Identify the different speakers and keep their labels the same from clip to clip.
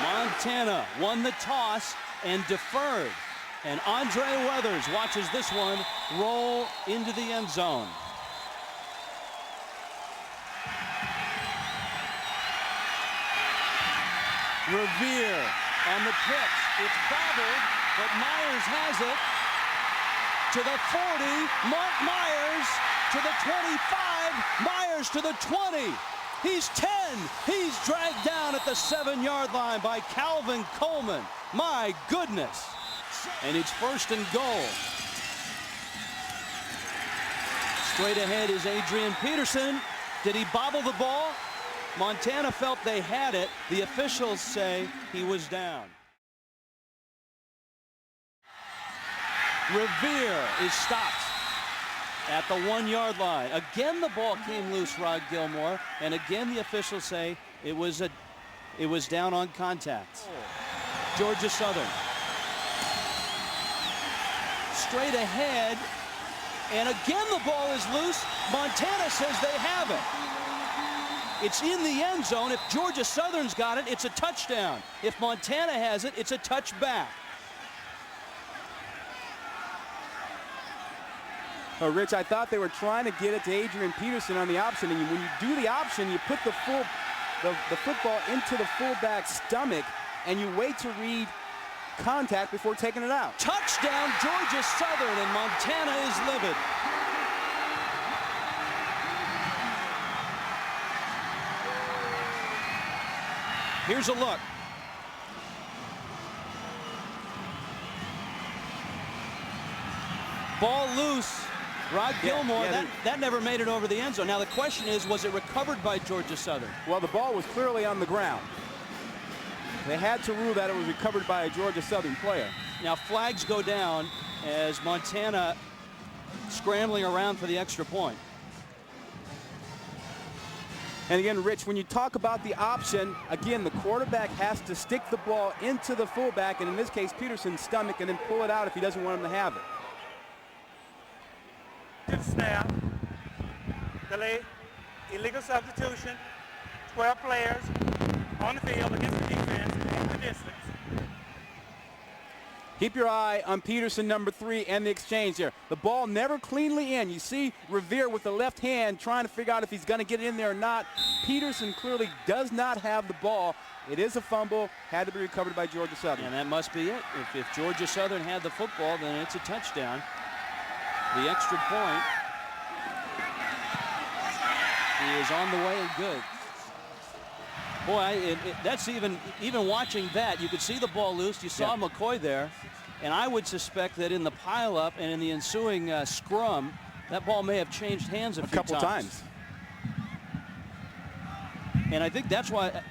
Speaker 1: Montana won the toss and deferred. And Andre Weathers watches this one roll into the end zone. Revere on the pitch. It's bobbled, but Myers has it. To the 40, Mark Myers to the 25, Myers to the 20. He's 10. He's dragged down at the 7-yard line by Calvin Coleman. My goodness. And it's 1st and goal. Straight ahead is Adrian Peterson. Did he bobble the ball? Montana felt they had it. The officials say he was down. Revere is stopped at the 1-yard line. Again, the ball came loose, Rod Gilmore, and again the officials say it was down on contact. Georgia Southern. Straight ahead, and again the ball is loose. Montana says they have it. It's in the end zone. If Georgia Southern's got it, it's a touchdown. If Montana has it, it's a touchback.
Speaker 2: Oh, Rich, I thought they were trying to get it to Adrian Peterson on the option, and when you do the option, you put the football into the fullback's stomach, and you wait to read contact before taking it out.
Speaker 1: Touchdown, Georgia Southern, and Montana is livid. Here's a look. Ball loose. Rod Gilmore, that never made it over the end zone. Now the question is, was it recovered by Georgia Southern?
Speaker 2: Well, the ball was clearly on the ground. They had to rule that it was recovered by a Georgia Southern player.
Speaker 1: Now flags go down as Montana scrambling around for the extra point.
Speaker 2: And again, Rich, when you talk about the option, again, the quarterback has to stick the ball into the fullback, and in this case, Peterson's stomach, and then pull it out if he doesn't want him to have it.
Speaker 3: To the snap, delay, illegal substitution, 12 players on the field against the defense in the distance.
Speaker 2: Keep your eye on Peterson, number 3, and the exchange here. The ball never cleanly in. You see Revere with the left hand trying to figure out if he's going to get it in there or not. Peterson clearly does not have the ball. It is a fumble, had to be recovered by Georgia Southern.
Speaker 1: And that must be it. If Georgia Southern had the football, then it's a touchdown. The extra point is on the way and good. Boy, that's even watching that, you could see the ball loose. You saw McCoy there, and I would suspect that in the pileup and in the ensuing scrum, that ball may have changed hands a few
Speaker 2: couple times.
Speaker 1: And I think that's why.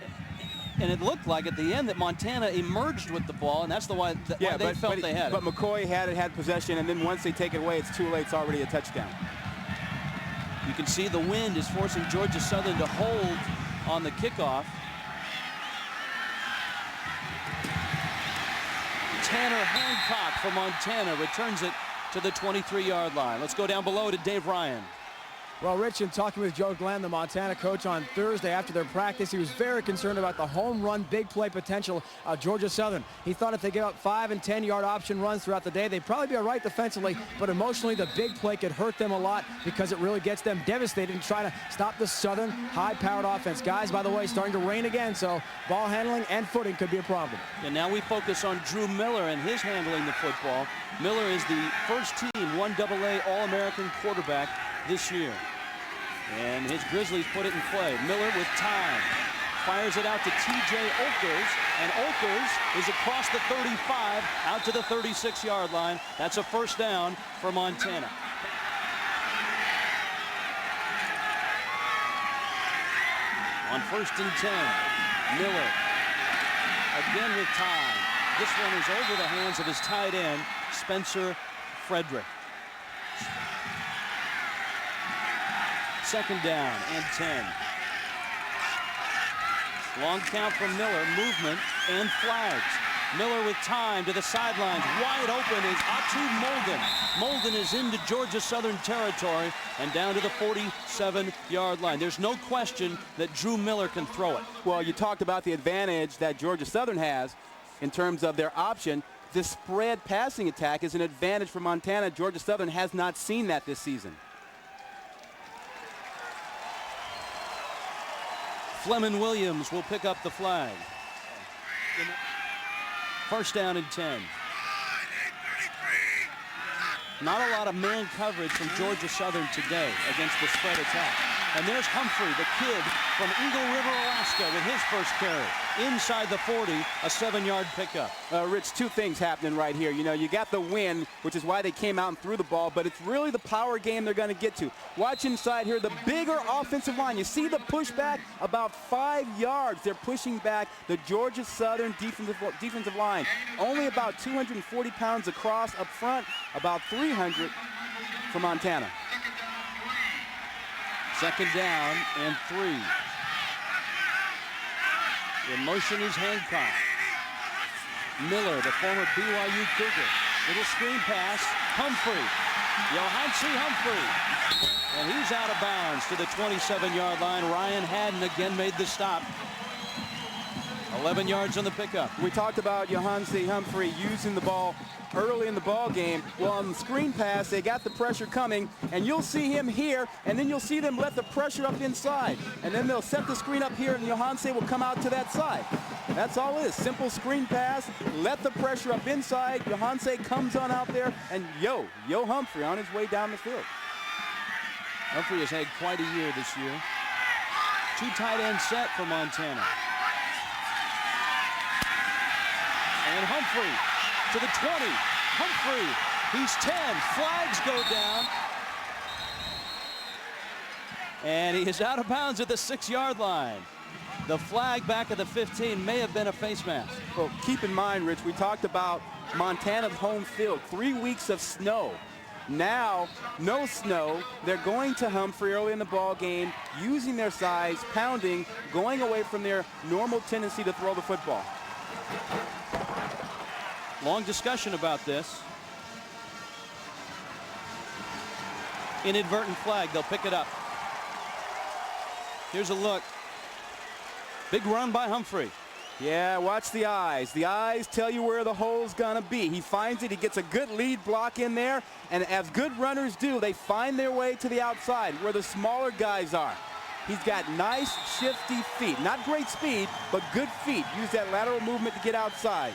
Speaker 1: And it looked like at the end that Montana emerged with the ball, and that's why they felt they had it.
Speaker 2: But McCoy had possession, and then once they take it away, it's too late. It's already a touchdown.
Speaker 1: You can see the wind is forcing Georgia Southern to hold on the kickoff. Tanner Hancock for Montana returns it to the 23-yard line. Let's go down below to Dave Ryan.
Speaker 4: Well, Rich, in talking with Joe Glenn, the Montana coach, on Thursday after their practice, he was very concerned about the home run, big play potential of Georgia Southern. He thought if they gave up 5- and 10-yard option runs throughout the day, they'd probably be all right defensively, but emotionally, the big play could hurt them a lot because it really gets them devastated in trying to stop the Southern high-powered offense. Guys, by the way, starting to rain again, so ball handling and footing could be a problem.
Speaker 1: And now we focus on Drew Miller and his handling the football. Miller is the first-team 1AA All-American quarterback this year. And his Grizzlies put it in play. Miller with time. Fires it out to T.J. Oakers. And Oakers is across the 35 out to the 36-yard line. That's a first down for Montana. On 1st and 10, Miller again with time. This one is over the hands of his tight end, Spencer Frederick. 2nd down and 10. Long count from Miller, movement and flags. Miller with time to the sidelines. Wide open is Atu Molden. Molden is into Georgia Southern territory and down to the 47-yard line. There's no question that Drew Miller can throw it.
Speaker 2: Well, you talked about the advantage that Georgia Southern has in terms of their option. This spread passing attack is an advantage for Montana. Georgia Southern has not seen that this season.
Speaker 1: Fleming Williams will pick up the flag. First down and 10. Not a lot of man coverage from Georgia Southern today against the spread attack. And there's Humphrey, the kid from Eagle River, Alaska, with his first carry. Inside the 40, a 7-yard pickup.
Speaker 2: Rich, two things happening right here. You know, you got the wind, which is why they came out and threw the ball, but it's really the power game they're going to get to. Watch inside here, the bigger offensive line. You see the pushback? About 5 yards. They're pushing back the Georgia Southern defensive line. Only about 240 pounds across up front, about 300 for Montana.
Speaker 1: Second down and 3. The motion is Hancock. Miller, the former BYU Cougar. Little screen pass. Humphrey. Johansi Humphrey. And he's out of bounds to the 27-yard line. Ryan Haddon again made the stop. 11 yards on the pickup.
Speaker 2: We talked about Johansi Humphrey using the ball early in the ball game. Well, on the screen pass, they got the pressure coming, and you'll see him here, and then you'll see them let the pressure up inside. And then they'll set the screen up here, and Johansi will come out to that side. That's all it is. Simple screen pass, let the pressure up inside. Johansi comes on out there, and Yo Humphrey on his way down the field.
Speaker 1: Humphrey has had quite a year this year. 2 tight end set for Montana. And Humphrey to the 20. Humphrey, he's 10. Flags go down. And he is out of bounds at the 6-yard line. The flag back at the 15 may have been a face mask.
Speaker 2: Well, keep in mind, Rich, we talked about Montana's home field. 3 weeks of snow. Now, no snow. They're going to Humphrey early in the ball game, using their size, pounding, going away from their normal tendency to throw the football.
Speaker 1: Long discussion about this. Inadvertent flag. They'll pick it up. Here's a look. Big run by Humphrey.
Speaker 2: Yeah, watch the eyes. The eyes tell you where the hole's going to be. He finds it. He gets a good lead block in there. And as good runners do, they find their way to the outside where the smaller guys are. He's got nice, shifty feet. Not great speed, but good feet. Use that lateral movement to get outside.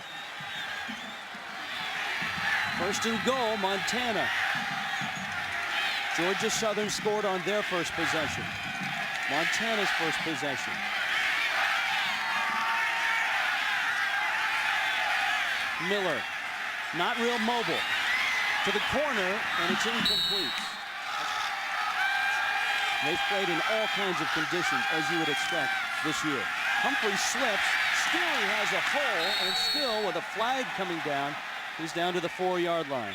Speaker 1: First and goal, Montana. Georgia Southern scored on their first possession. Montana's first possession. Miller, not real mobile. To the corner, and it's incomplete. They've played in all kinds of conditions, as you would expect this year. Humphrey slips, still he has a hole, and still with a flag coming down, he's down to the 4-yard line.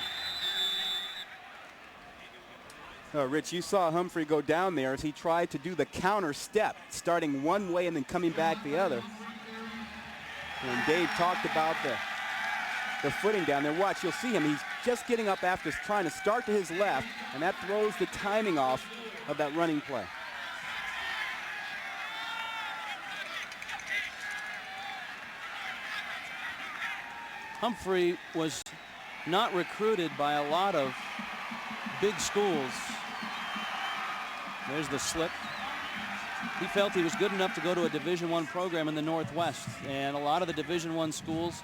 Speaker 2: Rich, you saw Humphrey go down there as he tried to do the counter step, starting one way and then coming back the other. And Dave talked about the footing down there. Watch, you'll see him. He's just getting up after trying to start to his left, and that throws the timing off of that running play.
Speaker 1: Humphrey was not recruited by a lot of big schools. There's the slip. He felt he was good enough to go to a Division I program in the Northwest, and a lot of the Division I schools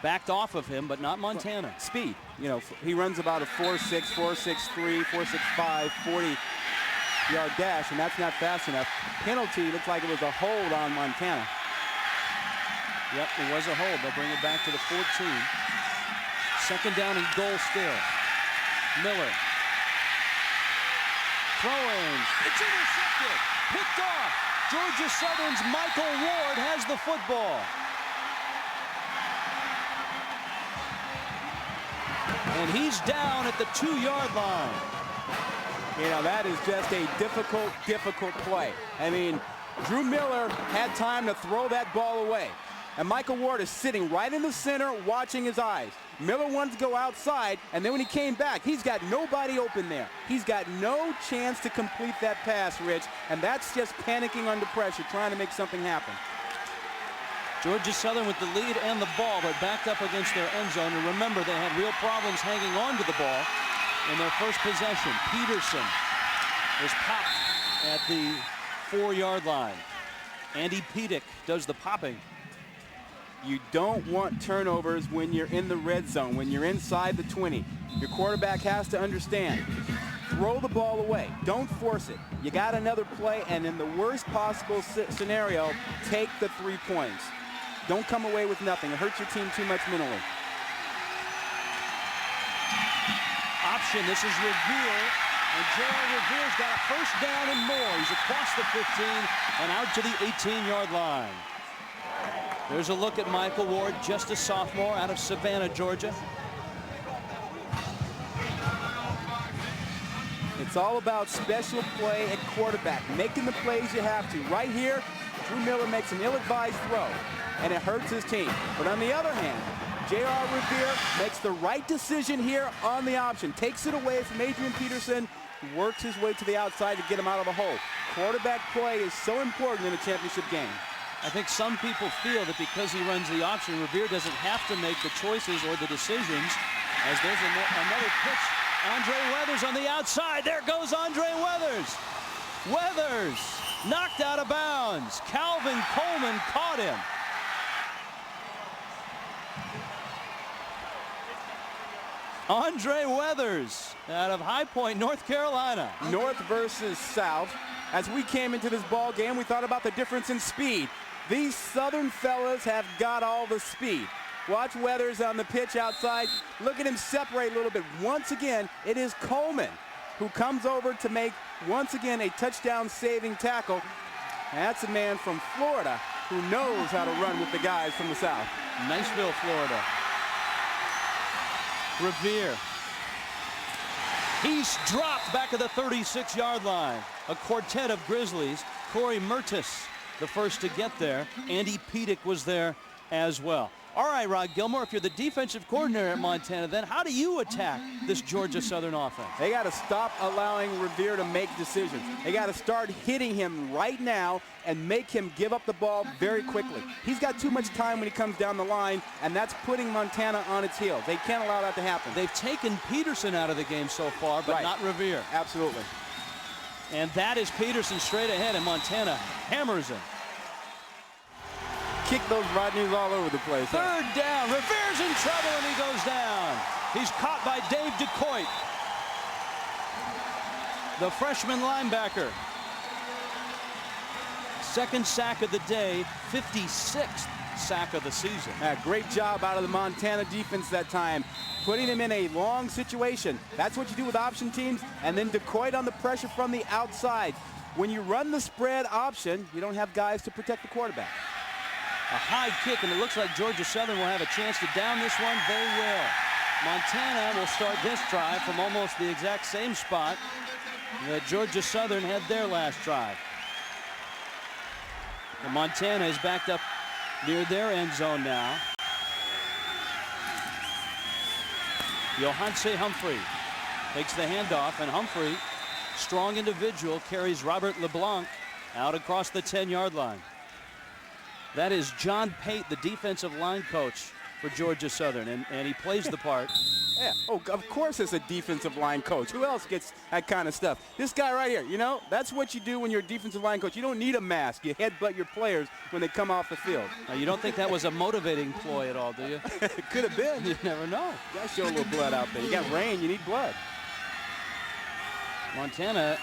Speaker 1: backed off of him, but not Montana.
Speaker 2: Speed. You know, he runs about a 4.6, 4.63, 4.65, 40-yard dash, and that's not fast enough. Penalty looks like it was a hold on Montana.
Speaker 1: Yep, it was a hold. They'll bring it back to the 14. Second down and goal still. Miller. Throwing. It's intercepted. Picked off. Georgia Southern's Michael Ward has the football. And he's down at the 2-yard line.
Speaker 2: You know, that is just a difficult play. I mean, Drew Miller had time to throw that ball away. And Michael Ward is sitting right in the center watching his eyes. Miller wanted to go outside, and then when he came back, he's got nobody open there. He's got no chance to complete that pass, Rich, and that's just panicking under pressure, trying to make something happen.
Speaker 1: Georgia Southern with the lead and the ball, but backed up against their end zone. And remember, they had real problems hanging on to the ball in their first possession. Peterson is popped at the 4-yard line. Andy Pedic does the popping.
Speaker 2: You don't want turnovers when you're in the red zone, when you're inside the 20. Your quarterback has to understand. Throw the ball away. Don't force it. You got another play, and in the worst possible scenario, take the 3 points. Don't come away with nothing. It hurts your team too much mentally.
Speaker 1: Option, this is Revere, and J.R. Revere's got a first down and more. He's across the 15 and out to the 18-yard line. There's a look at Michael Ward, just a sophomore out of Savannah, Georgia.
Speaker 2: It's all about special play at quarterback, making the plays you have to. Right here, Drew Miller makes an ill-advised throw, and it hurts his team. But on the other hand, J.R. Revere makes the right decision here on the option. Takes it away from Adrian Peterson, works his way to the outside to get him out of the hole. Quarterback play is so important in a championship game.
Speaker 1: I think some people feel that because he runs the option, Revere doesn't have to make the choices or the decisions, as there's another pitch. Andre Weathers on the outside. There goes Andre Weathers. Weathers knocked out of bounds. Calvin Coleman caught him. Andre Weathers out of High Point, North Carolina.
Speaker 2: North versus South. As we came into this ball game, we thought about the difference in speed. These Southern fellas have got all the speed. Watch Weathers on the pitch outside. Look at him separate a little bit. Once again, it is Coleman who comes over to make, once again, a touchdown-saving tackle. That's a man from Florida who knows how to run with the guys from the South.
Speaker 1: Niceville, Florida. Revere. He's dropped back at the 36-yard line. A quartet of Grizzlies. Corey Mertis, the first to get there. Andy Pedic was there as well. All right, Rod Gilmore, if you're the defensive coordinator at Montana, then how do you attack this Georgia Southern offense?
Speaker 2: They got to stop allowing Revere to make decisions. They got to start hitting him right now and make him give up the ball very quickly. He's got too much time when he comes down the line, and that's putting Montana on its heels. They can't allow that to happen.
Speaker 1: They've taken Peterson out of the game so far, but not Revere.
Speaker 2: Absolutely.
Speaker 1: And that is Peterson straight ahead, and Montana hammers him.
Speaker 2: Kick those Rodneys all over the place.
Speaker 1: Third down. Revere's in trouble, and he goes down. He's caught by Dave DeCoit, the freshman linebacker. Second sack of the day, 56th sack of the season.
Speaker 2: Great job out of the Montana defense that time, putting him in a long situation. That's what you do with option teams, and then DeCoit on the pressure from the outside. When you run the spread option, you don't have guys to protect the quarterback.
Speaker 1: A high kick, and it looks like Georgia Southern will have a chance to down this one. They will. Montana will start this drive from almost the exact same spot that Georgia Southern had their last drive. And Montana is backed up near their end zone now. Johanse Humphrey takes the handoff, and Humphrey, strong individual, carries Robert LeBlanc out across the 10-yard line. That is John Pate, the defensive line coach for Georgia Southern, and he plays the part.
Speaker 2: Yeah. Oh, of course it's a defensive line coach. Who else gets that kind of stuff? This guy right here, you know, that's what you do when you're a defensive line coach. You don't need a mask. You headbutt your players when they come off the field.
Speaker 1: Now, you don't think that was a motivating ploy at all, do you?
Speaker 2: It could have been.
Speaker 1: You never know.
Speaker 2: You got to show a little blood out there. You got rain, you need blood.
Speaker 1: Montana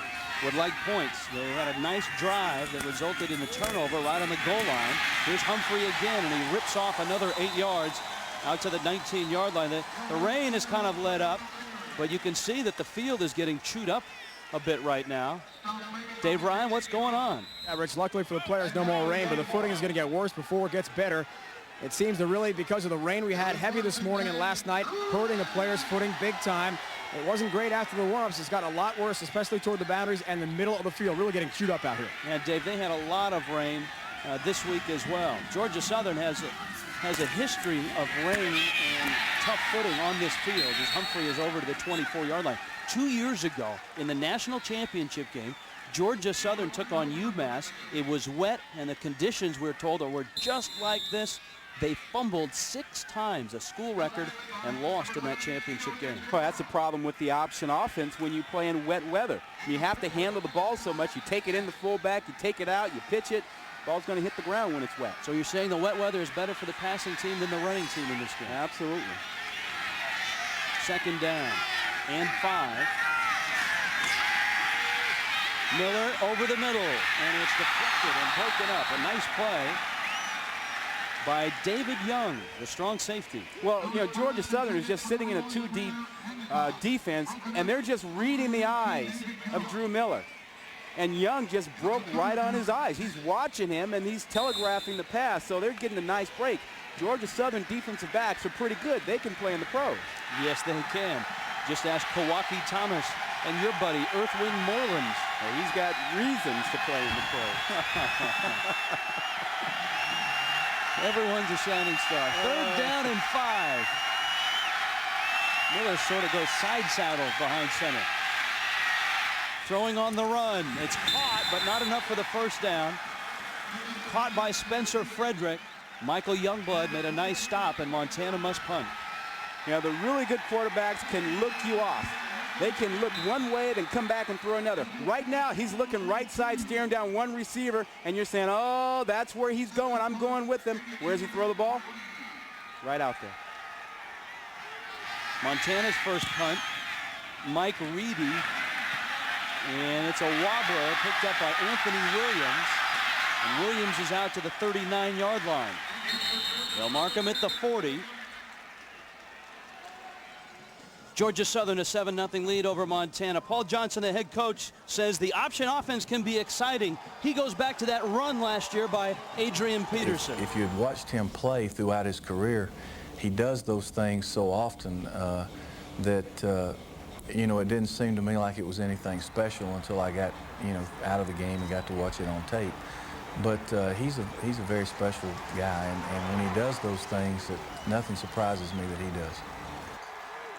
Speaker 1: would like points. They had a nice drive that resulted in the turnover right on the goal line. Here's Humphrey again, and he rips off another 8 yards out to the 19-yard line. The rain has kind of let up, but you can see that the field is getting chewed up a bit right now. Dave Ryan, what's going on?
Speaker 4: Yeah, Rich, luckily for the players, no more rain, but the footing is going to get worse before it gets better. It seems to really, because of the rain we had heavy this morning and last night, hurting the players' footing big time. It wasn't great after the warm-ups. It's gotten a lot worse, especially toward the boundaries and the middle of the field, really getting chewed up out here.
Speaker 1: Yeah, Dave, they had a lot of rain this week as well. Georgia Southern has a history of rain and tough footing on this field as Humphrey is over to the 24-yard line. 2 years ago in the national championship game, Georgia Southern took on UMass. It was wet, and the conditions, we're told, were just like this. They fumbled 6 times, a school record, and lost in that championship game.
Speaker 2: Well, that's the problem with the option offense when you play in wet weather. You have to handle the ball so much. You take it in the fullback, you take it out, you pitch it. Ball's going to hit the ground when it's wet.
Speaker 1: So you're saying the wet weather is better for the passing team than the running team in this game?
Speaker 2: Absolutely.
Speaker 1: 2nd down and 5. Miller over the middle, and it's deflected and broken up. A nice play by David Young, the strong safety.
Speaker 2: Well, you know, Georgia Southern is just sitting in a 2-deep defense, and they're just reading the eyes of Drew Miller. And Young just broke right on his eyes. He's watching him, and he's telegraphing the pass, so they're getting a nice break. Georgia Southern defensive backs are pretty good. They can play in the pros.
Speaker 1: Yes, they can. Just ask Kawaki Thomas and your buddy, Earthwind Moreland.
Speaker 2: Well, he's got reasons to play in the pros.
Speaker 1: Everyone's a shining star. 3rd down and 5. Miller sort of goes side saddle behind center. Throwing on the run. It's caught, but not enough for the 1st down. Caught by Spencer Frederick. Michael Youngblood made a nice stop, and Montana must punt.
Speaker 2: You know, the really good quarterbacks can look you off. They can look one way, then come back and throw another. Right now, he's looking right side, staring down one receiver, and you're saying, oh, that's where he's going. I'm going with him. Where does he throw the ball? Right out there.
Speaker 1: Montana's first punt, Mike Reedy. And it's a wobbler picked up by Anthony Williams. And Williams is out to the 39-yard line. They'll mark him at the 40. Georgia Southern a 7-0 lead over Montana. Paul Johnson, the head coach, says the option offense can be exciting. He goes back to that run last year by Adrian Peterson.
Speaker 5: If you had watched him play throughout his career, he does those things so often that you know, it didn't seem to me like it was anything special until I got, you know, out of the game and got to watch it on tape. But he's a very special guy, and when he does those things, nothing surprises me that he does.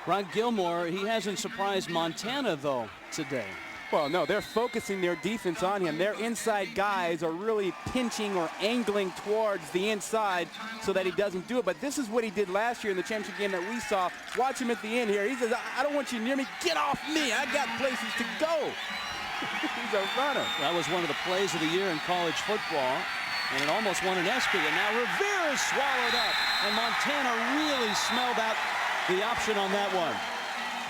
Speaker 1: Ron Gilmore, he hasn't surprised Montana, though, today.
Speaker 2: Well, no, they're focusing their defense on him. Their inside guys are really pinching or angling towards the inside so that he doesn't do it. But this is what he did last year in the championship game that we saw. Watch him at the end here. He says, I don't want you near me. Get off me. I got places to go. He's a runner.
Speaker 1: That was one of the plays of the year in college football, and it almost won an ESPY. And now Revere is swallowed up, and Montana really smelled out the option on that one.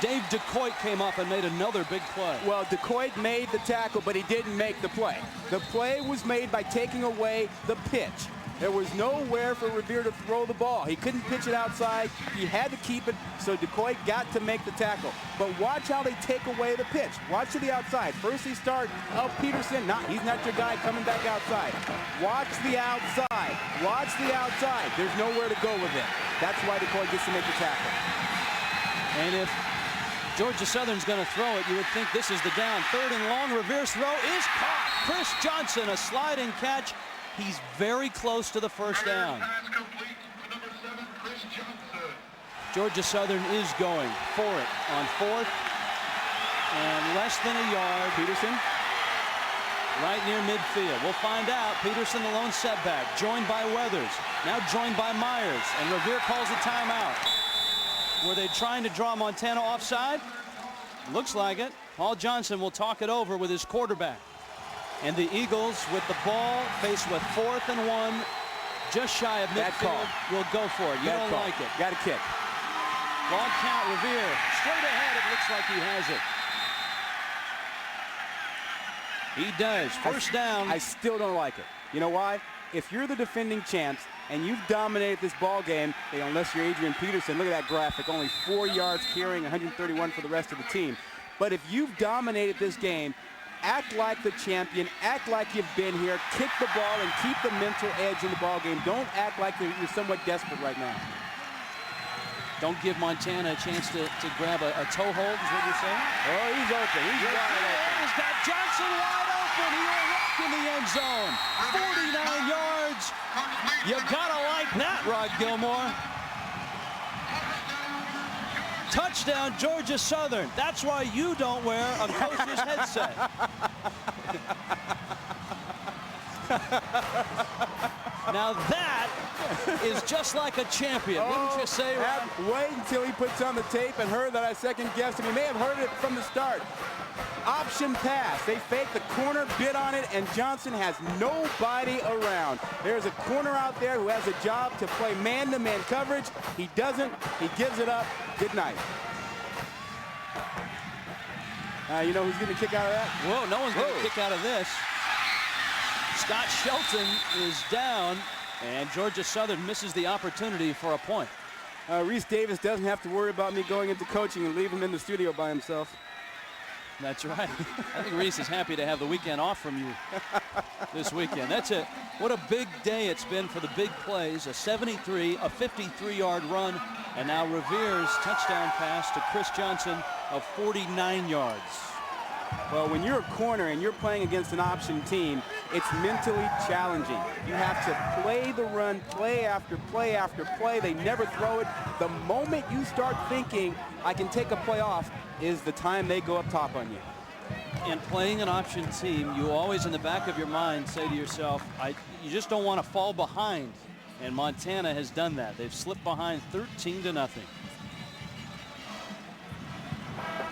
Speaker 1: Dave DeCoit came up and made another big play.
Speaker 2: Well, DeCoit made the tackle, but he didn't make the play. The play was made by taking away the pitch. There was nowhere for Revere to throw the ball. He couldn't pitch it outside. He had to keep it, so DeCoit got to make the tackle. But watch how they take away the pitch. Watch to the outside. First they start, Peterson. He's not your guy coming back outside. Watch the outside. Watch the outside. There's nowhere to go with it. That's why DeCoit gets to make the tackle.
Speaker 1: And if Georgia Southern's going to throw it, you would think this is the down. 3rd and long. Revere's throw is caught. Chris Johnson, a sliding catch. He's very close to the 1st down. Georgia Southern is going for it on 4th and less than a yard.
Speaker 2: Peterson
Speaker 1: right near midfield. We'll find out. Peterson, the lone setback, joined by Weathers, now joined by Myers, and Revere calls a timeout. Were they trying to draw Montana offside? Looks like it. Paul Johnson will talk it over with his quarterback. And the Eagles, with the ball, faced with 4th and 1, just shy of midfield, will go for it. You don't like it.
Speaker 2: Got a kick.
Speaker 1: Long count, Revere. Straight ahead, it looks like he has it. He does. 1st down.
Speaker 2: I still don't like it. You know why? If you're the defending champs and you've dominated this ball game, unless you're Adrian Peterson, look at that graphic, only 4 yards carrying, 131 for the rest of the team. But if you've dominated this game, act like the champion, act like you've been here, kick the ball and keep the mental edge in the ball game. Don't act like you're somewhat desperate right now.
Speaker 1: Don't give Montana a chance to grab a toe hold, is what you're saying?
Speaker 2: Oh, he's open. He's wide open.
Speaker 1: He's got Johnson wide open. He will walk in the end zone. 49 yards. yards. You gotta like that, Rod Gilmore. Touchdown, Georgia Southern. That's why you don't wear a coach's headset. Now that is just like a champion, wouldn't you say, Rod?
Speaker 2: Wait until he puts on the tape and heard that I second-guessed him. He may have heard it from the start. Option pass. They fake the corner, bid on it, and Johnson has nobody around. There's a corner out there who has a job to play man-to-man coverage. He doesn't. He gives it up. Good night. You know who's going to kick out of that?
Speaker 1: Whoa, no one's going to kick out of this. Scott Shelton is down, and Georgia Southern misses the opportunity for a point.
Speaker 2: Reese Davis doesn't have to worry about me going into coaching and leave him in the studio by himself.
Speaker 1: That's right. I think Reese is happy to have the weekend off from you this weekend. That's it. What a big day it's been for the big plays. A 53-yard run, and now Revere's touchdown pass to Chris Johnson of 49 yards.
Speaker 2: Well, when you're a corner and you're playing against an option team, it's mentally challenging. You have to play the run, play after play after play. They never throw it. The moment you start thinking, I can take a play off, is the time they go up top on you.
Speaker 1: And playing an option team, you always in the back of your mind say to yourself, you just don't want to fall behind. And Montana has done that. They've slipped behind 13-0.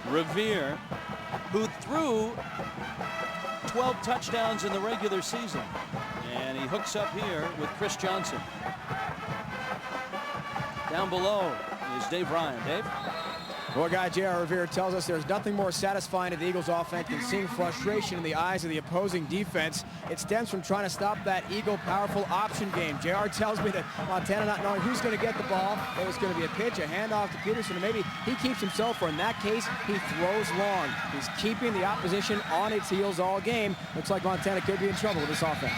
Speaker 1: Revere, who threw 12 touchdowns in the regular season. And he hooks up here with Chris Johnson. Down below is Dave Ryan. Dave?
Speaker 4: Well, guy J.R. Revere tells us there's nothing more satisfying to the Eagles offense than seeing frustration in the eyes of the opposing defense. It stems from trying to stop that Eagle powerful option game. J.R. tells me that Montana not knowing who's going to get the ball, it was going to be a pitch, a handoff to Peterson, and maybe he keeps himself, or in that case, he throws long. He's keeping the opposition on its heels all game. Looks like Montana could be in trouble with this offense.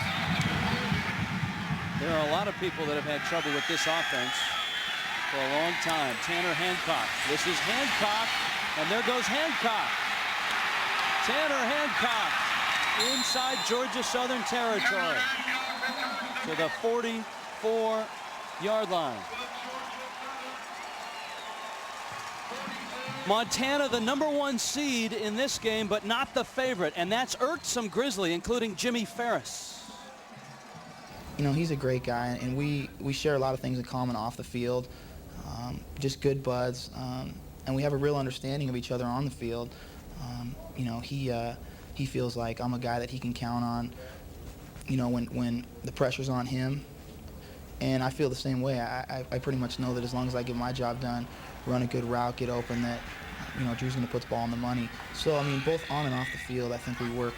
Speaker 1: There are a lot of people that have had trouble with this offense for a long time. Tanner Hancock. This is Hancock, and there goes Hancock. Tanner Hancock inside Georgia Southern territory to the 44-yard line. Montana, the #1 seed in this game, but not the favorite, and that's irked some Grizzly, including Jimmy Ferris.
Speaker 6: You know, he's a great guy, and we share a lot of things in common off the field. Just good buds, and we have a real understanding of each other on the field. You know, he feels like I'm a guy that he can count on, you know, when the pressure's on him. And I feel the same way. I pretty much know that as long as I get my job done, run a good route, get open, that, you know, Drew's going to put the ball on the money. So, I mean, both on and off the field, I think we work,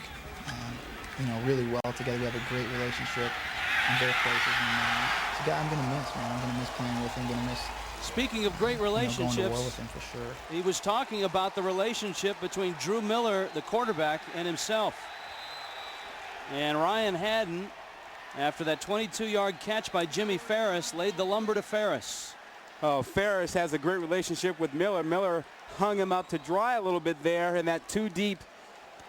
Speaker 6: you know, really well together. We have a great relationship in both places. And it's a guy I'm going to miss, man. I'm going to miss playing with him. I'm going to miss,
Speaker 1: Speaking of great relationships,
Speaker 6: going to war with him for sure.
Speaker 1: He was talking about the relationship between Drew Miller, the quarterback, and himself. And Ryan Haddon, after that 22-yard catch by Jimmy Ferris, laid the lumber to Ferris.
Speaker 2: Oh, Ferris has a great relationship with Miller. Miller hung him up to dry a little bit there in that too-deep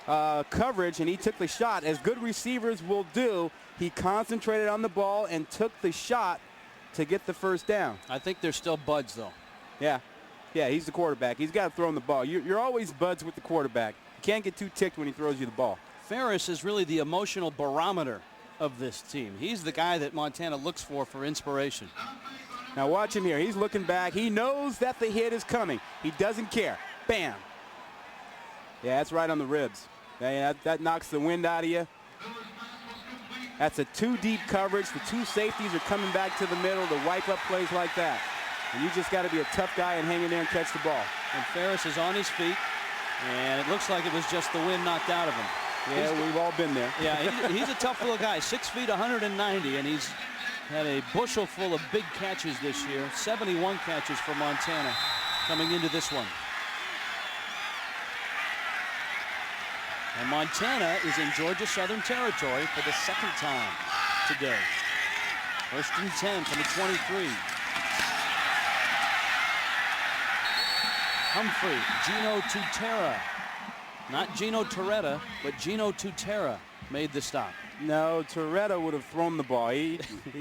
Speaker 2: coverage, and he took the shot. As good receivers will do, he concentrated on the ball and took the shot to get the first down.
Speaker 1: I think they're still buds, though.
Speaker 2: Yeah, he's the quarterback. He's got to throw him the ball. You're always buds with the quarterback. You can't get too ticked when he throws you the ball.
Speaker 1: Ferris is really the emotional barometer of this team. He's the guy that Montana looks for inspiration.
Speaker 2: Now watch him here. He's looking back. He knows that the hit is coming. He doesn't care. Bam. Yeah, that's right on the ribs. Yeah, that knocks the wind out of you. That's a too-deep coverage. The two safeties are coming back to the middle to wipe up plays like that. And you just got to be a tough guy and hang in there and catch the ball.
Speaker 1: And Ferris is on his feet, and it looks like it was just the wind knocked out of him.
Speaker 2: Yeah, we've all been there.
Speaker 1: Yeah, he's a tough little guy, 6 feet, 190, and he's had a bushel full of big catches this year. 71 catches for Montana coming into this one. And Montana is in Georgia Southern territory for the second time today. 1st and 10 from the 23. Humphrey, Gino Tutera, Not Gino Torretta, but Gino Tutera made the stop.
Speaker 2: No, Torretta would have thrown the ball. He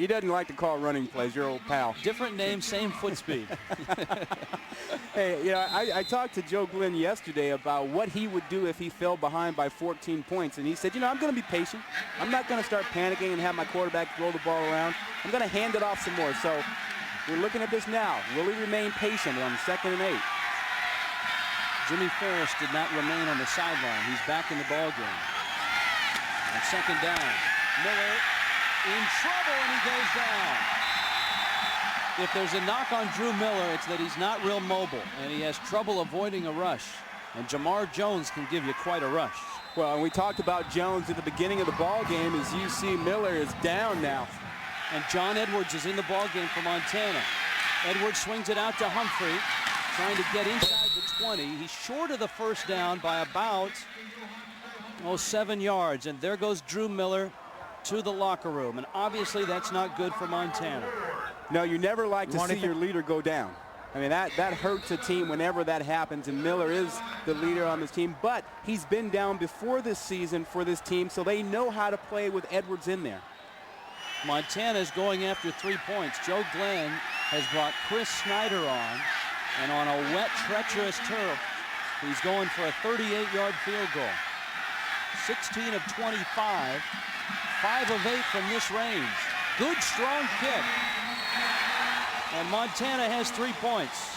Speaker 2: doesn't like to call running plays, your old pal.
Speaker 1: Different name, same foot speed.
Speaker 2: Hey, you know, I talked to Joe Glenn yesterday about what he would do if he fell behind by 14 points. And he said, you know, I'm going to be patient. I'm not going to start panicking and have my quarterback throw the ball around. I'm going to hand it off some more. So we're looking at this now. Will he remain patient on 2nd and 8?
Speaker 1: Jimmy Ferris did not remain on the sideline. He's back in the ball game. And 2nd down. Miller in trouble, and he goes down. If there's a knock on Drew Miller, it's that he's not real mobile, and he has trouble avoiding a rush. And Jamar Jones can give you quite a rush.
Speaker 2: Well, and we talked about Jones at the beginning of the ball game. As you see, Miller is down now.
Speaker 1: And John Edwards is in the ball game for Montana. Edwards swings it out to Humphrey, trying to get inside the 20. He's short of the first down by about 7 yards. And there goes Drew Miller to the locker room. And obviously that's not good for Montana.
Speaker 2: No, you never like to see your leader go down. I mean, that hurts a team whenever that happens, and Miller is the leader on this team. But he's been down before this season for this team, so they know how to play with Edwards in there.
Speaker 1: Montana's going after 3 points. Joe Glenn has brought Chris Snyder on, and on a wet, treacherous turf, he's going for a 38-yard field goal. 16 of 25, 5 of 8 from this range. Good, strong kick. And Montana has 3 points.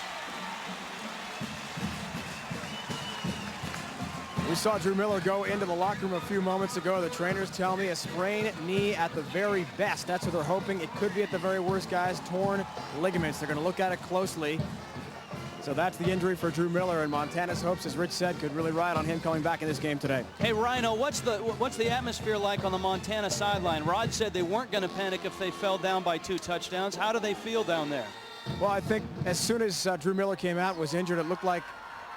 Speaker 4: We saw Drew Miller go into the locker room a few moments ago. The trainers tell me a sprained knee at the very best. That's what they're hoping. It could be at the very worst, guys. Torn ligaments. They're going to look at it closely. So that's the injury for Drew Miller, and Montana's hopes, as Rich said, could really ride on him coming back in this game today.
Speaker 1: Hey, Rhino, what's the atmosphere like on the Montana sideline? Rod said they weren't going to panic if they fell down by 2 touchdowns. How do they feel down there?
Speaker 4: Well, I think as soon as Drew Miller came out, was injured, it looked like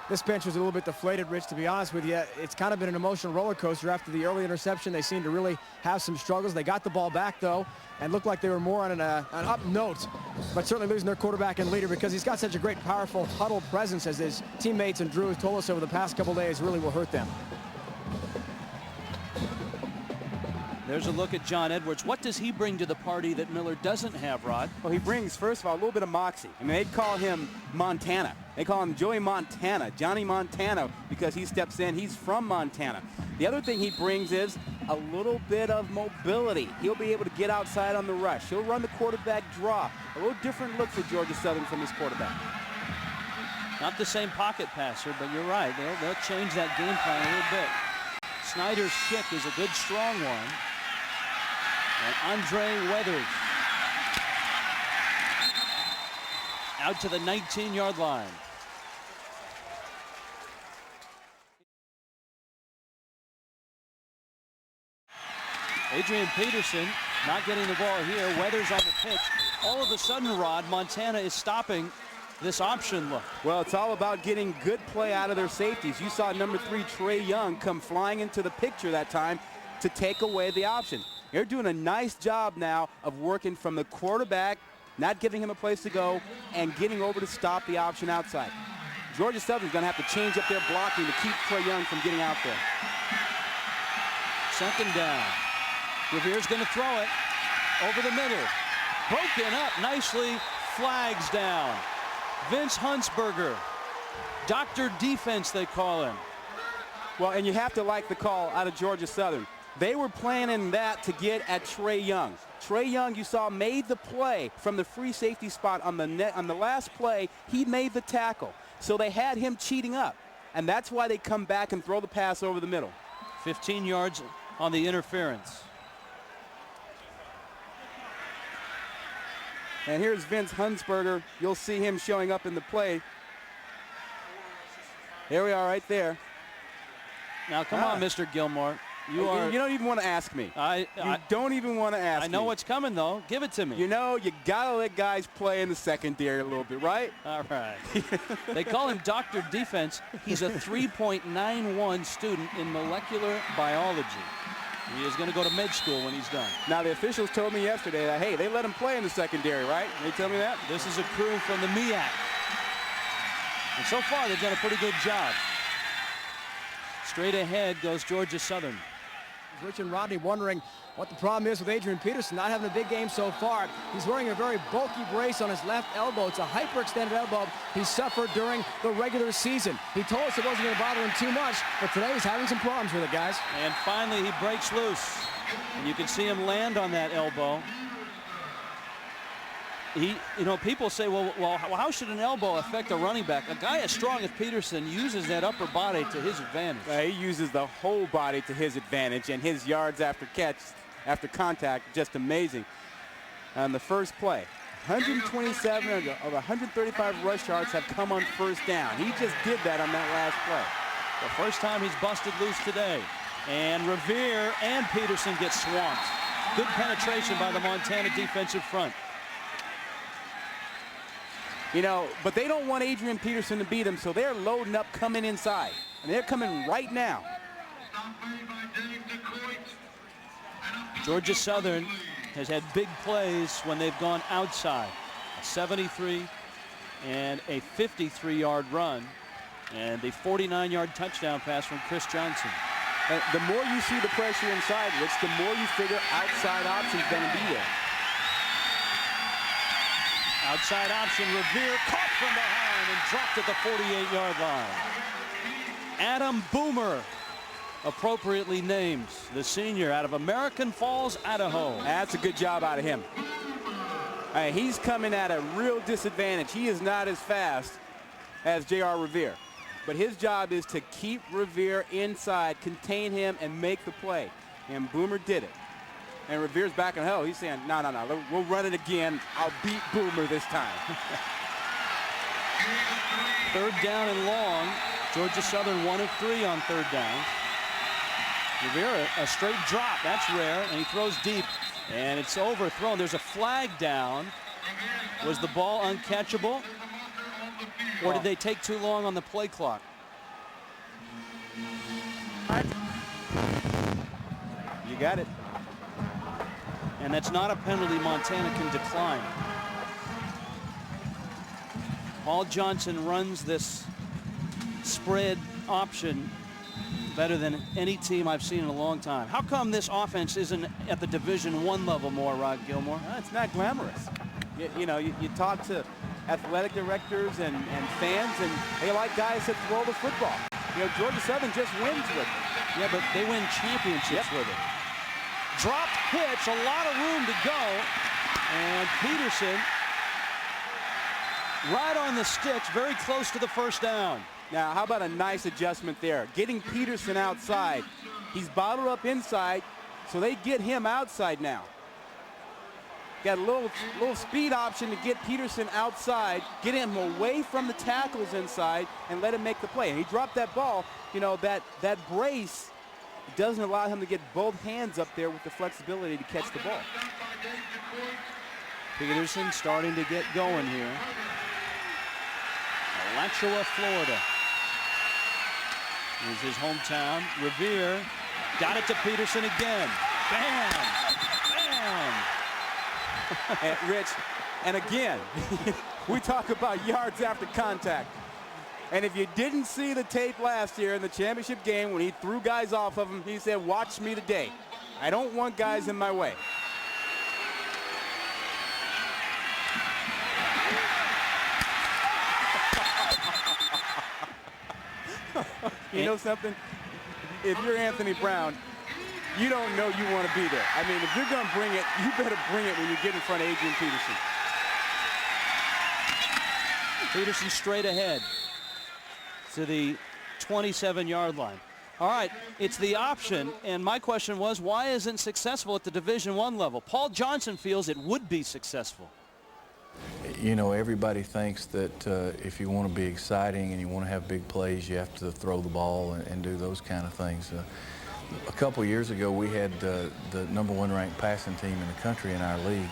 Speaker 4: this bench was a little bit deflated, Rich, to be honest with you. It's kind of been an emotional roller coaster after the early interception. They seemed to really have some struggles. They got the ball back, though, and looked like they were more on an up note, but certainly losing their quarterback and leader because he's got such a great, powerful huddle presence, as his teammates and Drew has told us over the past couple days really will hurt them.
Speaker 1: There's a look at John Edwards. What does he bring to the party that Miller doesn't have, Rod?
Speaker 2: Well, he brings, first of all, a little bit of moxie. I mean, they call him Montana. They call him Joey Montana, Johnny Montana, because he steps in. He's from Montana. The other thing he brings is a little bit of mobility. He'll be able to get outside on the rush. He'll run the quarterback draw. A little different look for Georgia Southern from this quarterback.
Speaker 1: Not the same pocket passer, but you're right. They'll change that game plan a little bit. Snyder's kick is a good, strong one. And Andre Weathers out to the 19-yard line. Adrian Peterson not getting the ball here. Weathers on the pitch. All of a sudden, Rod, Montana is stopping this option look.
Speaker 2: Well, it's all about getting good play out of their safeties. You saw number 3, Trey Young, come flying into the picture that time to take away the option. They're doing a nice job now of working from the quarterback, not giving him a place to go, and getting over to stop the option outside. Georgia Southern's going to have to change up their blocking to keep Trey Young from getting out there.
Speaker 1: 2nd down. Revere's going to throw it over the middle. Broken up nicely. Flags down. Vince Huntsberger. Dr. Defense, they call him.
Speaker 2: Well, and you have to like the call out of Georgia Southern. They were planning that to get at Trey Young. Trey Young, you saw, made the play from the free safety spot on the last play. He made the tackle. So they had him cheating up. And that's why they come back and throw the pass over the middle.
Speaker 1: 15 yards on the interference.
Speaker 2: And here's Vince Huntsberger. You'll see him showing up in the play. Here we are right there.
Speaker 1: Now, come on, Mr. Gilmore. You
Speaker 2: don't even want to ask me. You don't even want to ask me.
Speaker 1: I know what's coming, though. Give it to me.
Speaker 2: You know, you got to let guys play in the secondary a little bit, right?
Speaker 1: All right. They call him Dr. Defense. He's a 3.91 student in molecular biology. He is going to go to med school when he's done.
Speaker 2: Now, the officials told me yesterday that, hey, they let him play in the secondary, right? They tell me that?
Speaker 1: This is a crew from the MEAC. And so far, they've done a pretty good job. Straight ahead goes Georgia Southern.
Speaker 4: Rich and Rodney wondering what the problem is with Adrian Peterson not having a big game so far. He's wearing a very bulky brace on his left elbow. It's a hyperextended elbow he suffered during the regular season. He told us it wasn't going to bother him too much, but today he's having some problems with it, guys.
Speaker 1: And finally he breaks loose. And you can see him land on that elbow. People say, well, how should an elbow affect a running back? A guy as strong as Peterson uses that upper body to his advantage.
Speaker 2: He uses the whole body to his advantage, and his yards after catch, after contact, just amazing. On the first play, 127 of 135 rush yards have come on first down. He just did that on that last play.
Speaker 1: The first time he's busted loose today. And Revere and Peterson get swamped. Good penetration by the Montana defensive front.
Speaker 2: But they don't want Adrian Peterson to beat him, so they're loading up, coming inside. And they're coming right now.
Speaker 1: Georgia Southern has had big plays when they've gone outside. A 73 and a 53-yard run. And a 49-yard touchdown pass from Chris Johnson.
Speaker 2: The more you see the pressure inside, Rich, the more you figure outside option's going to be there.
Speaker 1: Outside option, Revere caught from behind and dropped at the 48-yard line. Adam Boomer, appropriately named, the senior out of American Falls, Idaho.
Speaker 2: That's a good job out of him. He's coming at a real disadvantage. He is not as fast as J.R. Revere. But his job is to keep Revere inside, contain him, and make the play. And Boomer did it. And Revere's backing hell. He's saying, no, we'll run it again. I'll beat Boomer this time.
Speaker 1: Third down and long. Georgia Southern 1 of 3 on third down. Revere, a straight drop. That's rare. And he throws deep. And it's overthrown. There's a flag down. Was the ball uncatchable? Or did they take too long on the play clock?
Speaker 2: You got it.
Speaker 1: And that's not a penalty Montana can decline. Paul Johnson runs this spread option better than any team I've seen in a long time. How come this offense isn't at the Division I level more, Rod Gilmore?
Speaker 2: It's not glamorous. You talk to athletic directors and fans, and they like guys that throw the football. Georgia Southern just wins with it.
Speaker 1: Yeah, but they win championships with it. Dropped pitch, a lot of room to go, and Peterson right on the sticks, very close to the first down.
Speaker 2: Now, how about a nice adjustment there? Getting Peterson outside. He's bottled up inside, so they get him outside now. Got a little speed option to get Peterson outside, get him away from the tackles inside, and let him make the play. And he dropped that ball. That brace doesn't allow him to get both hands up there with the flexibility to catch the ball.
Speaker 1: Peterson starting to get going here. Alachua, Florida is his hometown. Revere got it to Peterson again. Bam! Bam!
Speaker 2: And Rich, and again, we talk about yards after contact. And if you didn't see the tape last year in the championship game when he threw guys off of him, he said, watch me today. I don't want guys in my way. You know something? If you're Anthony Brown, you don't know you want to be there. I mean, if you're going to bring it, you better bring it when you get in front of Adrian Peterson.
Speaker 1: Peterson straight ahead to the 27-yard line. All right, it's the option, and my question was, why isn't it successful at the Division I level? Paul Johnson feels it would be successful.
Speaker 5: Everybody thinks that if you want to be exciting and you want to have big plays, you have to throw the ball and do those kind of things. A couple years ago, we had the #1 ranked passing team in the country in our league,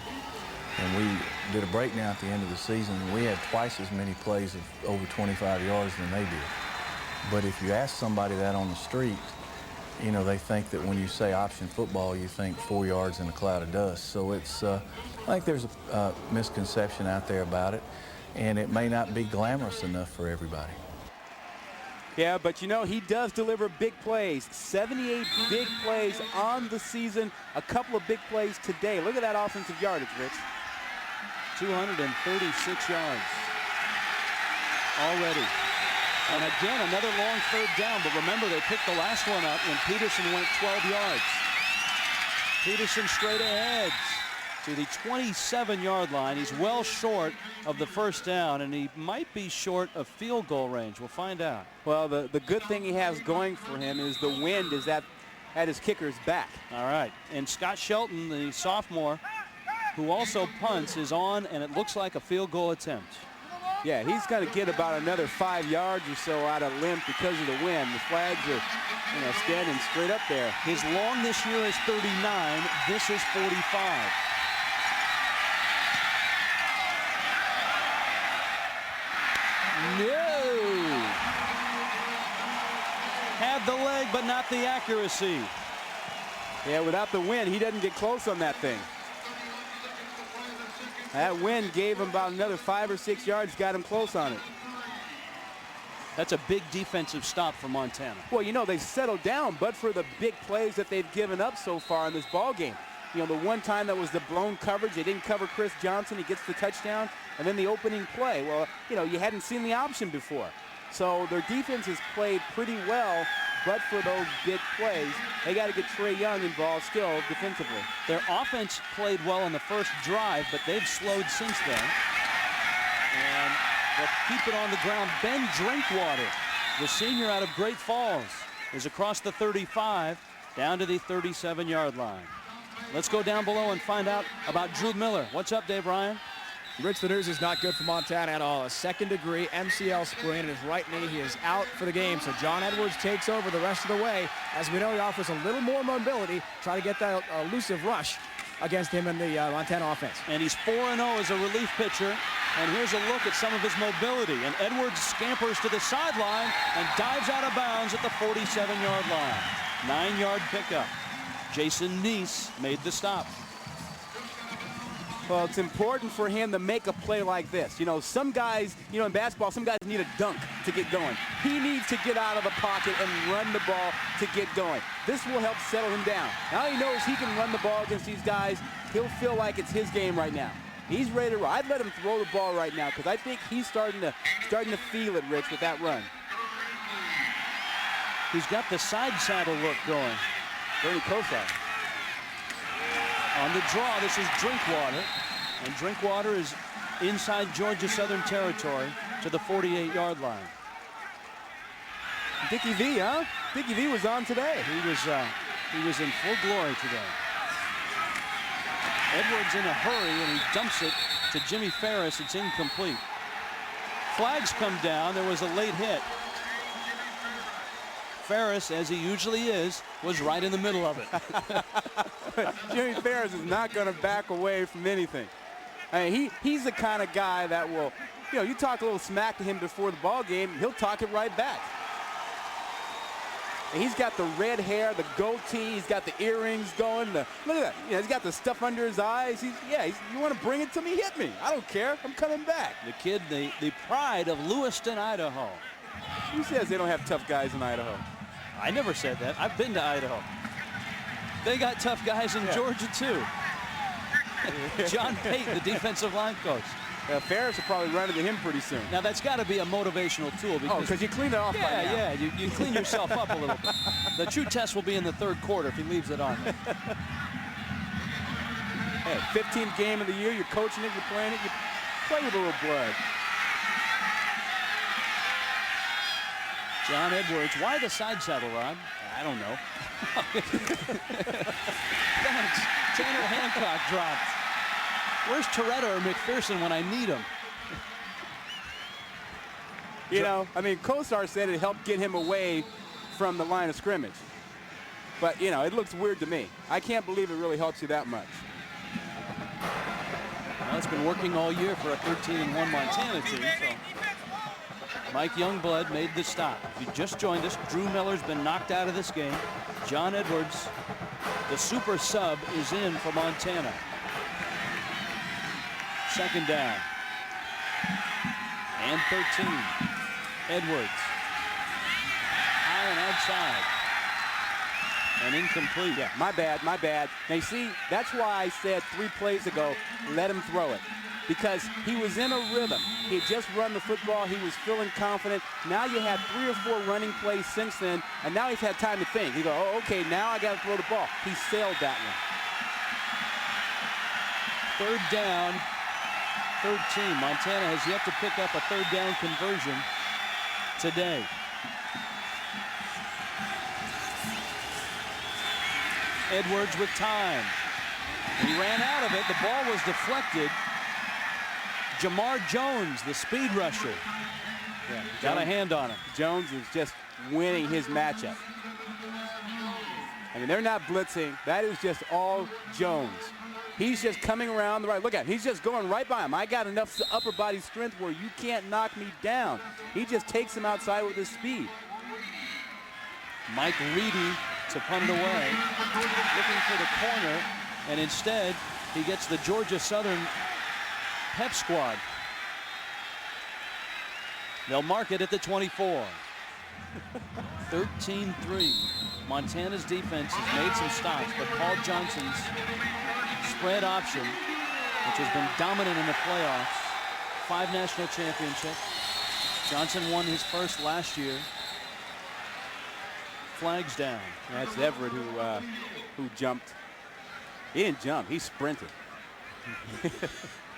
Speaker 5: and we did a breakdown at the end of the season, and we had twice as many plays of over 25 yards than they did. But if you ask somebody that on the street, they think that when you say option football, you think 4 yards in a cloud of dust. So it's, I think there's a misconception out there about it, and it may not be glamorous enough for everybody.
Speaker 2: Yeah, but you know, he does deliver big plays. 78 big plays on the season. A couple of big plays today. Look at that offensive yardage, Rich.
Speaker 1: 236 yards already. And again, another long third down. But remember, they picked the last one up when Peterson went 12 yards. Peterson straight ahead to the 27-yard line. He's well short of the first down, and he might be short of field goal range. We'll find out.
Speaker 2: Well, the good thing he has going for him is the wind is at his kicker's back.
Speaker 1: All right. And Scott Shelton, the sophomore, who also punts, is on, and it looks like a field goal attempt.
Speaker 2: Yeah, he's going to get about another 5 yards or so out of limb because of the wind. The flags are, standing straight up there.
Speaker 1: His long this year is 39. This is 45. No. Had the leg, but not the accuracy.
Speaker 2: Yeah, without the wind, he doesn't get close on that thing. That wind gave him about another 5 or 6 yards, got him close on it.
Speaker 1: That's a big defensive stop for Montana.
Speaker 2: Well, they've settled down, but for the big plays that they've given up so far in this ball game. The one time that was the blown coverage, they didn't cover Chris Johnson, he gets the touchdown, and then the opening play. Well, you hadn't seen the option before. So their defense has played pretty well, but for those big plays, they got to get Trey Young involved still defensively.
Speaker 1: Their offense played well on the first drive, but they've slowed since then. And they'll keep it on the ground. Ben Drinkwater, the senior out of Great Falls, is across the 35 down to the 37-yard line. Let's go down below and find out about Drew Miller. What's up, Dave Ryan?
Speaker 4: Rich, the news is not good for Montana at all. A second-degree MCL sprain in his right knee. He is out for the game, so John Edwards takes over the rest of the way. As we know, he offers a little more mobility, try to get that elusive rush against him in the Montana offense.
Speaker 1: And he's 4-0 as a relief pitcher. And here's a look at some of his mobility. And Edwards scampers to the sideline and dives out of bounds at the 47-yard line. 9-yard pickup. Jason Neese made the stop.
Speaker 2: Well, it's important for him to make a play like this. Some guys, in basketball, some guys need a dunk to get going. He needs to get out of the pocket and run the ball to get going. This will help settle him down. Now he knows he can run the ball against these guys. He'll feel like it's his game right now. He's ready to run. I'd let him throw the ball right now because I think he's starting to feel it, Rich, with that run.
Speaker 1: He's got the side saddle look going.
Speaker 2: Bernie Kosar.
Speaker 1: On the draw, this is Drinkwater. And Drinkwater is inside Georgia Southern territory to the 48-yard line.
Speaker 2: Dickie V, huh? Dickie V was on today.
Speaker 1: He was in full glory today. Edwards in a hurry, and he dumps it to Jimmy Ferris. It's incomplete. Flags come down. There was a late hit. Ferris, as he usually is, was right in the middle of it.
Speaker 2: Jimmy Ferris is not going to back away from anything. I mean, he's the kind of guy that will, you talk a little smack to him before the ball game, he'll talk it right back. And he's got the red hair, the goatee, he's got the earrings going. Look at that. He's got the stuff under his eyes. You want to bring it to me? Hit me. I don't care. I'm coming back.
Speaker 1: The kid, the pride of Lewiston, Idaho.
Speaker 2: Who says they don't have tough guys in Idaho?
Speaker 1: I never said that. I've been to Idaho. They got tough guys in Georgia, too. John Pate, the defensive line coach.
Speaker 2: Ferris will probably run into him pretty soon.
Speaker 1: Now, that's got to be a motivational tool.
Speaker 2: Because you clean it off by now.
Speaker 1: Yeah, you clean yourself up a little bit. The true test will be in the third quarter if he leaves it on.
Speaker 2: Hey, 15th game of the year, you're coaching it, you're playing it, you play with a little blood.
Speaker 1: John Edwards, why the side saddle, Rod? I don't know. Thanks. Tanner Hancock dropped. Where's Toretta or McPherson when I need them?
Speaker 2: Kosar said it helped get him away from the line of scrimmage. But, it looks weird to me. I can't believe it really helps you that much.
Speaker 1: Well, it's been working all year for a 13-1 Montana team, so Mike Youngblood made the stop. If you just joined us, Drew Miller's been knocked out of this game. John Edwards, the super sub, is in for Montana. Second down. And 13. Edwards. outside. And incomplete.
Speaker 2: Yeah, my bad, my bad. Now, you see, that's why I said 3 plays ago, let him throw it. Because he was in a rhythm. He had just run the football. He was feeling confident. Now you have 3 or 4 running plays since then, and now he's had time to think. He go, oh, okay, now I got to throw the ball. He sailed that one.
Speaker 1: 3rd down, 13. Montana has yet to pick up a 3rd down conversion today. Edwards with time. He ran out of it. The ball was deflected. Jamar Jones, the speed rusher, got a hand on him.
Speaker 2: Jones is just winning his matchup. I mean, they're not blitzing. That is just all Jones. He's just coming around the right. Look at him. He's just going right by him. I got enough upper body strength where you can't knock me down. He just takes him outside with his speed.
Speaker 1: Mike Reedy to punt it away, looking for the corner, and instead he gets the Georgia Southern pep squad. They'll mark it at the 24. 13-3. Montana's defense has made some stops, but Paul Johnson's spread option, which has been dominant in the playoffs, 5 national championships. Johnson won his first last year. Flags down.
Speaker 2: That's Everett who jumped. He didn't jump. He sprinted.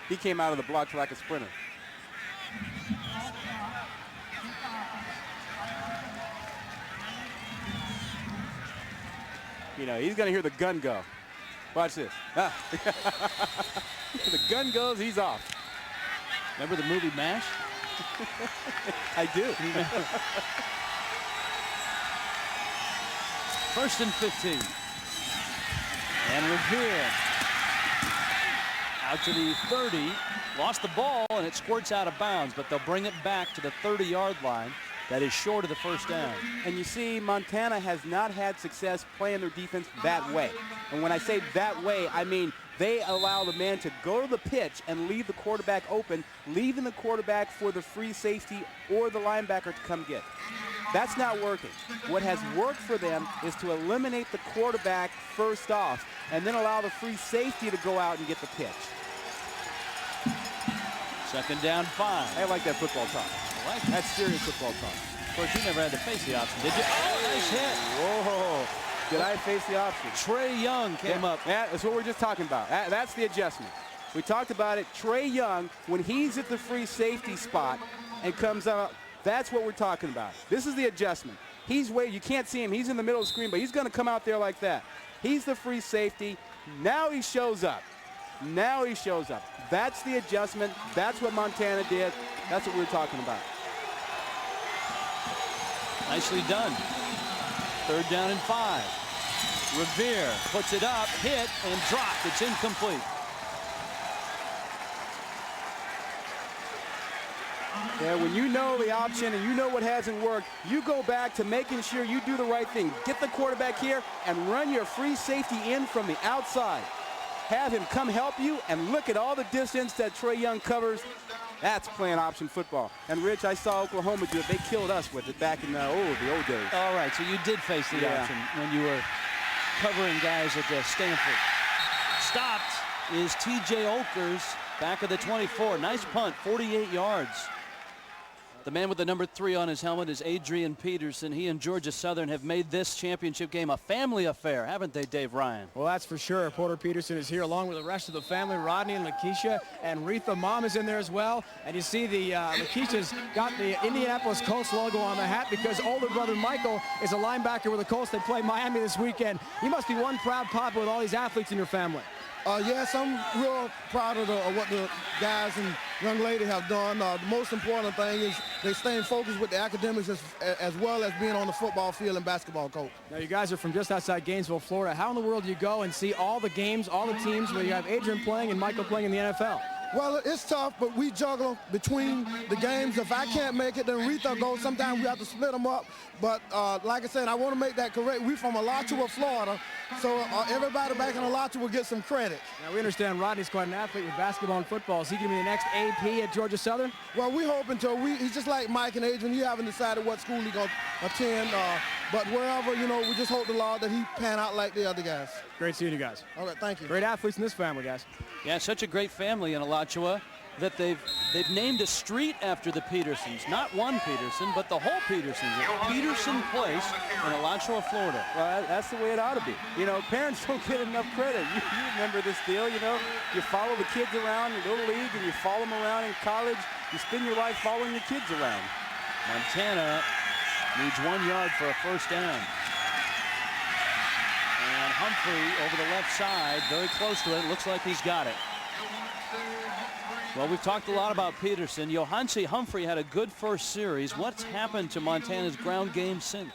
Speaker 2: He came out of the blocks like a sprinter. You know, he's going to hear the gun go. Watch this. The gun goes, he's off.
Speaker 1: Remember the movie MASH?
Speaker 2: I do.
Speaker 1: 1st and 15. And Revere out to the 30. Lost the ball, and it squirts out of bounds, but they'll bring it back to the 30-yard line. That is short of the 1st down.
Speaker 2: And you see, Montana has not had success playing their defense that way. And when I say that way, I mean they allow the man to go to the pitch and leave the quarterback open, leaving the quarterback for the free safety or the linebacker to come get. That's not working. What has worked for them is to eliminate the quarterback first off and then allow the free safety to go out and get the pitch.
Speaker 1: 2nd down 5.
Speaker 2: I like that football talk.
Speaker 1: I like it.
Speaker 2: That's serious football talk.
Speaker 1: Of course, you never had to face the option, did you? Oh, nice hit.
Speaker 2: Whoa. Did I face the option?
Speaker 1: Trey Young came up.
Speaker 2: That's what we're just talking about. That's the adjustment. We talked about it. Trey Young, when he's at the free safety spot and comes out, that's what we're talking about. This is the adjustment. He's way, you can't see him. He's in the middle of the screen, but he's going to come out there like that. He's the free safety. Now he shows up. Now he shows up. That's the adjustment. That's what Montana did. That's what we're talking about.
Speaker 1: Nicely done. 3rd down and 5. Revere puts it up, hit, and dropped. It's incomplete.
Speaker 2: Yeah, when you know the option and you know what hasn't worked, you go back to making sure you do the right thing. Get the quarterback here and run your free safety in from the outside. Have him come help you, and look at all the distance that Trey Young covers. That's playing option football. And Rich, I saw Oklahoma do it. They killed us with it back in the old days.
Speaker 1: All right, so you did face the option when you were covering guys at Stanford. Stopped is T.J. Olkers, back of the 24. Nice punt, 48 yards. The man with the number 3 on his helmet is Adrian Peterson. He and Georgia Southern have made this championship game a family affair, haven't they, Dave Ryan?
Speaker 4: Well, that's for sure. Porter Peterson is here along with the rest of the family. Rodney and Lakeisha and Retha Mom is in there as well. And you see the Lakeisha's got the Indianapolis Colts logo on the hat because older brother Michael is a linebacker with the Colts. They play Miami this weekend. You must be one proud papa with all these athletes in your family.
Speaker 7: Yes, I'm real proud of what the guys and young lady have done. The most important thing is they staying focused with the academics as well as being on the football field and basketball court.
Speaker 4: Now, you guys are from just outside Gainesville, Florida. How in the world do you go and see all the games, all the teams where you have Adrian playing and Michael playing in the NFL?
Speaker 7: Well, it's tough, but we juggle between the games. If I can't make it, then Retha goes. Sometimes we have to split them up. But like I said, I want to make that correct. We're from Alachua, Florida, so everybody back in Alachua will get some credit.
Speaker 4: Now, we understand Rodney's quite an athlete with basketball and football. Is he going to be the next AP at Georgia Southern?
Speaker 7: Well, we're hoping to. He's just like Mike and Adrian. You haven't decided what school he's going to attend. But wherever, you know, we just hope the Lord that he pan out like the other guys.
Speaker 4: Great seeing you guys.
Speaker 7: All right, thank you.
Speaker 4: Great athletes in this family, guys.
Speaker 1: Yeah, such a great family in Alachua that they've named a street after the Petersons. Not one Peterson, but the whole Petersons. At Peterson Place in Alachua, Florida.
Speaker 2: Well, that's the way it ought to be. You know, parents don't get enough credit. You remember this deal, you know? You follow the kids around in Little League, and you follow them around in college. You spend your life following your kids around.
Speaker 1: Montana needs 1 yard for a first down. And Humphrey over the left side, very close to it. Looks like he's got it. Well, we've talked a lot about Peterson. Johansi Humphrey had a good first series. What's happened to Montana's ground game since?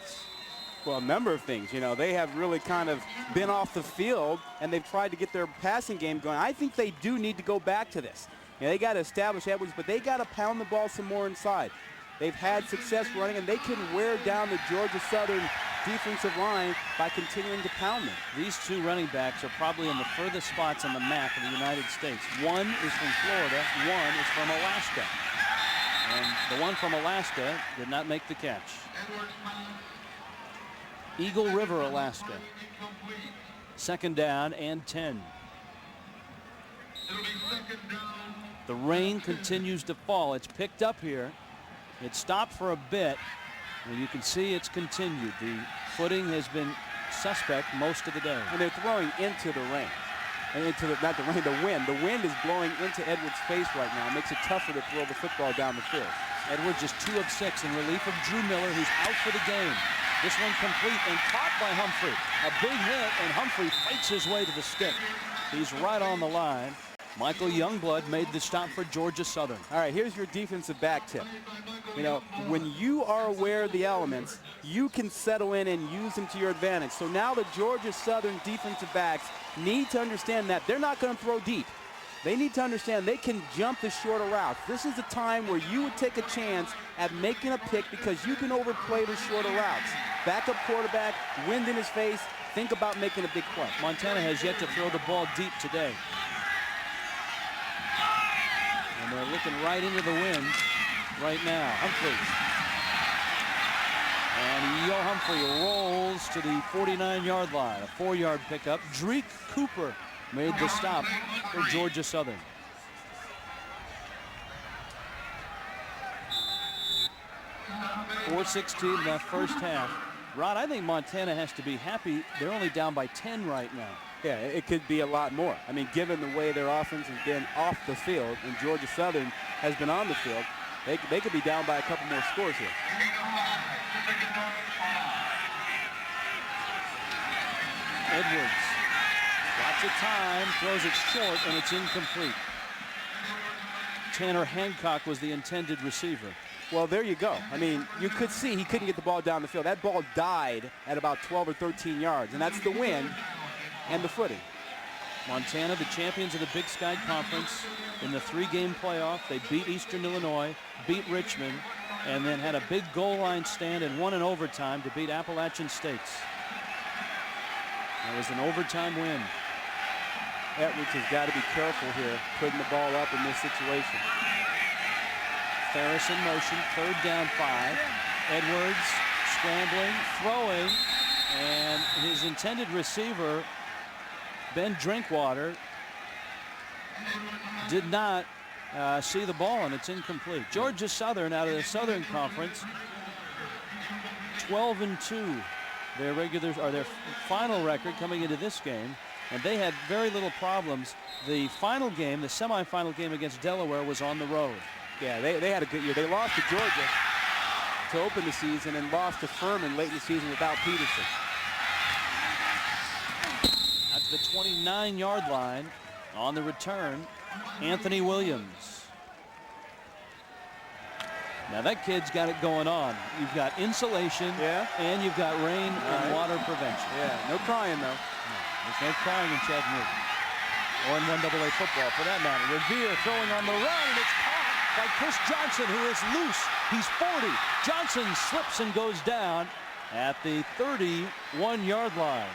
Speaker 2: Well, a number of things. You know, they have really kind of been off the field, and they've tried to get their passing game going. I think they do need to go back to this. You know, they got to establish Edwards, but they got to pound the ball some more inside. They've had success running, and they can wear down the Georgia Southern defensive line by continuing to pound them.
Speaker 1: These two running backs are probably in the furthest spots on the map of the United States. One is from Florida, one is from Alaska. And the one from Alaska did not make the catch. Eagle River, Alaska. Second down and 10. The rain continues to fall. It's picked up here. It stopped for a bit, and you can see it's continued. The footing has been suspect most of the day.
Speaker 2: And they're throwing into the rain. And into the, not the rain, the wind. The wind is blowing into Edwards' face right now. It makes it tougher to throw the football down the field.
Speaker 1: Edwards is 2 of 6 in relief of Drew Miller, who's out for the game. This one complete and caught by Humphrey. A big hit, and Humphrey fights his way to the stick. He's right on the line. Michael Youngblood made the stop for Georgia Southern.
Speaker 2: All right, here's your defensive back tip. You know, when you are aware of the elements, you can settle in and use them to your advantage. So now the Georgia Southern defensive backs need to understand that they're not going to throw deep. They need to understand they can jump the shorter routes. This is the time where you would take a chance at making a pick because you can overplay the shorter routes. Backup quarterback, wind in his face, think about making a big play.
Speaker 1: Montana has yet to throw the ball deep today. And they're looking right into the wind right now. Humphrey. And Yo Humphrey rolls to the 49-yard line. A 4-yard pickup. Drake Cooper made the stop for Georgia Southern. .416 in that first half. Rod, I think Montana has to be happy. They're only down by 10 right now.
Speaker 2: Yeah, it could be a lot more. I mean, given the way their offense has been off the field and Georgia Southern has been on the field, they could be down by a couple more scores here.
Speaker 1: Edwards, lots of time, throws it short, and it's incomplete. Tanner Hancock was the intended receiver.
Speaker 2: Well, there you go. I mean, you could see he couldn't get the ball down the field. That ball died at about 12 or 13 yards, and that's the wind and the footing.
Speaker 1: Montana, the champions of the Big Sky Conference in the 3-game playoff. They beat Eastern Illinois, beat Richmond, and then had a big goal line stand and won in overtime to beat Appalachian States. That was an overtime win.
Speaker 2: Edwards has got to be careful here, putting the ball up in this situation.
Speaker 1: Ferris in motion, 3rd down 5. Edwards scrambling, throwing, and his intended receiver, Ben Drinkwater, did not see the ball, and it's incomplete. Georgia Southern out of the Southern Conference, 12-2. Their final record coming into this game, and they had very little problems. The final game, the semifinal game against Delaware, was on the road.
Speaker 2: Yeah, they had a good year. They lost to Georgia to open the season and lost to Furman late in the season without Peterson.
Speaker 1: That's the 29-yard line on the return. Anthony Williams. Now that kid's got it going on. You've got insulation, and you've got rain and water prevention.
Speaker 2: Yeah, no crying though.
Speaker 1: No, there's no crying in Chattanooga. Or in 1AA football for that matter. Revere throwing on the run, and it's caught by Chris Johnson, who is loose. He's 40. Johnson slips and goes down at the 31-yard line.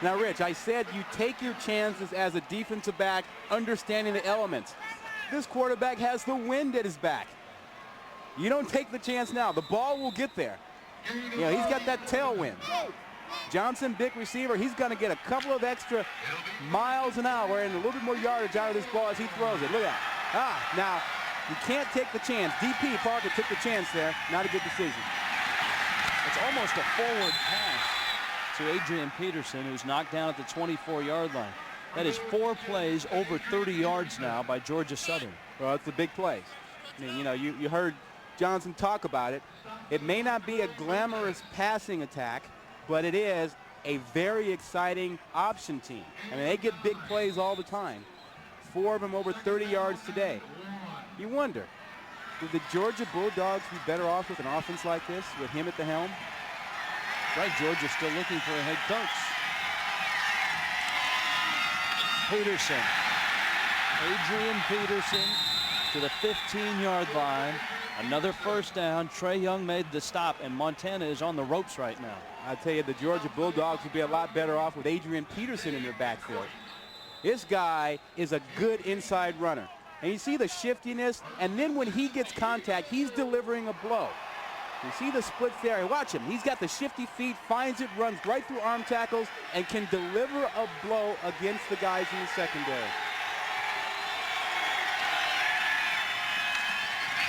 Speaker 2: Now, Rich, I said you take your chances as a defensive back, understanding the elements. This quarterback has the wind at his back. You don't take the chance now. The ball will get there. You know, he's got that tailwind. Johnson, big receiver, he's going to get a couple of extra miles an hour and a little bit more yardage out of this ball as he throws it. Look at that. Now, you can't take the chance. DP Parker took the chance there. Not a good decision.
Speaker 1: It's almost a forward pass to Adrian Peterson, who's knocked down at the 24-yard line. That is 4 plays over 30 yards now by Georgia Southern.
Speaker 2: Well, it's a big play. I mean, you know, you heard Johnson talk about it. It may not be a glamorous passing attack, but it is a very exciting option team. I mean, they get big plays all the time. 4 of them over 30 yards today. You wonder, would the Georgia Bulldogs be better off with an offense like this, with him at the helm?
Speaker 1: Right, Georgia's still looking for a head coach. Peterson. Adrian Peterson to the 15-yard line. Another first down. Trey Young made the stop, and Montana is on the ropes right now.
Speaker 2: I tell you, the Georgia Bulldogs would be a lot better off with Adrian Peterson in their backfield. This guy is a good inside runner. And you see the shiftiness, and then when he gets contact, he's delivering a blow. You see the splits there. Watch him. He's got the shifty feet, finds it, runs right through arm tackles, and can deliver a blow against the guys in the secondary.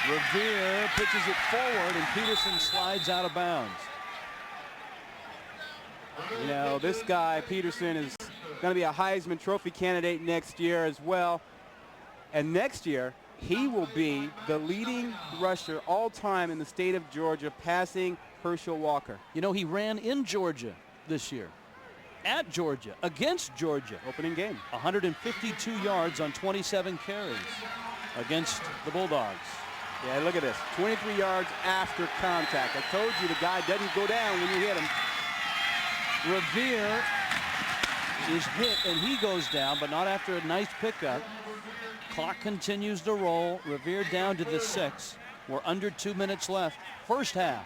Speaker 1: Revere pitches it forward, and Peterson slides out of bounds.
Speaker 2: You know, this guy, Peterson, is going to be a Heisman Trophy candidate next year as well. And next year, he will be the leading rusher all time in the state of Georgia, passing Herschel Walker.
Speaker 1: You know, he ran in Georgia this year. At Georgia, against Georgia.
Speaker 2: Opening game.
Speaker 1: 152 yards on 27 carries against the Bulldogs.
Speaker 2: Yeah, look at this. 23 yards after contact. I told you the guy doesn't go down when you hit him.
Speaker 1: Revere is hit, and he goes down, but not after a nice pickup. Clock continues to roll. Revere down to the 6. We're under 2 minutes left. First half.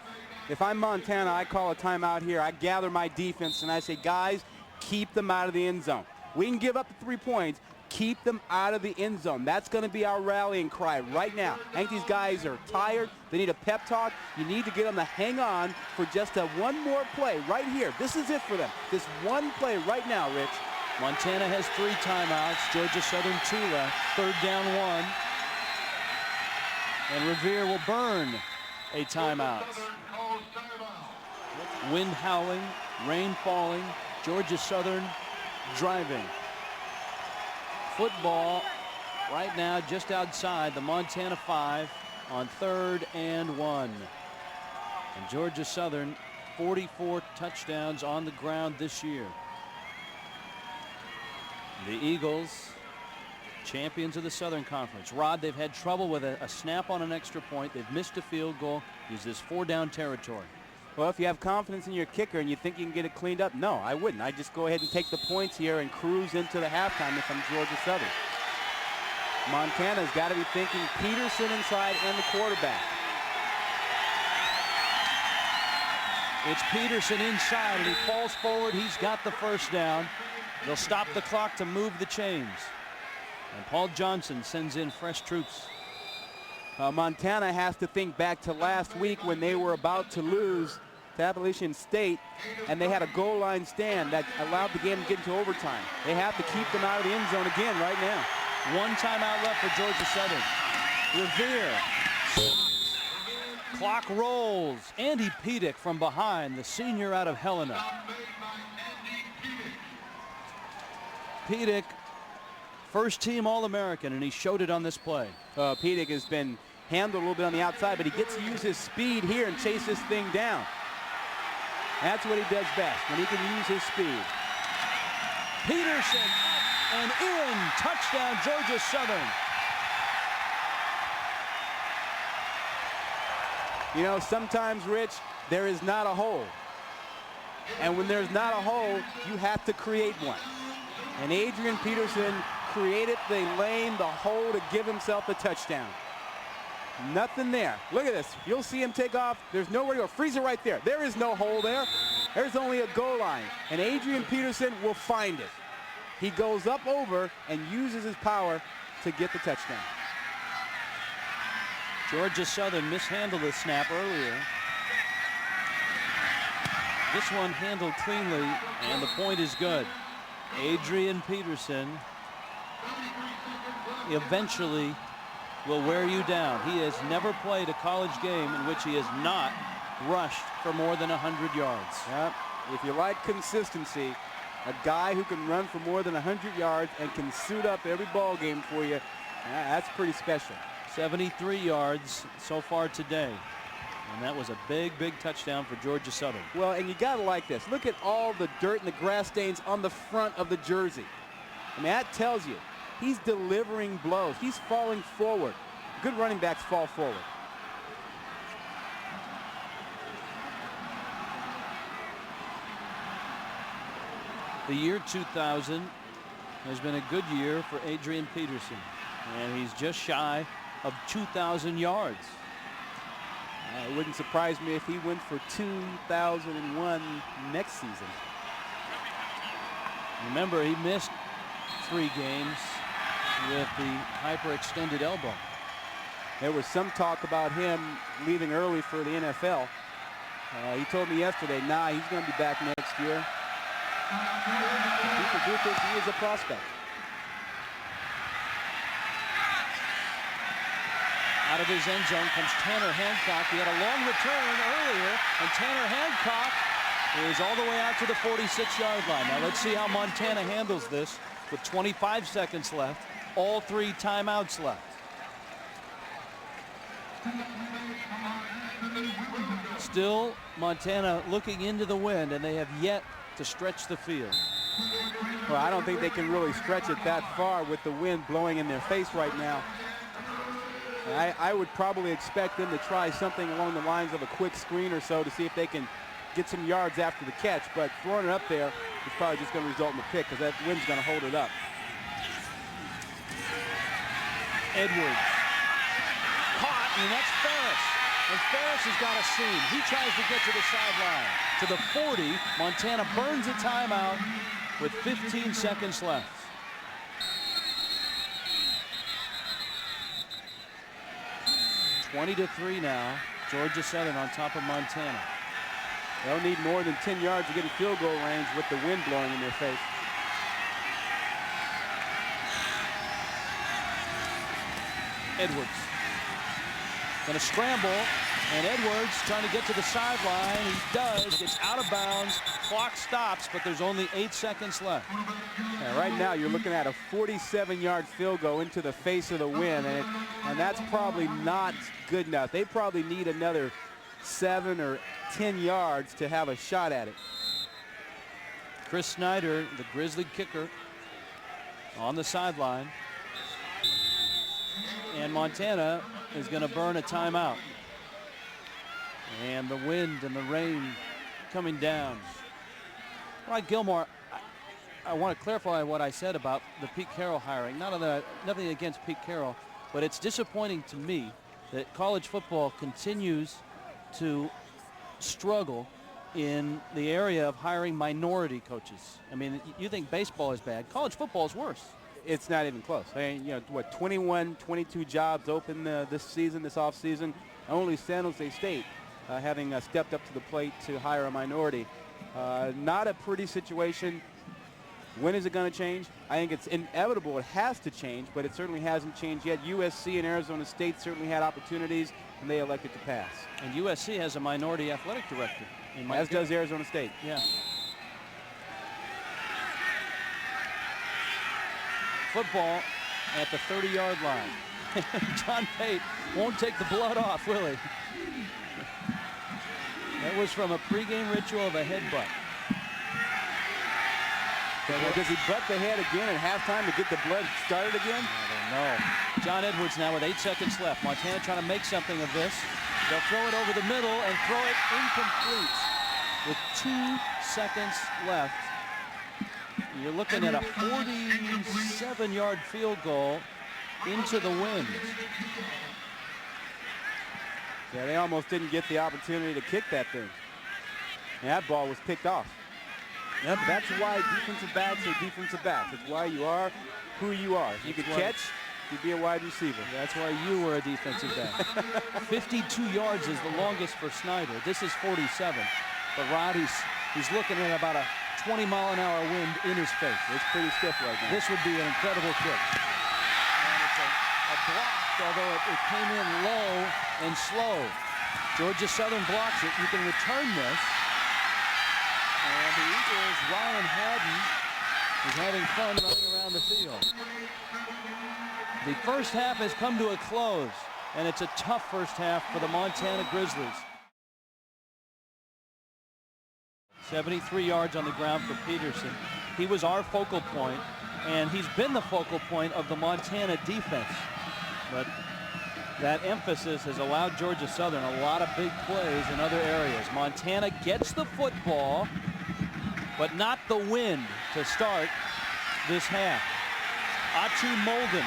Speaker 2: If I'm Montana, I call a timeout here. I gather my defense, and I say, guys, keep them out of the end zone. We can give up the 3 points. Keep them out of the end zone. That's going to be our rallying cry right now. I think these guys are tired. They need a pep talk. You need to get them to hang on for just one more play right here. This is it for them. This one play right now, Rich.
Speaker 1: Montana has 3 timeouts. Georgia Southern 2 left. 3rd down 1. And Revere will burn a timeout. Wind howling, rain falling, Georgia Southern driving. Football right now just outside the Montana 5 on 3rd and 1. And Georgia Southern 44 touchdowns on the ground this year. The Eagles, champions of the Southern Conference. Rod, they've had trouble with a snap on an extra point. They've missed a field goal. Is this 4-down territory?
Speaker 2: Well, if you have confidence in your kicker and you think you can get it cleaned up, no, I wouldn't. I'd just go ahead and take the points here and cruise into the halftime if I'm Georgia Southern. Montana's got to be thinking Peterson inside and the quarterback.
Speaker 1: It's Peterson inside, and he falls forward. He's got the first down. They'll stop the clock to move the chains. And Paul Johnson sends in fresh troops.
Speaker 2: Montana has to think back to last week when they were about to lose to Appalachian State, and they had a goal line stand that allowed the game to get into overtime. They have to keep them out of the end zone again right now.
Speaker 1: 1 timeout left for Georgia Southern. Revere. Clock rolls. Andy Pedic from behind, the senior out of Helena. Pedic, first team All-American, and he showed it on this play.
Speaker 2: Pedic has been handled a little bit on the outside, but he gets to use his speed here and chase this thing down. That's what he does best, when he can use his speed.
Speaker 1: Peterson up and in. Touchdown, Georgia Southern.
Speaker 2: You know, sometimes, Rich, there is not a hole. And when there's not a hole, you have to create one. And Adrian Peterson created the lane, the hole to give himself a touchdown. Nothing there. Look at this. You'll see him take off. There's nowhere to go. Freeze it right there. There is no hole there. There's only a goal line. And Adrian Peterson will find it. He goes up over and uses his power to get the touchdown.
Speaker 1: Georgia Southern mishandled the snap earlier. This one handled cleanly, and the point is good. Adrian Peterson eventually will wear you down. He has never played a college game in which he has not rushed for more than 100 yards.
Speaker 2: Yep. If you like consistency, a guy who can run for more than 100 yards and can suit up every ball game for you, that's pretty special.
Speaker 1: 73 yards so far today. And that was a big, big touchdown for Georgia Southern.
Speaker 2: Well, and you got to like this. Look at all the dirt and the grass stains on the front of the jersey. I mean, that tells you he's delivering blows. He's falling forward. Good running backs fall forward.
Speaker 1: The year 2000 has been a good year for Adrian Peterson, and he's just shy of 2,000 yards.
Speaker 2: It wouldn't surprise me if he went for 2001 next season.
Speaker 1: Remember, he missed 3 games with the hyperextended elbow.
Speaker 2: There was some talk about him leaving early for the NFL. He told me yesterday, nah, he's going to be back next year. People do think he is a prospect.
Speaker 1: Out of his end zone comes Tanner Hancock. He had a long return earlier, and Tanner Hancock is all the way out to the 46-yard line. Now let's see how Montana handles this with 25 seconds left, all 3 timeouts left. Still, Montana looking into the wind, and they have yet to stretch the field.
Speaker 2: Well, I don't think they can really stretch it that far with the wind blowing in their face right now. I would probably expect them to try something along the lines of a quick screen or so to see if they can get some yards after the catch, but throwing it up there is probably just going to result in a pick because that wind's going to hold it up.
Speaker 1: Edwards caught, and that's Ferris. And Ferris has got a seam. He tries to get to the sideline. To the 40, Montana burns a timeout with 15 seconds left. (20-3) now. Georgia Southern on top of Montana.
Speaker 2: They'll need more than 10 yards to get in field goal range with the wind blowing in their face.
Speaker 1: Edwards going to scramble, and Edwards trying to get to the sideline. He does, gets out of bounds. Clock stops, but there's only 8 seconds left.
Speaker 2: Yeah, right now you're looking at a 47-yard field goal into the face of the wind, and that's probably not good enough. They probably need another 7 or 10 yards to have a shot at it.
Speaker 1: Chris Snyder, the Grizzly kicker, on the sideline. And Montana is going to burn a timeout. And the wind and the rain coming down. Right, Gilmore, I want to clarify what I said about the Pete Carroll hiring. Nothing against Pete Carroll, but it's disappointing to me that college football continues to struggle in the area of hiring minority coaches. I mean, you think baseball is bad. College football is worse.
Speaker 2: It's not even close. I mean, you know, what, 21, 22 jobs open this season, this offseason. Only San Jose State having stepped up to the plate to hire a minority. Not a pretty situation. When is it going to change? I think it's inevitable. It has to change, but it certainly hasn't changed yet. USC and Arizona State certainly had opportunities, and they elected to pass.
Speaker 1: And USC has a minority athletic director.
Speaker 2: As does Arizona State.
Speaker 1: Yeah. Football at the 30-yard line. John Pate won't take the blood off, will he? That was from a pregame ritual of a headbutt.
Speaker 2: Does he butt the head again at halftime to get the blood started again?
Speaker 1: I don't know. John Edwards now with 8 seconds left. Montana trying to make something of this. They'll throw it over the middle and throw it incomplete. With 2 seconds left, you're looking at a 47-yard field goal into the wind.
Speaker 2: Yeah, they almost didn't get the opportunity to kick that thing. And that ball was picked off. Yep, that's why defensive backs are defensive backs. It's why you are who you are. If you could catch, you'd be a wide receiver.
Speaker 1: That's why you were a defensive back. 52 yards is the longest for Snyder. This is 47. But Roddy's He's looking at about a 20-mile-an-hour wind in his face.
Speaker 2: It's pretty stiff right now.
Speaker 1: This would be an incredible kick. And it's a block, although it came in low and slow. Georgia Southern blocks it. You can return this. And the Eagles, Ryan Haddon, is having fun running around the field. The first half has come to a close, and it's a tough first half for the Montana Grizzlies. 73 yards on the ground for Peterson. He was our focal point, and he's been the focal point of the Montana defense. But that emphasis has allowed Georgia Southern a lot of big plays in other areas. Montana gets the football, but not the wind to start this half. Atu Molden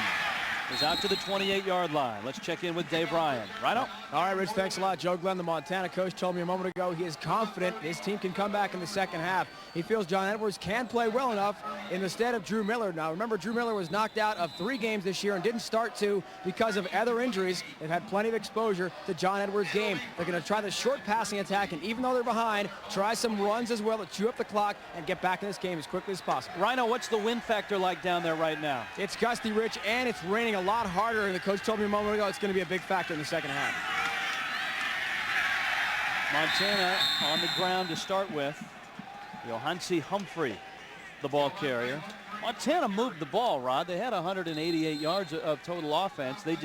Speaker 1: is out to the 28-yard line. Let's check in with Dave Ryan. Rhino?
Speaker 4: All right, Rich, thanks a lot. Joe Glenn, the Montana coach, told me a moment ago he is confident his team can come back in the second half. He feels John Edwards can play well enough in the stead of Drew Miller. Now, remember, Drew Miller was knocked out of 3 games this year and didn't start 2 because of other injuries. They've had plenty of exposure to John Edwards' game. They're going to try the short passing attack, and even though they're behind, try some runs as well to chew up the clock and get back in this game as quickly as possible.
Speaker 1: Rhino, what's the wind factor like down there right now?
Speaker 4: It's gusty, Rich, and it's raining a lot harder, and the coach told me a moment ago it's going to be a big factor in the second half.
Speaker 1: Montana on the ground to start with. Johansi Humphrey, the ball carrier. Montana moved the ball, Rod. They had 188 yards of total offense. They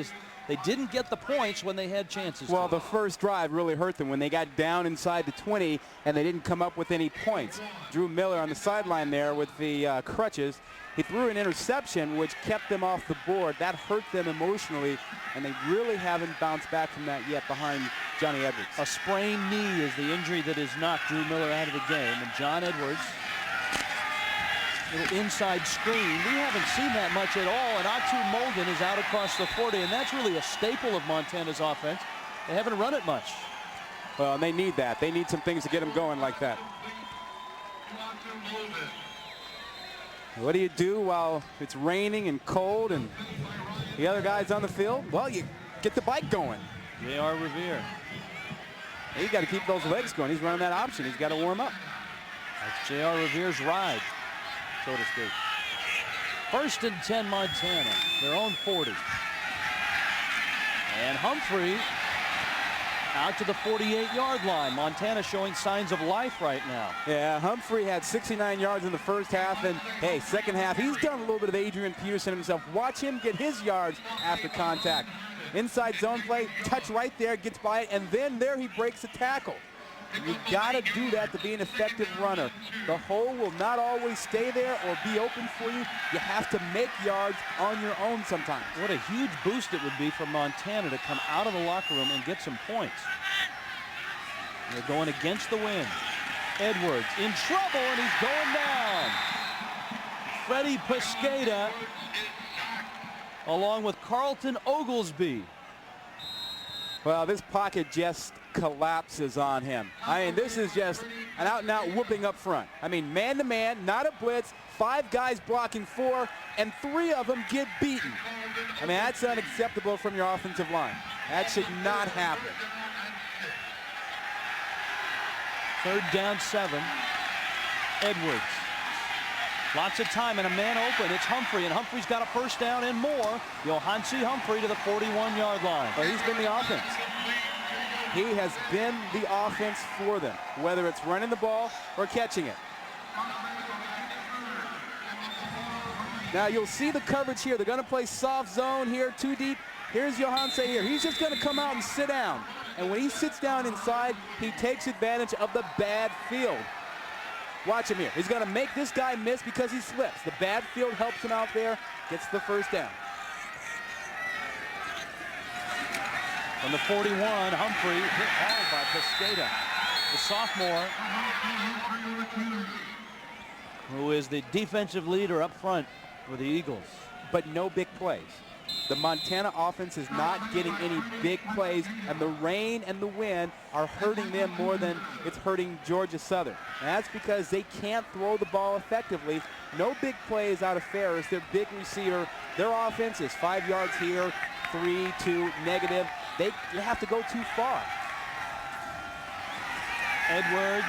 Speaker 1: didn't get the points when they had chances.
Speaker 2: Well, the first drive really hurt them when they got down inside the 20 and they didn't come up with any points. Drew Miller on the sideline there with the crutches. He threw an interception, which kept them off the board. That hurt them emotionally, and they really haven't bounced back from that yet behind Johnny Edwards.
Speaker 1: A sprained knee is the injury that has knocked Drew Miller out of the game. And John Edwards, little inside screen. We haven't seen that much at all. And Atu Molden is out across the 40, and that's really a staple of Montana's offense. They haven't run it much.
Speaker 2: Well, and they need that. They need some things to get them going like that. What do you do while it's raining and cold and the other guy's on the field? Well, you get the bike going.
Speaker 1: J.R. Revere.
Speaker 2: You got to keep those legs going. He's running that option. He's got to warm up.
Speaker 1: That's J.R. Revere's ride, so to speak. 1st and 10 Montana, their own 40. And Humphrey out to the 48-yard line. Montana showing signs of life right now.
Speaker 2: Yeah, Humphrey had 69 yards in the first half, and hey, second half, he's done a little bit of Adrian Peterson himself. Watch him get his yards after contact. Inside zone play, touch right there, gets by it, and then there he breaks a tackle. You gotta do that to be an effective runner. The hole will not always stay there or be open for you. You have to make yards on your own sometimes.
Speaker 1: What a huge boost it would be for Montana to come out of the locker room and get some points. They're going against the wind. Edwards in trouble, and he's going down. Freddie Pesqueda along with Carlton Oglesby.
Speaker 2: Well, this pocket just collapses on him. I mean, this is just an out-and-out whooping up front. I mean, man-to-man, not a blitz, 5 guys blocking 4, and 3 of them get beaten. I mean, that's unacceptable from your offensive line. That should not happen.
Speaker 1: 3rd down 7. Edwards. Lots of time and a man open. It's Humphrey, and Humphrey's got a first down and more. Johansi Humphrey to the 41-yard line.
Speaker 2: Well, he's been the offense. He has been the offense for them, whether it's running the ball or catching it. Now you'll see the coverage here. They're going to play soft zone here, 2 deep. Here's Johansi here. He's just going to come out and sit down. And when he sits down inside, he takes advantage of the bad field. Watch him here. He's going to make this guy miss because he slips. The bad field helps him out there, gets the first down.
Speaker 1: From the 41, Humphrey hit hard by Pesqueda, the sophomore, who is the defensive leader up front for the Eagles.
Speaker 2: But no big plays. The Montana offense is not getting any big plays, and the rain and the wind are hurting them more than it's hurting Georgia Southern. And that's because they can't throw the ball effectively. No big plays out of Ferris, their big receiver. Their offense is 5 yards here, 3, 2, negative. They have to go too far.
Speaker 1: Edwards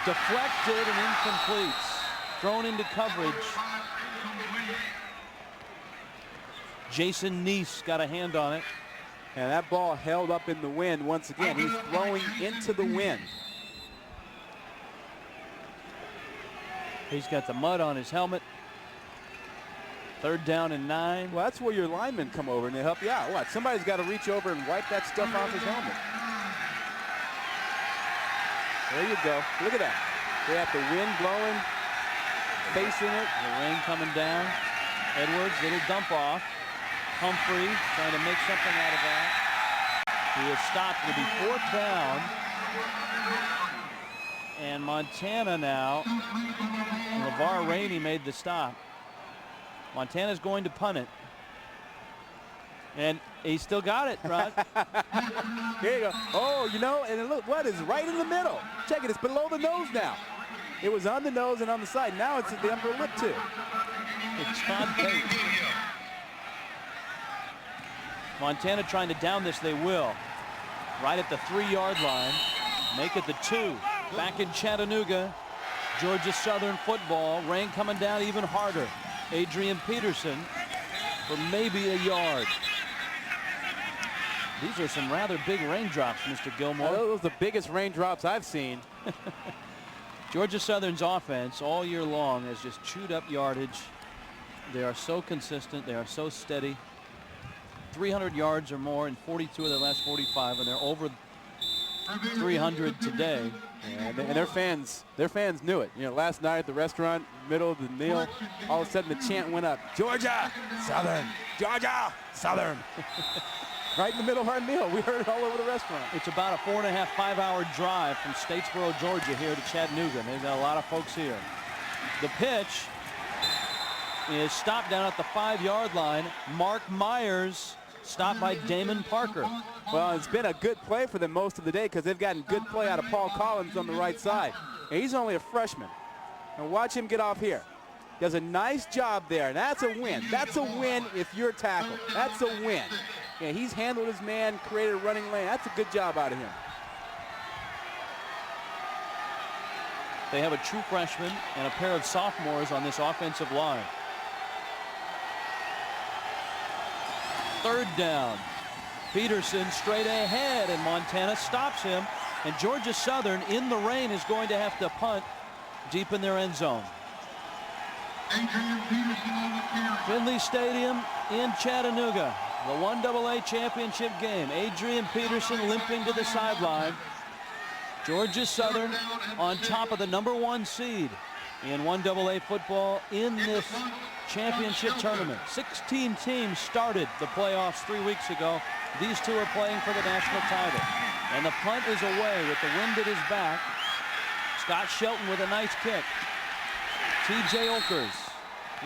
Speaker 1: Deflected and incomplete. Thrown into coverage. Jason Neese got a hand on it.
Speaker 2: And that ball held up in the wind once again. He's throwing into the wind.
Speaker 1: He's got the mud on his helmet. 3rd down and 9.
Speaker 2: Well, that's where your linemen come over and they help you out. What? Somebody's got to reach over and wipe that stuff off his helmet. There you go. Look at that. They have the wind blowing, facing it.
Speaker 1: The rain coming down. Edwards, little dump off. Humphrey trying to make something out of that. He is stopped. It'll be 4th down. And Montana now. LeVar Rainey made the stop. Montana's going to punt it. And he still got it, Rod.
Speaker 2: Here you go. Oh, you know, and look, what is right in the middle? Check it. It's below the nose now. It was on the nose and on the side. Now it's at the upper lip, too.
Speaker 1: It's Todd Pate. Montana trying to down this. They will. Right at the 3-yard line. Make it the 2. Back in Chattanooga. Georgia Southern football. Rain coming down even harder. Adrian Peterson for maybe a yard. These are some rather big raindrops, Mr. Gilmore.
Speaker 2: Those are the biggest raindrops I've seen.
Speaker 1: Georgia Southern's offense all year long has just chewed up yardage. They are so consistent. They are so steady. 300 yards or more in 42 of their last 45, and they're over 300 today.
Speaker 2: And their fans knew it. You know, last night at the restaurant, middle of the meal, all of a sudden the chant went up. Georgia Southern, Georgia Southern. Right in the middle of our meal. We heard it all over the restaurant.
Speaker 1: It's about a 4.5, 5-hour drive from Statesboro, Georgia here to Chattanooga. They've got a lot of folks here. The pitch is stopped down at the 5-yard line. Mark Myers stopped by Damon Parker.
Speaker 2: Well, it's been a good play for them most of the day because they've gotten good play out of Paul Collins on the right side. And he's only a freshman. And watch him get off here. Does a nice job there. And that's a win. That's a win if you're tackled. That's a win. Yeah, he's handled his man, created a running lane. That's a good job out of him.
Speaker 1: They have a true freshman and a pair of sophomores on this offensive line. 3rd down. Peterson straight ahead, and Montana stops him. And Georgia Southern in the rain is going to have to punt deep in their end zone. Finley Stadium in Chattanooga. The 1AA championship game. Adrian Peterson limping to the sideline. Georgia Southern on top of the #1 seed in 1AA football in this championship tournament. 16 teams started the playoffs 3 weeks ago. These two are playing for the national title. And the punt is away with the wind at his back. Scott Shelton with a nice kick. TJ Oakers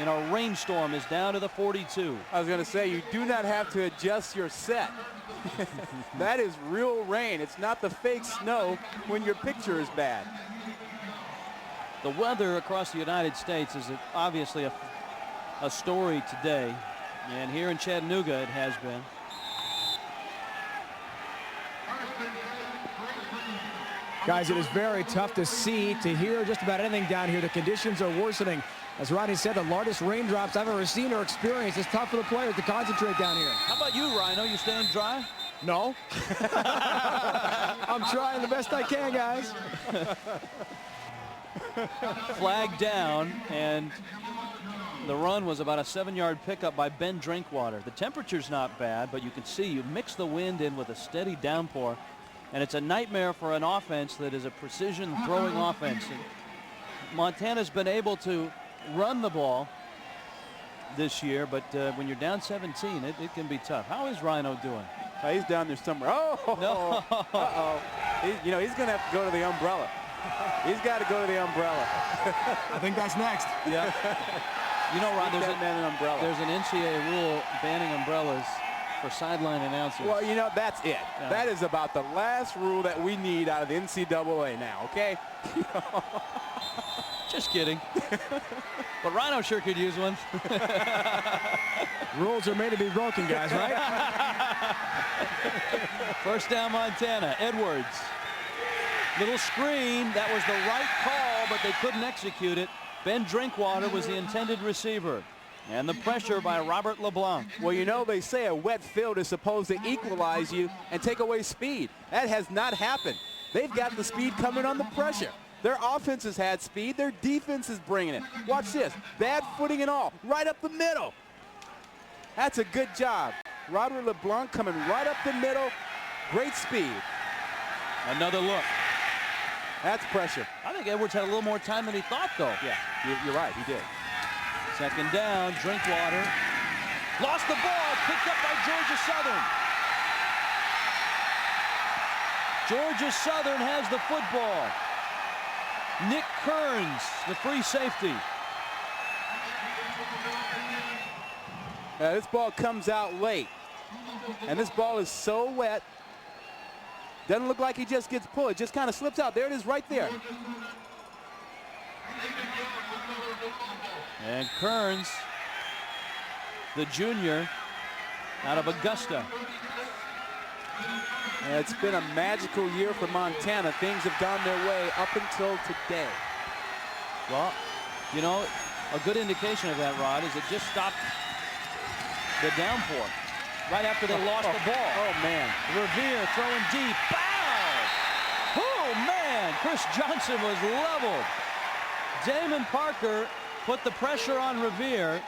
Speaker 1: in a rainstorm is down to the 42.
Speaker 2: I was going to say, you do not have to adjust your set. That is real rain. It's not the fake snow when your picture is bad.
Speaker 1: The weather across the United States is obviously a story today. And here in Chattanooga, it has been.
Speaker 4: Guys, it is very tough to see, to hear just about anything down here. The conditions are worsening. As Rodney said, the largest raindrops I've ever seen or experienced. It's tough for the players to concentrate down here.
Speaker 1: How about you, Rhino? You staying dry?
Speaker 4: No. I'm trying the best I can, guys.
Speaker 1: Flag down, and the run was about a 7-yard pickup by Ben Drinkwater. The temperature's not bad, but you can see you mix the wind in with a steady downpour, and it's a nightmare for an offense that is a precision throwing offense. And Montana's been able to run the ball this year, but when you're down 17, it can be tough. How is Rhino doing?
Speaker 2: He's down there somewhere. Oh,
Speaker 1: no.
Speaker 2: Uh-oh. He's going to have to go to the umbrella. He's got to go to the umbrella.
Speaker 4: I think that's next.
Speaker 1: Yeah. You know, Ron, there's an NCAA rule banning umbrellas for sideline announcers.
Speaker 2: Well, you know, that's it. Yeah. That is about the last rule that we need out of the NCAA now, okay?
Speaker 1: Just kidding. But Rhino sure could use one.
Speaker 4: Rules are made to be broken, guys, right?
Speaker 1: First down, Montana. Edwards Little screen. That was the right call, but they couldn't execute it. Ben Drinkwater was the intended receiver. And the pressure by Robert LeBlanc.
Speaker 2: Well, you know, they say a wet field is supposed to equalize you and take away speed. That has not happened. They've got the speed coming on the pressure. Their offense has had speed. Their defense is bringing it. Watch this. Bad footing and all. Right up the middle. That's a good job. Robert LeBlanc coming right up the middle. Great speed.
Speaker 1: Another look.
Speaker 2: That's pressure.
Speaker 1: I think Edwards had a little more time than he thought, though.
Speaker 2: Yeah, you're right. He did.
Speaker 1: Second down, Drinkwater. Lost the ball, picked up by Georgia Southern. Georgia Southern has the football. Nick Kearns, the free safety.
Speaker 2: This ball comes out late. And this ball is so wet. Doesn't look like he just gets pulled. It just kind of slips out. There it is right there.
Speaker 1: And Kearns, the junior, out of Augusta.
Speaker 2: It's been a magical year for Montana. Things have gone their way up until today.
Speaker 1: Well, you know, a good indication of that, Rod, is it just stopped the downpour right after they lost the ball.
Speaker 2: Oh, man.
Speaker 1: Revere throwing deep. Bow! Oh, man. Chris Johnson was leveled. Damon Parker put the pressure on Revere.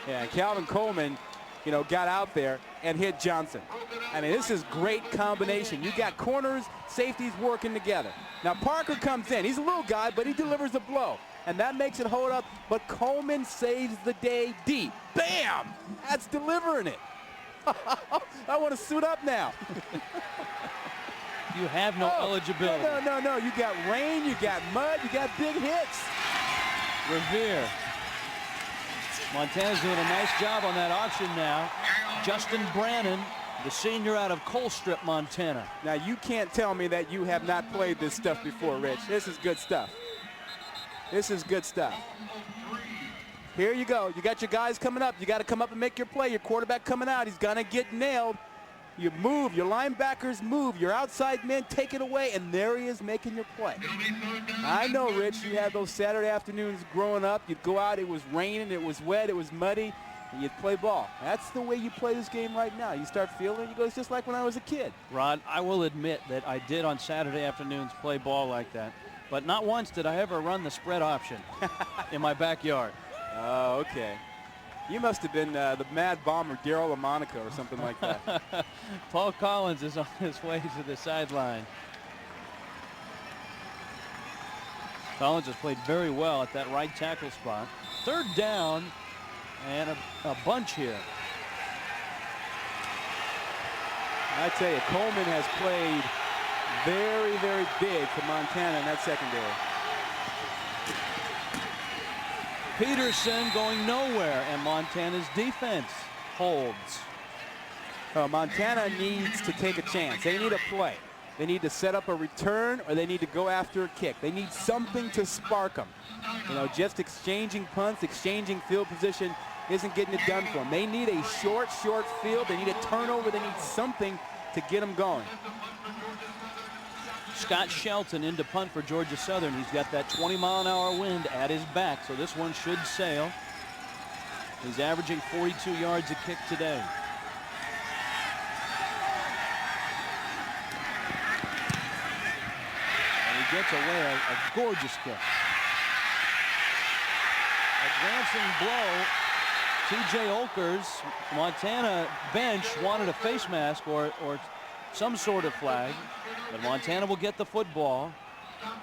Speaker 2: Yeah, Calvin Coleman, you know, got out there and hit Johnson. I mean, this is great combination. You got corners, safeties working together. Now, Parker comes in. He's a little guy, but he delivers a blow. And that makes it hold up, but Coleman saves the day deep. Bam! That's delivering it. I want to suit up now.
Speaker 1: You have no eligibility.
Speaker 2: No. You got rain, you got mud, you got big hits.
Speaker 1: Revere. Montana's doing a nice job on that option now. Justin Brannon, the senior out of Colstrip, Montana.
Speaker 2: Now, you can't tell me that you have not played this stuff before, Rich. This is good stuff. This is good stuff. Here you go. You got your guys coming up. You got to come up and make your play. Your quarterback coming out. He's going to get nailed. You move. Your linebackers move. Your outside men take it away, and there he is making your play. I know, Rich, you had those Saturday afternoons growing up. You'd go out. It was raining. It was wet. It was muddy. And you'd play ball. That's the way you play this game right now. You start feeling it. You go, it's just like when I was a kid.
Speaker 1: Rod, I will admit that I did on Saturday afternoons play ball like that. But not once did I ever run the spread option in my backyard.
Speaker 2: Oh, okay. You must have been the Mad Bomber, Daryl LaMonica or something like that.
Speaker 1: Paul Collins is on his way to the sideline. Collins has played very well at that right tackle spot. Third down and a bunch here.
Speaker 2: I tell you, Coleman has played very, very big for Montana in that secondary.
Speaker 1: Peterson going nowhere, and Montana's defense holds.
Speaker 2: Montana needs to take a chance. They need a play. They need to set up a return, or they need to go after a kick. They need something to spark them. You know, just exchanging punts, exchanging field position isn't getting it done for them. They need a short field. They need a turnover. They need something to get them going.
Speaker 1: Scott Shelton into punt for Georgia Southern. He's got that 20-mile-an-hour wind at his back, so this one should sail. He's averaging 42 yards a kick today. And he gets away a gorgeous kick. A glancing blow. T.J. Olkers, Montana bench, wanted a face mask or some sort of flag. But Montana will get the football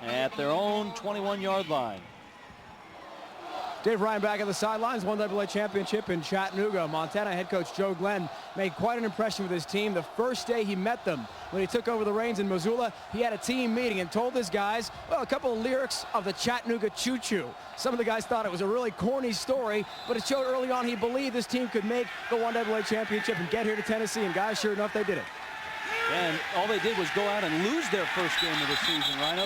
Speaker 1: at their own 21-yard line.
Speaker 4: Dave Ryan back at the sidelines. 1AA championship in Chattanooga. Montana head coach Joe Glenn made quite an impression with his team. The first day he met them, when he took over the reins in Missoula, he had a team meeting and told his guys, well, a couple of lyrics of the Chattanooga Choo Choo. Some of the guys thought it was a really corny story, but it showed early on he believed this team could make the 1AA championship and get here to Tennessee, and guys, sure enough, they did it.
Speaker 1: And all they did was go out and lose their first game of the season, Rhino.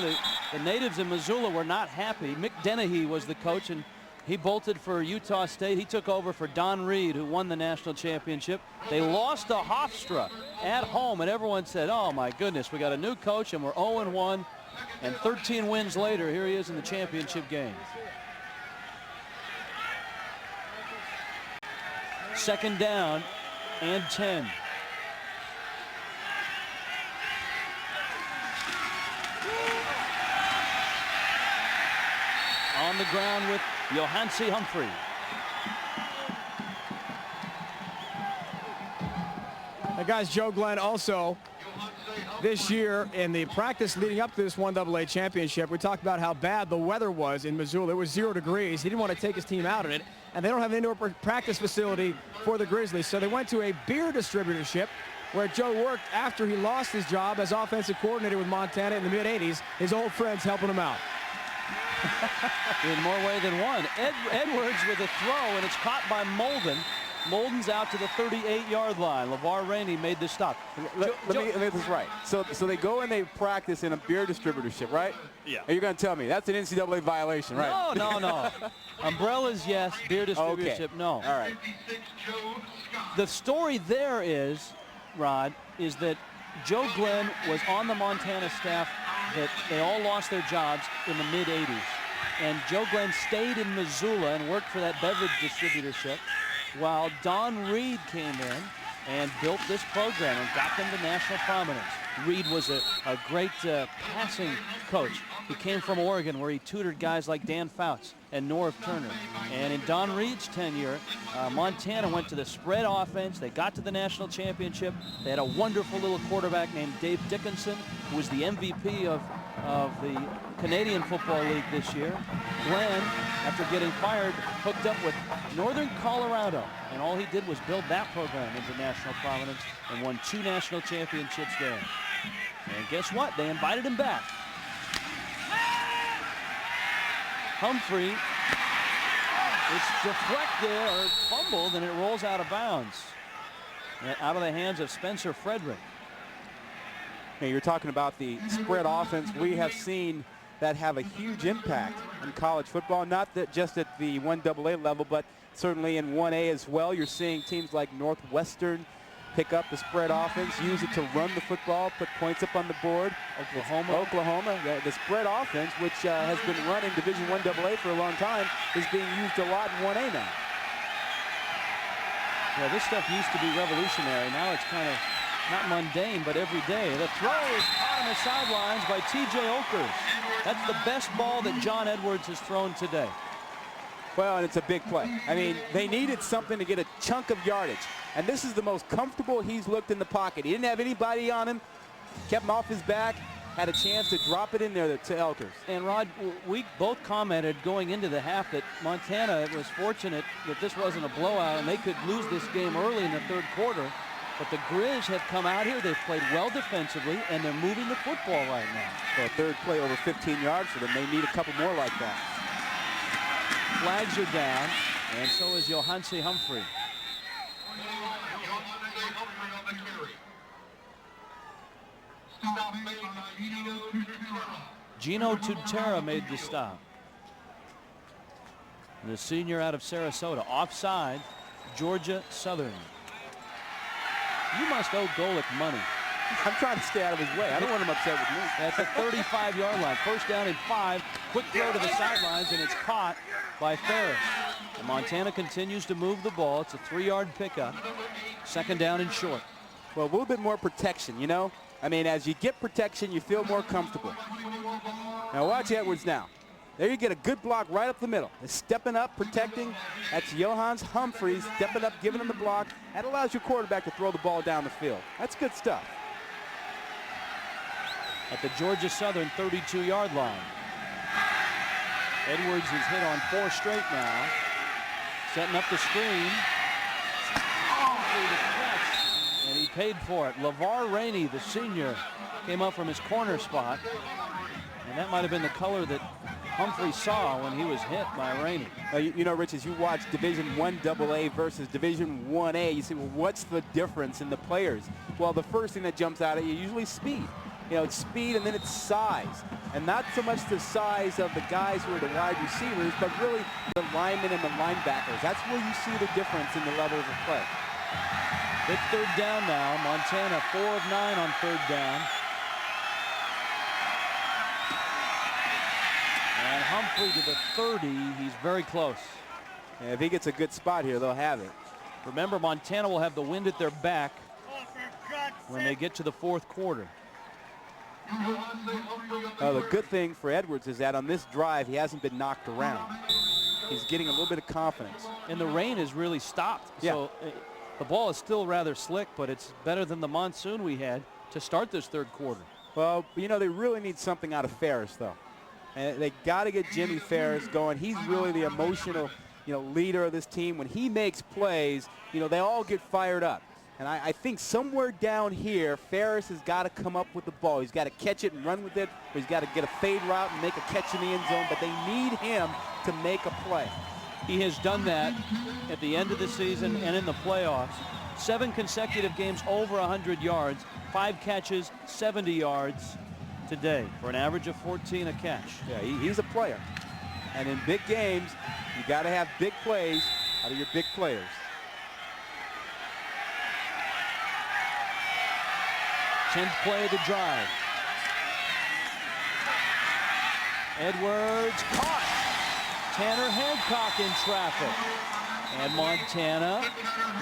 Speaker 1: The natives in Missoula were not happy. Mick Dennehy was the coach, and he bolted for Utah State. He took over for Don Reed, who won the national championship. They lost to Hofstra at home, and everyone said, oh, my goodness, we got a new coach, and we're 0-1. And 13 wins later, here he is in the championship game. Second down and 10. On the ground with Johansi Humphrey.
Speaker 4: Now, guys, Joe Glenn also this year in the practice leading up to this 1AA championship, we talked about how bad the weather was in Missoula. It was 0 degrees. He didn't want to take his team out of it, and they don't have an indoor practice facility for the Grizzlies. So they went to a beer distributorship where Joe worked after he lost his job as offensive coordinator with Montana in the mid-'80s. His old friends helping him out.
Speaker 1: In more way than one. Edwards with a throw, and it's caught by Molden. Molden's out to the 38-yard line. LeVar Rainey made the stop.
Speaker 2: Let me get this right. So they go and they practice in a beer distributorship, right?
Speaker 1: Yeah.
Speaker 2: And you're going to tell me that's an NCAA violation, right?
Speaker 1: No. Umbrellas, yes. Beer distributorship, no.
Speaker 2: All right.
Speaker 1: The story there is, Rod, is that Joe Glenn was on the Montana staff that they all lost their jobs in the mid-'80s. And Joe Glenn stayed in Missoula and worked for that beverage distributorship while Don Reed came in and built this program and got them to national prominence. Reed was a great passing coach. He came from Oregon, where he tutored guys like Dan Fouts and Norv Turner. And in Don Reed's tenure, Montana went to the spread offense. They got to the national championship. They had a wonderful little quarterback named Dave Dickinson, who was the MVP of the Canadian Football League this year. Glenn, after getting fired, hooked up with Northern Colorado, and all he did was build that program into national prominence and won 2 national championships there. And guess what? They invited him back. Humphrey, it's deflected or fumbled, and it rolls out of bounds. Out of the hands of Spencer Frederick.
Speaker 2: Hey, you're talking about the spread offense. We have seen that have a huge impact in college football, not that just at the 1AA level, but certainly in 1A as well. You're seeing teams like Northwestern pick up the spread offense, use it to run the football, put points up on the board. Oklahoma, the spread offense, which has been run in Division 1AA for a long time, is being used a lot in 1A now.
Speaker 1: Yeah, this stuff used to be revolutionary. Now it's kind of not mundane, but every day. The throw is caught on the sidelines by T.J. Okers. That's the best ball that John Edwards has thrown today.
Speaker 2: Well, and it's a big play. I mean, they needed something to get a chunk of yardage. And this is the most comfortable he's looked in the pocket. He didn't have anybody on him, kept him off his back, had a chance to drop it in there to Elkers.
Speaker 1: And Rod, we both commented going into the half that Montana was fortunate that this wasn't a blowout and they could lose this game early in the third quarter. But the Grizz have come out here, they've played well defensively, and they're moving the football right now.
Speaker 2: Well, third play over 15 yards for them. They need a couple more like that.
Speaker 1: Flags are down, and so is Johansi Humphrey. Gino Tutera made the stop. The senior out of Sarasota. Offside, Georgia Southern. You must owe Golick money.
Speaker 2: I'm trying to stay out of his way. I don't want him upset with me.
Speaker 1: That's a 35-yard line. First down and 5. Quick throw to the sidelines, and it's caught by Ferris. And Montana continues to move the ball. It's a 3-yard pickup. Second down and short.
Speaker 2: Well, a little bit more protection, you know? I mean, as you get protection, you feel more comfortable. Now watch Edwards now. There you get a good block right up the middle. They're stepping up, protecting. That's Johannes Humphrey stepping up, giving him the block. That allows your quarterback to throw the ball down the field. That's good stuff.
Speaker 1: At the Georgia Southern 32-yard line. Edwards is hit on 4 straight now. Setting up the screen. And he paid for it. LeVar Rainey, the senior, came up from his corner spot. And that might have been the color that Humphrey saw when he was hit by Rainey.
Speaker 2: You know, Rich, as you watch Division 1AA versus Division 1A, you see, well, what's the difference in the players? Well, the first thing that jumps out at you usually speed. You know, it's speed and then it's size. And not so much the size of the guys who are the wide receivers, but really the linemen and the linebackers. That's where you see the difference in the levels of play.
Speaker 1: It's third down now. Montana 4 of 9 on third down. Humphrey to the 30. He's very close.
Speaker 2: And if he gets a good spot here, they'll have it.
Speaker 1: Remember, Montana will have the wind at their back when they get to the fourth quarter.
Speaker 2: The good thing for Edwards is that on this drive, he hasn't been knocked around. He's getting a little bit of confidence.
Speaker 1: And the rain has really stopped.
Speaker 2: Yeah.
Speaker 1: So the ball is still rather slick, but it's better than the monsoon we had to start this third quarter.
Speaker 2: Well, you know, they really need something out of Ferris, though. And they got to get Jimmy Ferris going. He's really the emotional, leader of this team. When he makes plays, they all get fired up. And I think somewhere down here, Ferris has got to come up with the ball. He's got to catch it and run with it, or he's got to get a fade route and make a catch in the end zone, but they need him to make a play.
Speaker 1: He has done that at the end of the season and in the playoffs. 7 consecutive games over 100 yards, 5 catches, 70 yards today for an average of 14 a catch.
Speaker 2: Yeah, he's a player. And in big games, you got to have big plays out of your big players.
Speaker 1: Tenth play of the drive. Edwards caught. Tanner Hancock in traffic. And Montana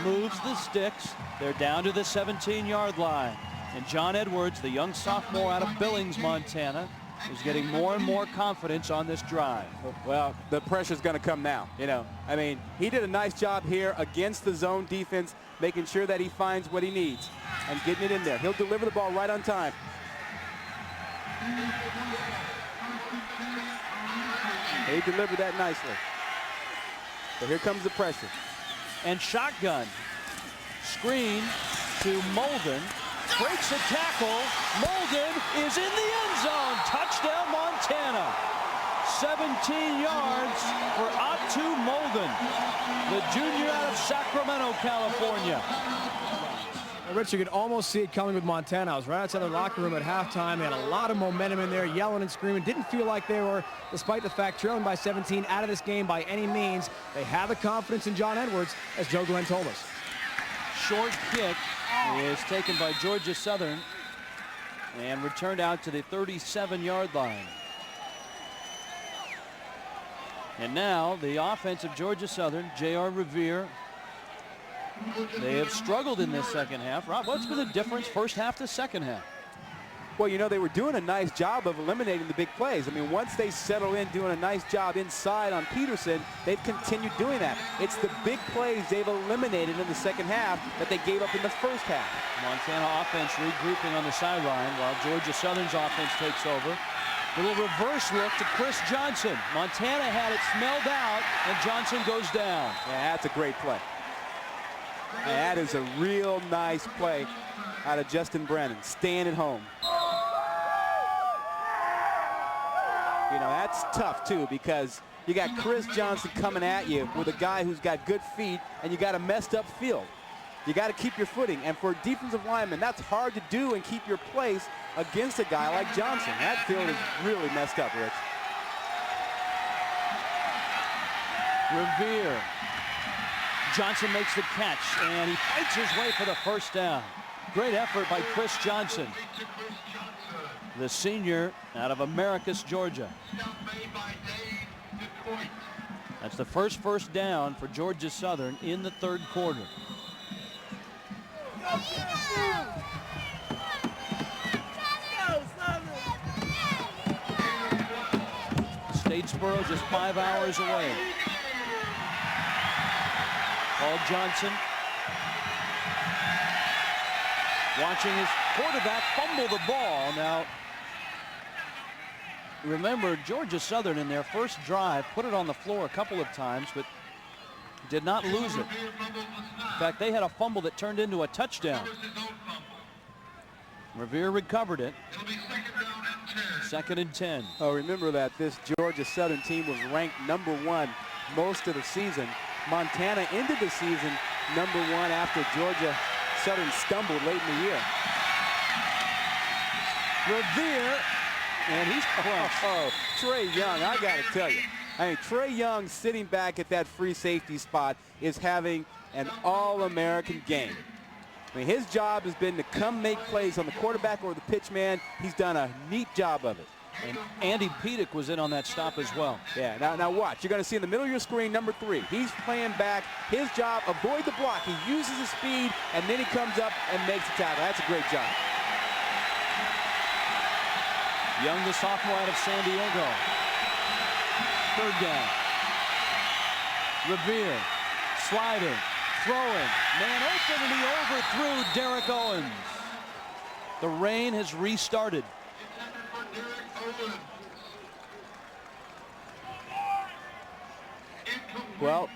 Speaker 1: moves the sticks. They're down to the 17-yard line. And John Edwards, the young sophomore out of Billings, Montana, is getting more and more confidence on this drive.
Speaker 2: Well, the pressure's going to come now. I mean, he did a nice job here against the zone defense, making sure that he finds what he needs and getting it in there. He'll deliver the ball right on time. He delivered that nicely. But here comes the pressure.
Speaker 1: And shotgun. Screen to Molden. Breaks a tackle. Molden is in the end zone. Touchdown, Montana. 17 yards for Atu Molden, the junior out of Sacramento, California.
Speaker 4: Rich, you could almost see it coming with Montana. I was right outside the locker room at halftime. They had a lot of momentum in there, yelling and screaming. Didn't feel like they were, despite the fact trailing by 17, out of this game by any means. They have the confidence in John Edwards, as Joe Glenn told us.
Speaker 1: Short kick is taken by Georgia Southern and returned out to the 37-yard line. And now the offense of Georgia Southern, J.R. Revere. They have struggled in this second half. Rob, what's been the difference first half to second half?
Speaker 2: Well, they were doing a nice job of eliminating the big plays. I mean, once they settle in doing a nice job inside on Peterson, they've continued doing that. It's the big plays they've eliminated in the second half that they gave up in the first half.
Speaker 1: Montana offense regrouping on the sideline while Georgia Southern's offense takes over. Little reverse look to Chris Johnson. Montana had it smelled out, and Johnson goes down.
Speaker 2: Yeah, that's a great play. And that is a real nice play out of Justin Brennan, staying at home. That's tough, too, because you got Chris Johnson coming at you with a guy who's got good feet, and you got a messed up field. You got to keep your footing. And for a defensive lineman, that's hard to do and keep your place against a guy like Johnson. That field is really messed up, Rich.
Speaker 1: Revere. Johnson makes the catch, and he fights his way for the first down. Great effort by Chris Johnson, the senior out of Americus, Georgia. That's the first down for Georgia Southern in the third quarter. Statesboro just 5 hours away. Paul Johnson watching his quarterback fumble the ball. Now, remember, Georgia Southern in their first drive put it on the floor a couple of times, but did not lose it. In fact, they had a fumble that turned into a touchdown. Revere recovered it. 2nd and 10.
Speaker 2: Oh, remember that this Georgia Southern team was ranked #1 most of the season. Montana ended the season #1 after Georgia Southern stumbled late in the year.
Speaker 1: Revere, and he's crunched.
Speaker 2: Oh, Trey Young, I got to tell you. I mean, Trey Young sitting back at that free safety spot is having an all-American game. I mean, his job has been to come make plays on the quarterback or the pitch man. He's done a neat job of it.
Speaker 1: And Andy Pedic was in on that stop as well.
Speaker 2: Yeah, now watch. You're going to see in the middle of your screen, number 3. He's playing back. His job, avoid the block. He uses his speed, and then he comes up and makes the tackle. That's a great job.
Speaker 1: Young, the sophomore out of San Diego. Third down. Revere sliding, throwing. Man open, and he overthrew Derek Owens. The rain has restarted.
Speaker 2: Well,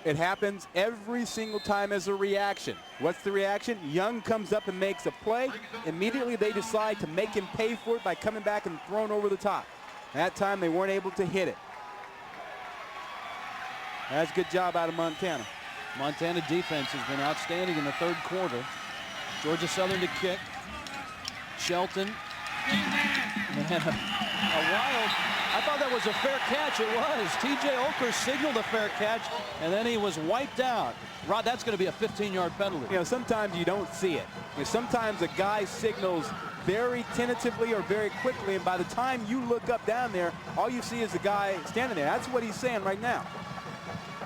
Speaker 2: it happens every single time as a reaction. What's the reaction? Young comes up and makes a play. Immediately they decide to make him pay for it by coming back and throwing over the top. That time they weren't able to hit it. That's a good job out of Montana.
Speaker 1: Montana defense has been outstanding in the third quarter. Georgia Southern to kick. Shelton. Man, a wild. I thought that was a fair catch. It was. T.J. Oker signaled a fair catch, and then he was wiped out. Rod, that's going to be a 15-yard penalty.
Speaker 2: You know, sometimes you don't see it. You know, sometimes a guy signals very tentatively or very quickly, and by the time you look up down there, all you see is the guy standing there. That's what he's saying right now.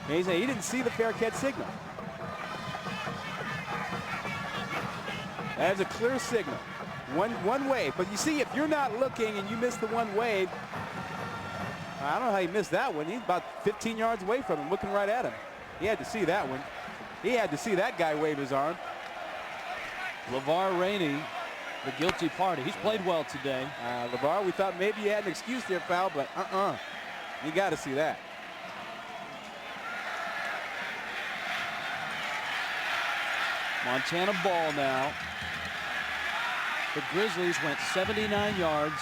Speaker 2: And he's saying he didn't see the fair catch signal. That is a clear signal. One wave. But you see, if you're not looking and you miss the one wave, I don't know how he missed that one. He's about 15 yards away from him, looking right at him. He had to see that one. He had to see that guy wave his arm.
Speaker 1: LeVar Rainey, the guilty party. He's played well today.
Speaker 2: LeVar, we thought maybe you had an excuse there, foul, but you got to see that.
Speaker 1: Montana ball now. The Grizzlies went 79 yards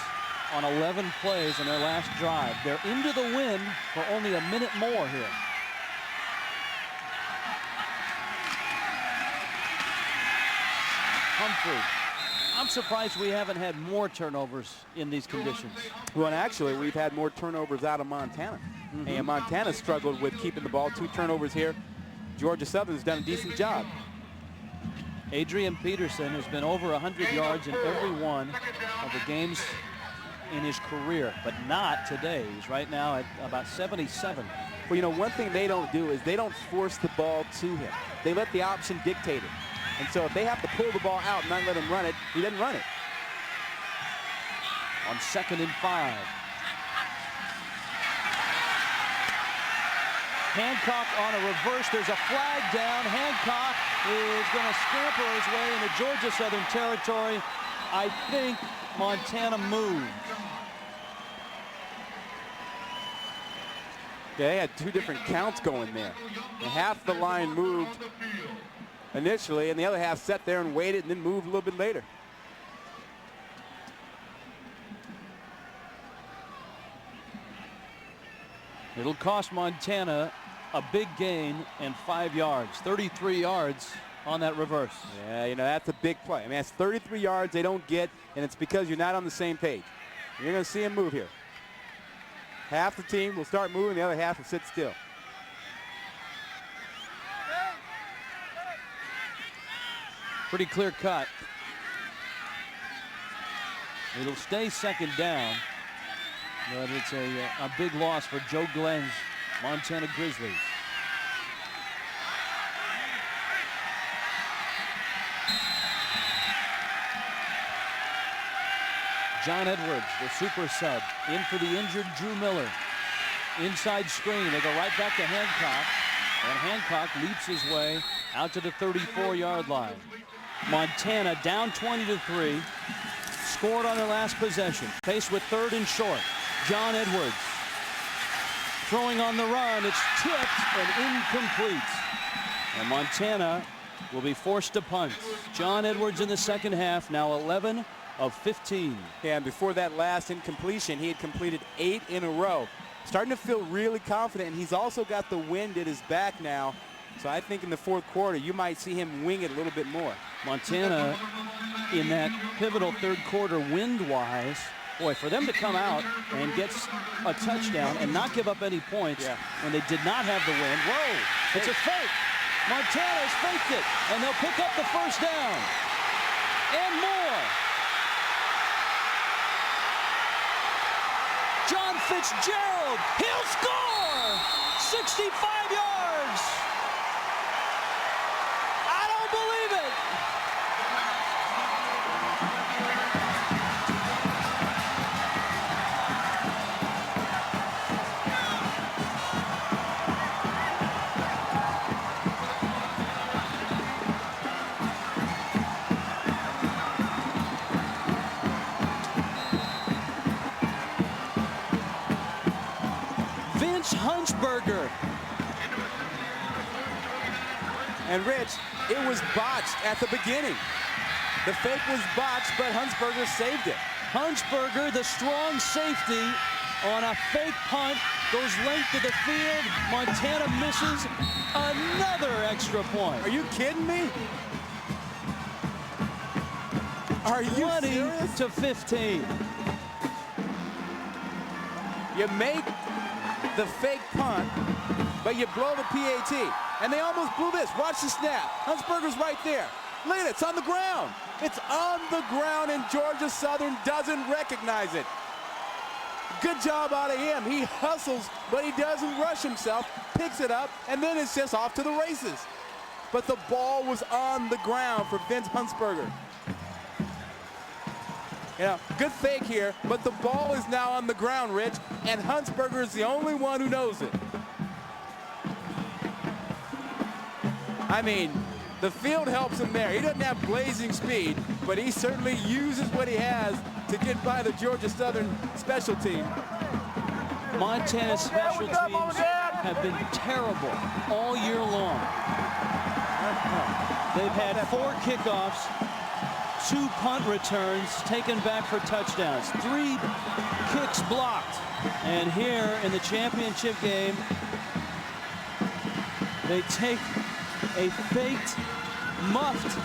Speaker 1: on 11 plays in their last drive. They're into the win for only a minute more here. Humphrey. I'm surprised we haven't had more turnovers in these conditions.
Speaker 2: Well, and actually, we've had more turnovers out of Montana. And Montana struggled with keeping the ball. 2 turnovers here. Georgia Southern's done a decent job.
Speaker 1: Adrian Peterson has been over 100 yards in every one of the games in his career, but not today. He's right now at about 77.
Speaker 2: Well, you know, one thing they don't do is they don't force the ball to him. They let the option dictate it. And so if they have to pull the ball out and not let him run it, he doesn't run it.
Speaker 1: On 2nd and 5. Hancock on a reverse. There's a flag down. Hancock is going to scamper his way into Georgia Southern territory. I think Montana moved.
Speaker 2: They had 2 different counts going there. And half the line moved initially, and the other half sat there and waited and then moved a little bit later.
Speaker 1: It'll cost Montana a big gain and 5 yards. 33 yards on that reverse.
Speaker 2: Yeah, you know, that's a big play. I mean, that's 33 yards they don't get, and it's because you're not on the same page. You're going to see him move here. Half the team will start moving, the other half will sit still.
Speaker 1: Pretty clear cut. It'll stay 2nd down, but it's a big loss for Joe Glenn's Montana Grizzlies. John Edwards, the super sub, in for the injured Drew Miller. Inside screen, they go right back to Hancock, and Hancock leaps his way out to the 34-yard line. Montana down 20-3, scored on their last possession, faced with 3rd and short. John Edwards throwing on the run. It's tipped and incomplete. And Montana will be forced to punt. John Edwards in the 2nd half, now 11 of 15.
Speaker 2: Yeah, and before that last incompletion, he had completed 8 in a row. Starting to feel really confident, and he's also got the wind at his back now. So I think in the 4th quarter, you might see him wing it a little bit more.
Speaker 1: Montana in that pivotal 3rd quarter wind-wise, boy, for them to come out and get a touchdown and not give up any points when they did not have the wind. Whoa, it's a fake. Montana's faked it, and they'll pick up the 1st down and more. Fitzgerald, he'll score! 65 yards! I don't believe it! Vince Huntsberger.
Speaker 2: And Rich, it was botched at the beginning. The fake was botched, but Huntsberger saved it.
Speaker 1: Huntsberger, the strong safety, on a fake punt, goes length of the field. Montana misses another extra point.
Speaker 2: Are you kidding me? Are you
Speaker 1: 20
Speaker 2: serious?
Speaker 1: to 15.
Speaker 2: You make the fake punt, but you blow the PAT. And they almost blew this. Watch the snap. Huntsberger's right there. Look at it. It's on the ground. It's on the ground, and Georgia Southern doesn't recognize it. Good job out of him. He hustles, but he doesn't rush himself, picks it up, and then it's just off to the races. But the ball was on the ground for Vince Huntsberger. You know, good fake here, but the ball is now on the ground, Rich, and Huntsberger is the only one who knows it. I mean, the field helps him there. He doesn't have blazing speed, but he certainly uses what he has to get by the Georgia Southern special team.
Speaker 1: Montana special teams have been terrible all year long. They've had 4 kickoffs, 2 punt returns taken back for touchdowns, 3 kicks blocked. And here in the championship game, they take a faked, muffed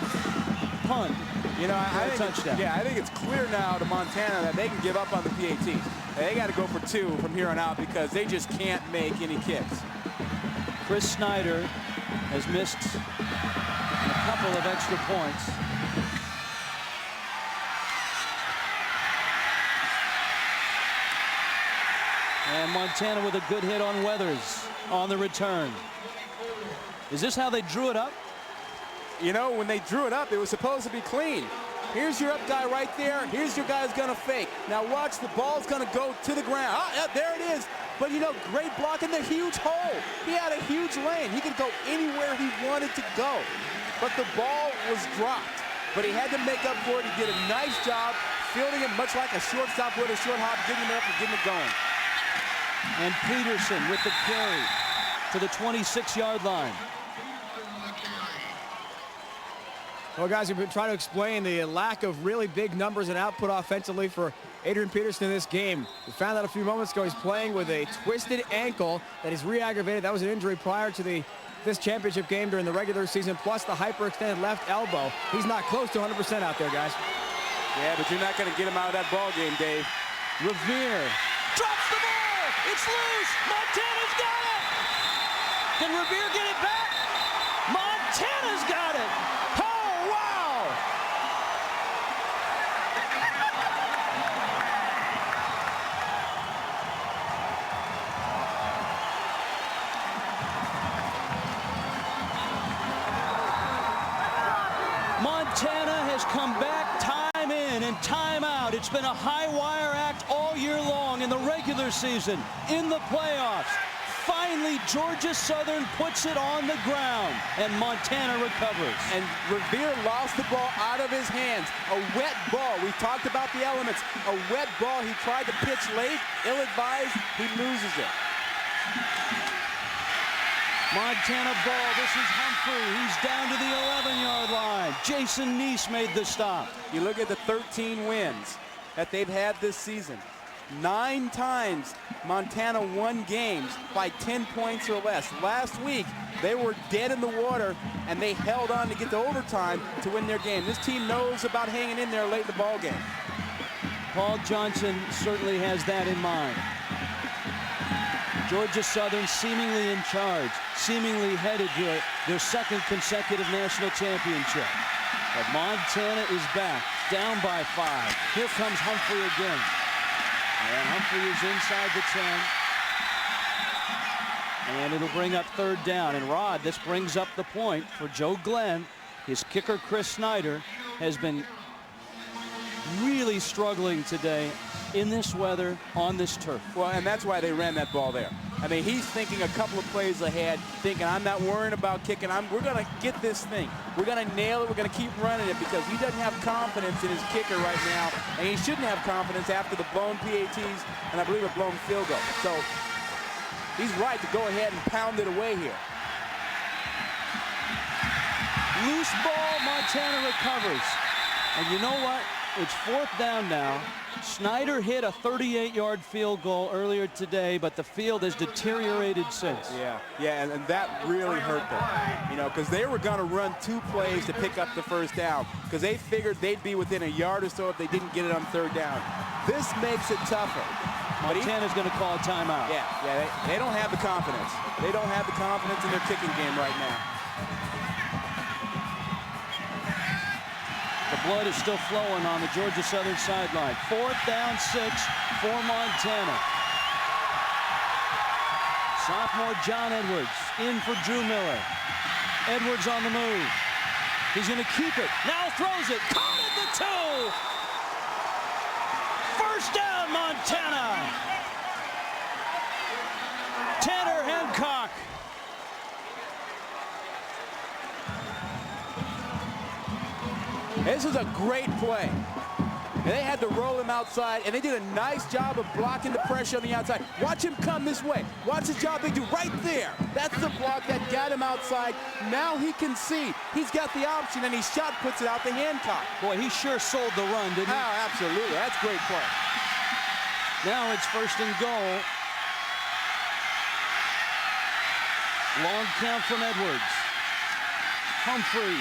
Speaker 1: punt.
Speaker 2: You know, I think
Speaker 1: touchdown.
Speaker 2: I think it's clear now to Montana that they can give up on the PATs. They got to go for 2 from here on out because they just can't make any kicks.
Speaker 1: Chris Snyder has missed a couple of extra points. And Montana with a good hit on Weathers on the return. Is this how they drew it up?
Speaker 2: You know, when they drew it up, it was supposed to be clean. Here's your up guy right there. Here's your guy who's going to fake. Now watch, the ball's going to go to the ground. Oh, yeah, there it is. But, you know, great block in the huge hole. He had a huge lane. He could go anywhere he wanted to go. But the ball was dropped. But he had to make up for it. He did a nice job fielding it, much like a shortstop with a short hop, getting it up and getting it going.
Speaker 1: And Peterson with the carry to the 26-yard line.
Speaker 4: Well, guys, we've been trying to explain the lack of really big numbers and output offensively for Adrian Peterson in this game. We found out a few moments ago he's playing with a twisted ankle that is re-aggravated. That was an injury prior to this championship game during the regular season, plus the hyperextended left elbow. He's not close to 100% out there, guys.
Speaker 2: Yeah, but you're not going to get him out of that ball game, Dave.
Speaker 1: Revere drops the ball. It's loose. Montana's got it. Can Revere get it back? Montana's got it. Oh, wow. Montana has come back time in and time out. It's been a high wire act all year long in the regular season, in the playoffs. Finally, Georgia Southern puts it on the ground, and Montana recovers.
Speaker 2: And Revere lost the ball out of his hands. A wet ball. We talked about the elements. A wet ball. He tried to pitch late, ill-advised. He loses it.
Speaker 1: Montana ball. This is Humphrey. He's down to the 11-yard line. Jason Neese made the stop.
Speaker 2: You look at the 13 wins that they've had this season. 9 times Montana won games by 10 points or less. Last week, they were dead in the water, and they held on to get to overtime to win their game. This team knows about hanging in there late in the ball game.
Speaker 1: Paul Johnson certainly has that in mind. Georgia Southern seemingly in charge, seemingly headed to their 2nd consecutive national championship. But Montana is back, down by 5. Here comes Humphrey again. And Humphrey is inside the 10. And it'll bring up third down. And Rod, this brings up the point for Joe Glenn. His kicker, Chris Snyder, has been really struggling today in this weather on this turf.
Speaker 2: Well, and that's why they ran that ball there. I mean, he's thinking a couple of plays ahead, thinking, I'm not worrying about kicking. We're going to get this thing. We're going to nail it. We're going to keep running it because he doesn't have confidence in his kicker right now, and he shouldn't have confidence after the blown PATs and I believe a blown field goal. So he's right to go ahead and pound it away here.
Speaker 1: Loose ball, Montana recovers. And you know what? It's fourth down now. Snyder hit a 38-yard field goal earlier today, but the field has deteriorated since.
Speaker 2: Yeah, and that really hurt them, you know, because they were going to run 2 plays to pick up the first down because they figured they'd be within a yard or so if they didn't get it on third down. This makes it tougher.
Speaker 1: Montana's going to call a timeout.
Speaker 2: Yeah, they don't have the confidence. They don't have the confidence in their kicking game right now.
Speaker 1: The blood is still flowing on the Georgia Southern sideline. Fourth down, 6 for Montana. Sophomore John Edwards in for Drew Miller. Edwards on the move. He's going to keep it. Now throws it. Caught at the 2. First down, Montana. Tanner Hancock.
Speaker 2: This is a great play. And they had to roll him outside, and they did a nice job of blocking the pressure on the outside. Watch him come this way. Watch the job they do right there. That's the block that got him outside. Now he can see. He's got the option, and he shot puts it out to Hancock.
Speaker 1: Boy, he sure sold the run, didn't he?
Speaker 2: Oh, absolutely. That's great play.
Speaker 1: Now it's first and goal. Long count from Edwards. Humphrey.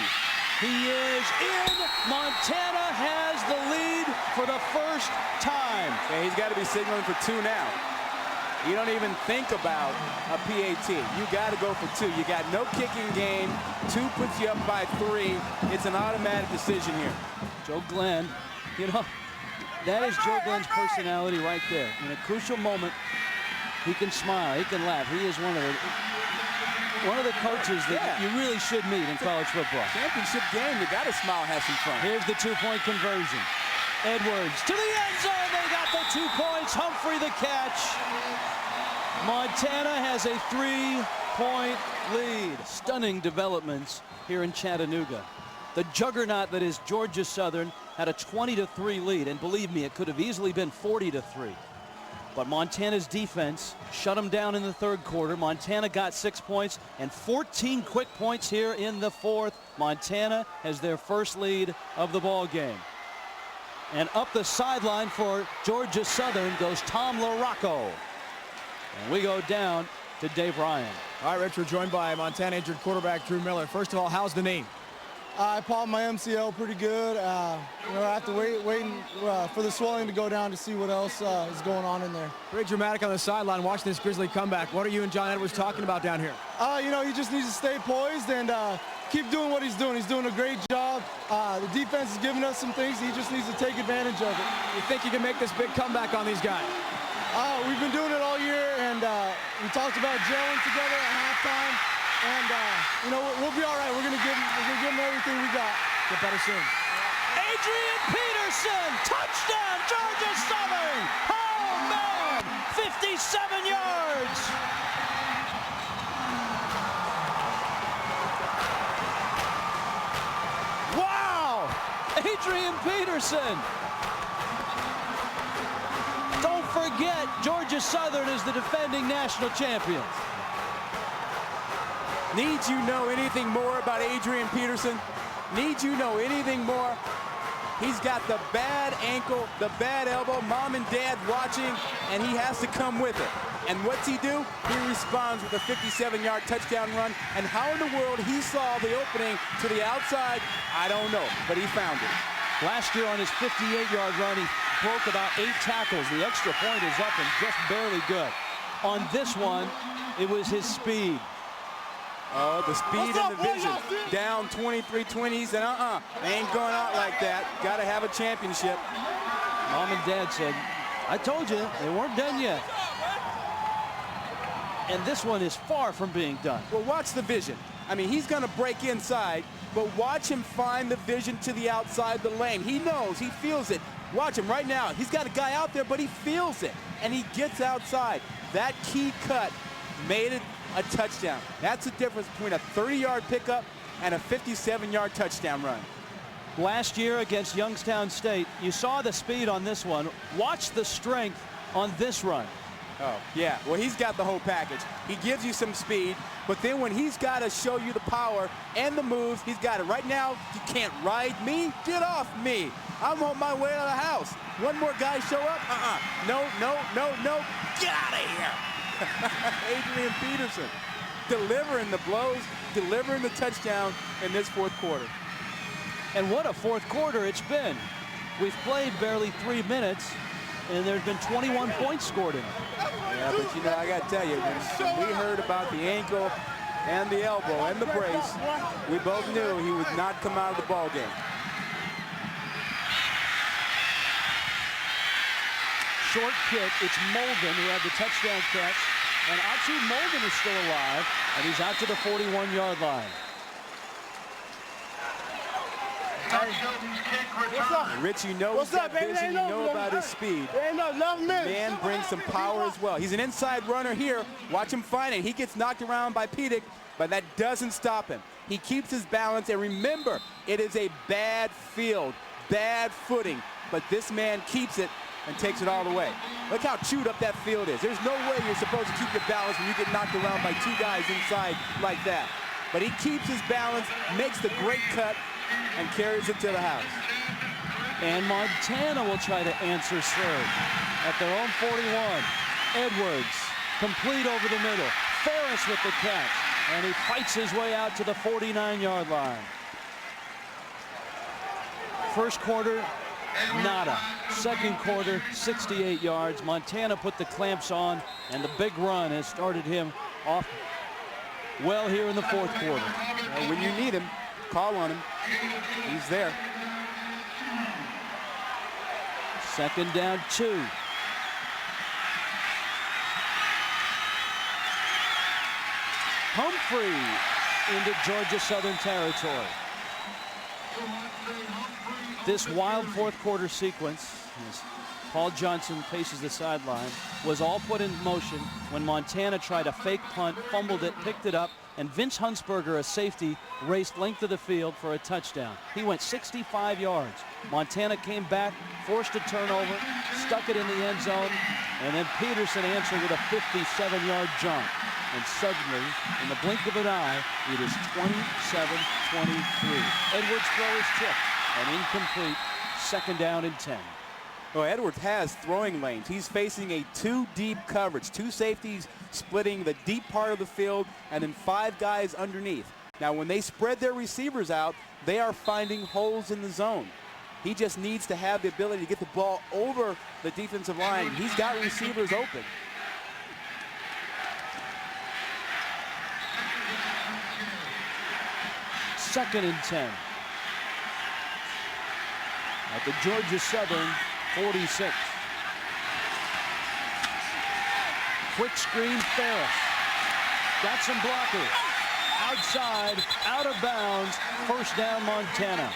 Speaker 1: He is in. Montana has the lead for the first time.
Speaker 2: Yeah, he's got to be signaling for 2 now. You don't even think about a PAT. You got to go for 2. You got no kicking game. 2 puts you up by 3. It's an automatic decision here.
Speaker 1: Joe Glenn, you know, that is Joe Glenn's personality right there. In a crucial moment, he can smile, he can laugh. He is one of the coaches that you really should meet in college football.
Speaker 2: Championship game, you got to smile, have some fun.
Speaker 1: Here's the 2-point conversion. Edwards to the end zone. They got the 2 points. Humphrey the catch. Montana has a 3-point lead. Stunning developments here in Chattanooga. The juggernaut that is Georgia Southern had a 20-3 lead, and believe me, it could have easily been 40-3. But Montana's defense shut them down in the third quarter. Montana got 6 points and 14 quick points here in the fourth. Montana has their first lead of the ball game. And up the sideline for Georgia Southern goes Tom LaRocco. And we go down to Dave Ryan.
Speaker 4: All right, Rich, we're joined by Montana injured quarterback Drew Miller. First of all, how's the knee?
Speaker 8: I popped my MCL pretty good. I have to wait for the swelling to go down to see what else is going on in there.
Speaker 4: Very dramatic on the sideline watching this Grizzly comeback. What are you and John Edwards talking about down here?
Speaker 8: He just needs to stay poised and keep doing what he's doing. He's doing a great job. The defense is giving us some things. He just needs to take advantage of it.
Speaker 4: You think you can make this big comeback on these guys?
Speaker 8: We've been doing it all year, and we talked about gelling together at halftime. And we'll be all right. We're gonna give them everything we got.
Speaker 4: Get better soon.
Speaker 1: Adrian Peterson, touchdown, Georgia Southern. Oh man, 57 yards. Wow, Adrian Peterson. Don't forget, Georgia Southern is the defending national champions.
Speaker 2: Need you know anything more about Adrian Peterson? Need you know anything more? He's got the bad ankle, the bad elbow, mom and dad watching, and he has to come with it. And what's he do? He responds with a 57-yard touchdown run. And how in the world he saw the opening to the outside, I don't know, but he found it.
Speaker 1: Last year on his 58-yard run, he broke about 8 tackles. The extra point is up and just barely good. On this one, it was his speed.
Speaker 2: Oh, the speed and the vision. Down 23-20. He said, I ain't going out like that. Got to have a championship.
Speaker 1: Mom and Dad said, I told you, they weren't done yet. And this one is far from being done.
Speaker 2: Well, watch the vision. I mean, he's going to break inside, but watch him find the vision to the outside the lane. He knows, he feels it. Watch him right now. He's got a guy out there, but he feels it, and he gets outside. That key cut made it a touchdown. That's the difference between a 30-yard pickup and a 57-yard touchdown run.
Speaker 1: Last year against Youngstown State, you saw the speed on this one. Watch the strength on this run.
Speaker 2: Oh, yeah. Well, he's got the whole package. He gives you some speed, but then when he's got to show you the power and the moves, he's got it. Right now, you can't ride me. Get off me. I'm on my way to the house. One more guy show up? No, no, no, no. Get out of here. Adrian Peterson delivering the blows, delivering the touchdown in this fourth quarter.
Speaker 1: And what a fourth quarter it's been. We've played barely 3 minutes, and there's been 21 points scored in it.
Speaker 2: Yeah, but you know, I got to tell you, when we heard about the ankle and the elbow and the brace, we both knew he would not come out of the ball game.
Speaker 1: Short kick. It's Molden who had the touchdown catch. And actually, Molden is still alive, and he's out to the 41-yard line.
Speaker 8: What's up?
Speaker 2: Rich, you know
Speaker 8: What's up, baby?
Speaker 2: vision, you know about his speed.
Speaker 8: Ain't no 11 minutes.
Speaker 2: Man brings some power as well. He's an inside runner here. Watch him find it. He gets knocked around by Pedic, but that doesn't stop him. He keeps his balance, and remember, it is a bad field, bad footing, but this man keeps it and takes it all the way. Look how chewed up that field is. There's no way you're supposed to keep your balance when you get knocked around by two guys inside like that. But he keeps his balance, makes the great cut, and carries it to the house.
Speaker 1: And Montana will try to answer serve at their own 41. Edwards, complete over the middle. Ferris with the catch, and he fights his way out to the 49-yard line. First quarter, nada. Second quarter, 68 yards. Montana put the clamps on, and the big run has started him off well here in the fourth quarter.
Speaker 2: Well, when you need him, call on him. He's there.
Speaker 1: Second down, 2. Humphrey into Georgia Southern territory. This wild fourth quarter sequence, as Paul Johnson paces the sideline, was all put in motion when Montana tried a fake punt, fumbled it, picked it up, and Vince Huntsberger, a safety, raced length of the field for a touchdown. He went 65 yards. Montana came back, forced a turnover, stuck it in the end zone, and then Peterson answered with a 57-yard jump. And suddenly, in the blink of an eye, it is 27-23. Edwards' throw is tipped and incomplete. Second down and 10.
Speaker 2: Well, Edwards has throwing lanes. He's facing a 2-deep coverage. 2 safeties splitting the deep part of the field and then 5 guys underneath. Now, when they spread their receivers out, they are finding holes in the zone. He just needs to have the ability to get the ball over the defensive line. He's got receivers open.
Speaker 1: Second and 10. At the Georgia Southern 46. Quick screen, Ferris. Got some blockers. Outside, out of bounds. First down, Montana.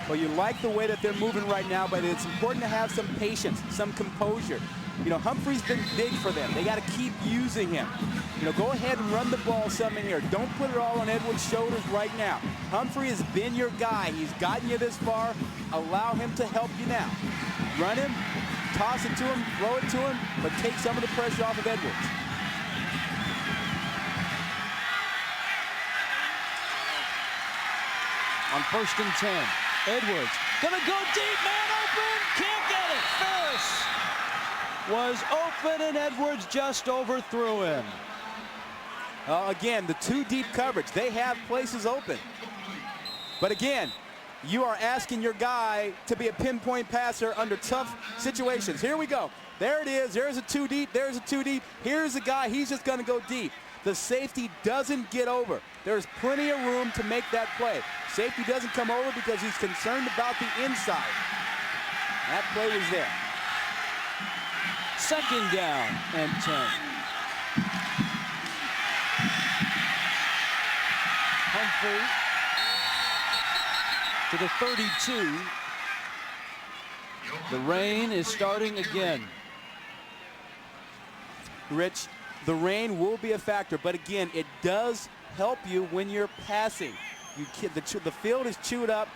Speaker 2: Well, you like the way that they're moving right now, but it's important to have some patience, some composure. You know, Humphrey's been big for them. They got to keep using him. You know, go ahead and run the ball some in here. Don't put it all on Edwards' shoulders right now. Humphrey has been your guy. He's gotten you this far. Allow him to help you now. Run him, toss it to him, throw it to him, but take some of the pressure off of Edwards.
Speaker 1: On first and 10, Edwards gonna go deep, man open, can't get it. Ferris was open and Edwards just overthrew him.
Speaker 2: Again, the 2-deep coverage. They have places open. But again, you are asking your guy to be a pinpoint passer under tough situations. Here we go. There it is. There's a 2-deep. There's a 2-deep. Here's a guy. He's just going to go deep. The safety doesn't get over. There's plenty of room to make that play. Safety doesn't come over because he's concerned about the inside. That play was there.
Speaker 1: 2nd down and 10. Humphrey to the 32. The rain is starting again.
Speaker 2: Rich, the rain will be a factor, but again, it does help you when you're passing. The field is chewed up.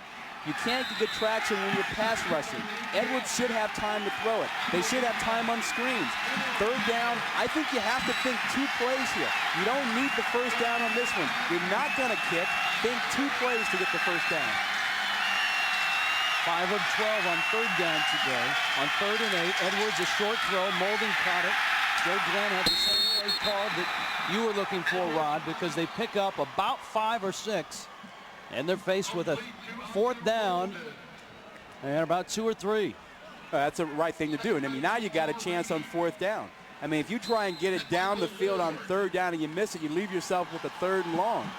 Speaker 2: You can't get good traction when you're pass rushing. Edwards should have time to throw it. They should have time on screens. 3rd down, I think you have to think 2 plays here. You don't need the 1st down on this one. You're not going to kick. Think 2 plays to get the 1st down.
Speaker 1: 5 of 12 on 3rd down today. On 3rd and 8, Edwards a short throw. Molden caught it. Joe Glenn had the same play called that you were looking for, Rod, because they pick up about 5 or 6, and they're faced with a 4th down and about 2 or 3.
Speaker 2: That's the right thing to do. And I mean, now you got a chance on 4th down. I mean, if you try and get it down the field on 3rd down and you miss it, you leave yourself with a 3rd and long.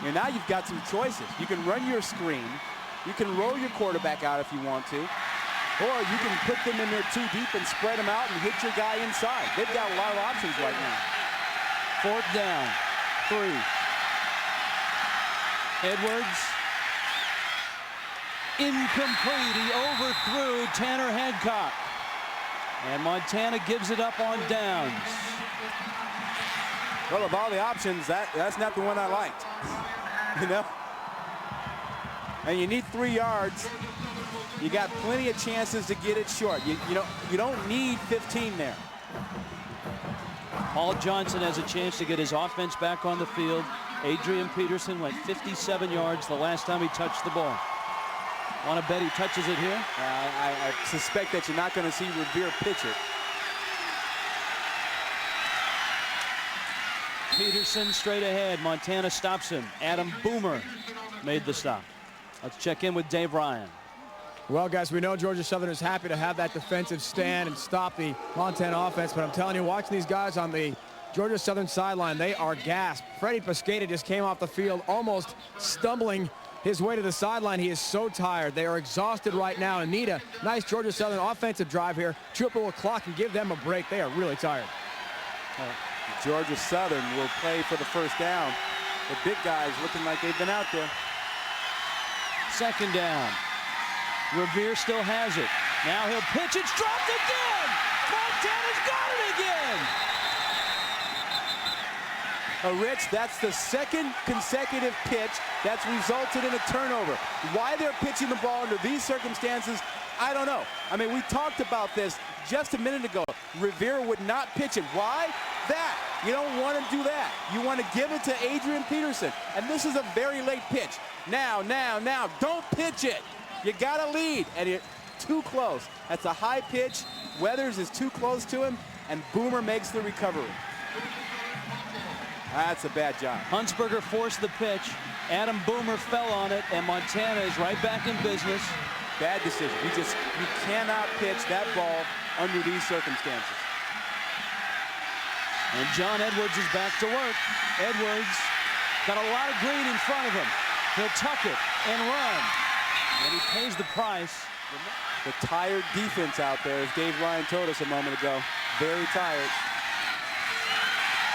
Speaker 2: And now you've got some choices. You can run your screen. You can roll your quarterback out if you want to. Or you can put them in there too deep and spread them out and hit your guy inside. They've got a lot of options right now.
Speaker 1: 4th down, 3. Edwards. Incomplete. He overthrew Tanner Hancock. And Montana gives it up on downs.
Speaker 2: Well, of all the options, that's not the one I liked. You know? And you need 3 yards. You got plenty of chances to get it short. You don't need 15 there.
Speaker 1: Paul Johnson has a chance to get his offense back on the field. Adrian Peterson went 57 yards the last time he touched the ball. Want to bet he touches it here?
Speaker 2: I suspect that you're not going to see Revere pitch it.
Speaker 1: Peterson straight ahead. Montana stops him. Adam Boomer made the stop. Let's check in with Dave Ryan.
Speaker 4: Well, guys, we know Georgia Southern is happy to have that defensive stand and stop the Montana offense, but I'm telling you, watching these guys on the Georgia Southern sideline, they are gassed. Freddie Pesqueda just came off the field almost stumbling his way to the sideline. He is so tired. They are exhausted right now and need a nice Georgia Southern offensive drive here. Chew up a little clock and give them a break. They are really tired.
Speaker 2: Georgia Southern will play for the 1st down. The big guys looking like they've been out there.
Speaker 1: 2nd down. Revere still has it. Now he'll pitch. It's dropped again. Montana's got it again.
Speaker 2: Rich, that's the 2nd consecutive pitch that's resulted in a turnover. Why they're pitching the ball under these circumstances, I don't know. I mean, we talked about this just a minute ago. Revere would not pitch it. Why? That. You don't want to do that. You want to give it to Adrian Peterson. And this is a very late pitch. Now. Don't pitch it. You got to lead. And you're too close. That's a high pitch. Weathers is too close to him. And Boomer makes the recovery. That's a bad job.
Speaker 1: Huntsberger forced the pitch. Adam Boomer fell on it. And Montana is right back in business.
Speaker 2: Bad decision. You cannot pitch that ball under these circumstances.
Speaker 1: And John Edwards is back to work. Edwards got a lot of green in front of him. He'll tuck it and run. And he pays the price.
Speaker 2: The tired defense out there, as Dave Ryan told us a moment ago. Very tired.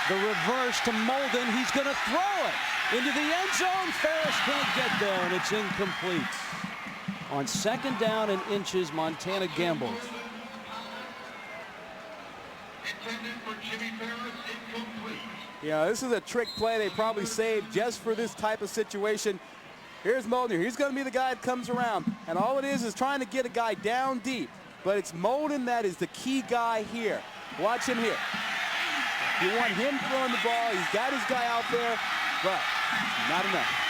Speaker 1: The reverse to Molden. He's going to throw it into the end zone. Ferris can't get there, and it's incomplete. On 2nd down and inches, Montana gambles.
Speaker 2: Yeah, this is a trick play they probably saved just for this type of situation. Here's Molden. He's going to be the guy that comes around. And all it is trying to get a guy down deep. But it's Molden that is the key guy here. Watch him here. You want him throwing the ball. He's got his guy out there, but not enough.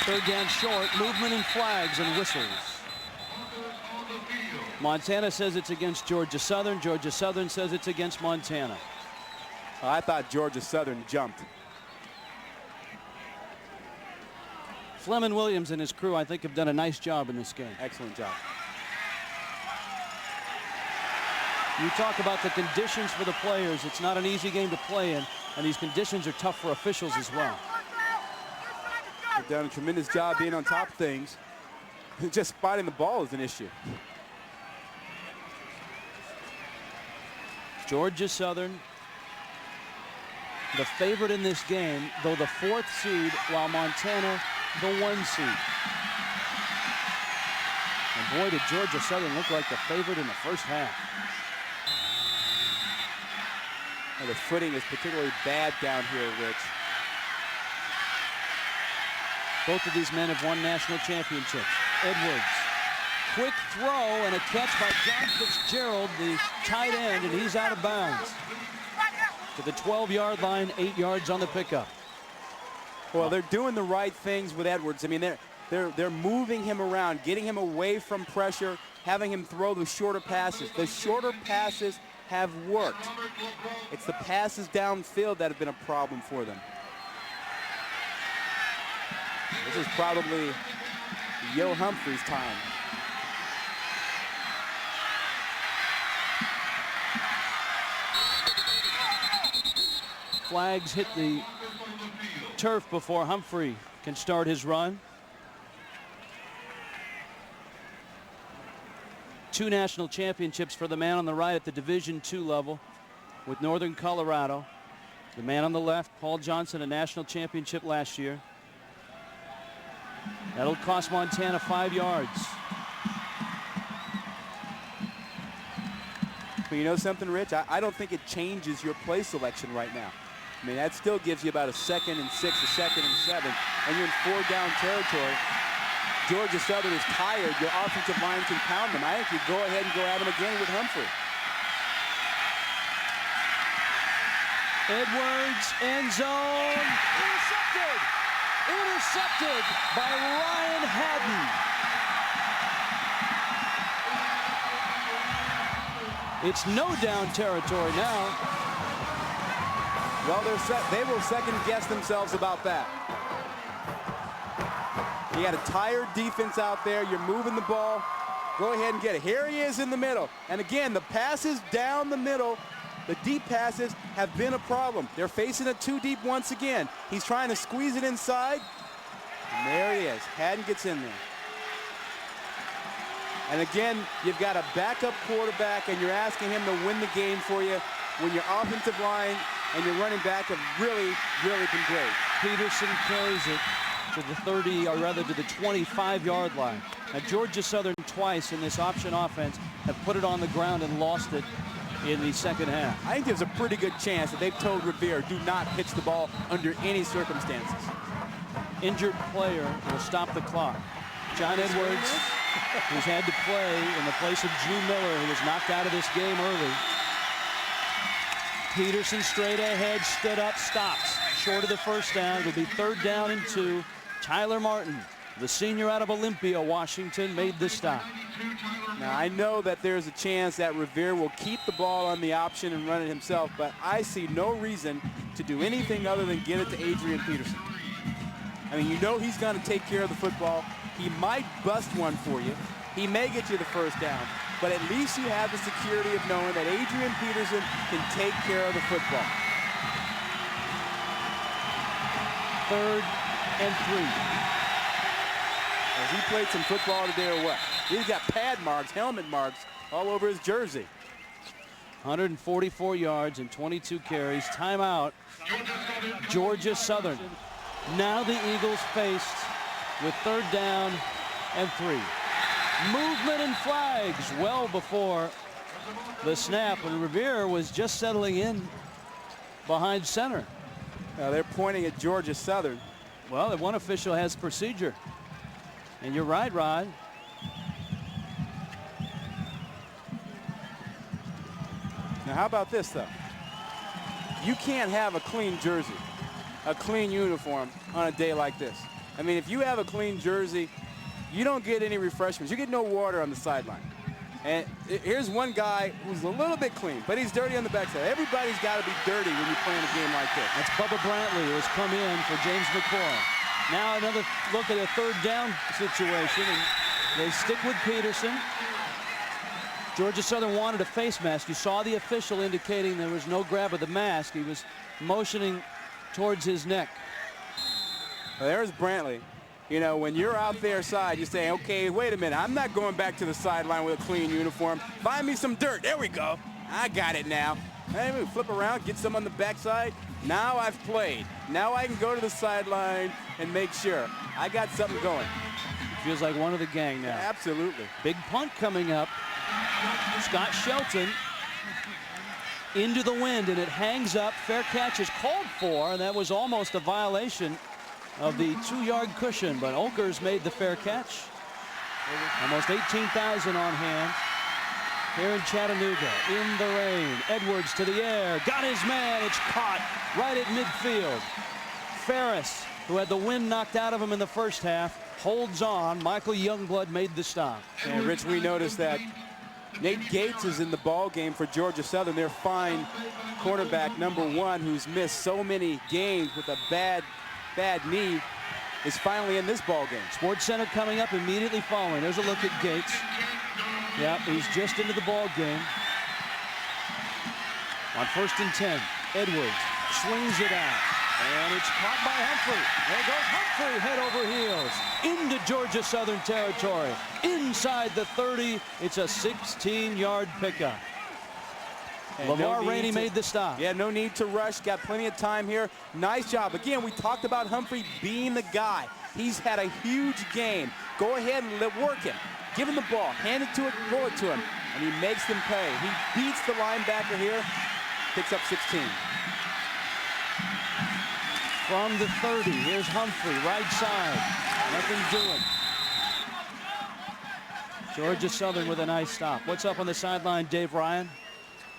Speaker 1: 3rd down short. Movement and flags and whistles. Montana says it's against Georgia Southern. Georgia Southern says it's against Montana.
Speaker 2: I thought Georgia Southern jumped.
Speaker 1: Fleming Williams and his crew, I think, have done a nice job in this game.
Speaker 2: Excellent job.
Speaker 1: You talk about the conditions for the players. It's not an easy game to play in, and these conditions are tough for officials as well.
Speaker 2: They've done a tremendous job being on top of things. Just spotting the ball is an issue.
Speaker 1: Georgia Southern, the favorite in this game, though the 4th seed, while Montana, the 1 seed. And boy, did Georgia Southern look like the favorite in the first half.
Speaker 2: And the footing is particularly bad down here, Rich.
Speaker 1: Both of these men have won national championships. Edwards, quick throw and a catch by John Fitzgerald, the tight end, and he's out of bounds. To the 12-yard line, 8 yards on the pickup.
Speaker 2: Well, they're doing the right things with Edwards. I mean, they're moving him around, getting him away from pressure, having him throw the shorter passes. The shorter passes have worked. It's the passes downfield that have been a problem for them. This is probably Yo Humphrey's time.
Speaker 1: Flags hit the turf before Humphrey can start his run. 2 national championships for the man on the right at the Division II level with Northern Colorado. The man on the left, Paul Johnson, a national championship last year. That'll cost Montana 5 yards.
Speaker 2: But you know something, Rich? I don't think it changes your play selection right now. I mean, that still gives you about a 2nd and 6, a 2nd and 7, and you're in 4-down territory. Georgia Southern is tired. Your offensive line can pound them. I think you go ahead and go at them again with Humphrey.
Speaker 1: Edwards, end zone, intercepted! Intercepted by Ryan Haddon. It's no down territory now.
Speaker 2: Well, they will second guess themselves about that. You got a tired defense out there. You're moving the ball. Go ahead and get it. Here he is in the middle. And again, the passes down the middle, the deep passes have been a problem. They're facing it too deep once again. He's trying to squeeze it inside. And there he is. Haddon gets in there. And again, you've got a backup quarterback, and you're asking him to win the game for you when your offensive line and your running back have really, really been great.
Speaker 1: Peterson carries it to the 30, or rather to the 25-yard line. Now, Georgia Southern twice in this option offense have put it on the ground and lost it in the second half.
Speaker 2: I think there's a pretty good chance that they've told Revere, do not pitch the ball under any circumstances.
Speaker 1: Injured player will stop the clock. John Edwards, who's had to play in the place of Drew Miller, who was knocked out of this game early. Peterson straight ahead, stood up, stops. Short of the first down. It'll be 3rd down and 2. Tyler Martin, the senior out of Olympia, Washington, made the stop.
Speaker 2: Now, I know that there's a chance that Revere will keep the ball on the option and run it himself, but I see no reason to do anything other than get it to Adrian Peterson. I mean, you know he's going to take care of the football. He might bust one for you. He may get you the first down, but at least you have the security of knowing that Adrian Peterson can take care of the football.
Speaker 1: 3rd and 3.
Speaker 2: Has he played some football today or what? He's got pad marks, helmet marks all over his jersey.
Speaker 1: 144 yards and 22 carries. Timeout. Georgia Southern. Now the Eagles faced with 3rd down and 3. Movement and flags well before the snap, and Revere was just settling in behind center.
Speaker 2: They're pointing at Georgia Southern.
Speaker 1: Well, the one official has procedure. And you're right, Rod.
Speaker 2: Now, how about this, though? You can't have a clean jersey, a clean uniform on a day like this. I mean, if you have a clean jersey, you don't get any refreshments. You get no water on the sideline. And here's one guy who's a little bit clean, but he's dirty on the backside. Everybody's got to be dirty when you play in a game like this.
Speaker 1: That's Bubba Brantley, who has come in for James McCoy. Now another look at a 3rd down situation, and they stick with Peterson. Georgia Southern wanted a face mask. You saw the official indicating there was no grab of the mask. He was motioning towards his neck.
Speaker 2: Well, there's Brantley. You know, when you're out there side, you say, okay, wait a minute. I'm not going back to the sideline with a clean uniform. Find me some dirt. There we go. I got it now. Hey, we flip around, get some on the backside. Now I've played. Now I can go to the sideline and make sure I got something going.
Speaker 1: Feels like one of the gang now.
Speaker 2: Absolutely.
Speaker 1: Big punt coming up. Scott Shelton into the wind, and it hangs up. Fair catch is called for, and that was almost a violation of the 2-yard cushion, but Oakers made the fair catch. Almost 18,000 on hand here in Chattanooga. In the rain, Edwards to the air, got his man. It's caught right at midfield. Ferris, who had the wind knocked out of him in the first half, holds on. Michael Youngblood made the stop.
Speaker 2: And Rich, we noticed that Nate Gates is in the ball game for Georgia Southern. Their fine cornerback #1, who's missed so many games with a bad knee, is finally in this ball game.
Speaker 1: Sports Center coming up immediately following. There's a look at Gates. Yeah, he's just into the ball game. On 1st and 10, Edwards swings it out, and it's caught by Humphrey. There goes Humphrey, head over heels, into Georgia Southern territory. Inside the 30, it's a 16-yard pickup. LeVar Rainey made the stop.
Speaker 2: Yeah, no need to rush. Got plenty of time here. Nice job. Again, we talked about Humphrey being the guy. He's had a huge game. Go ahead and work him. Give him the ball. Hand it to him. Throw it to him. And he makes them pay. He beats the linebacker here. Picks up 16.
Speaker 1: From the 30, here's Humphrey, right side. Nothing doing. Georgia Southern with a nice stop. What's up on the sideline, Dave Ryan?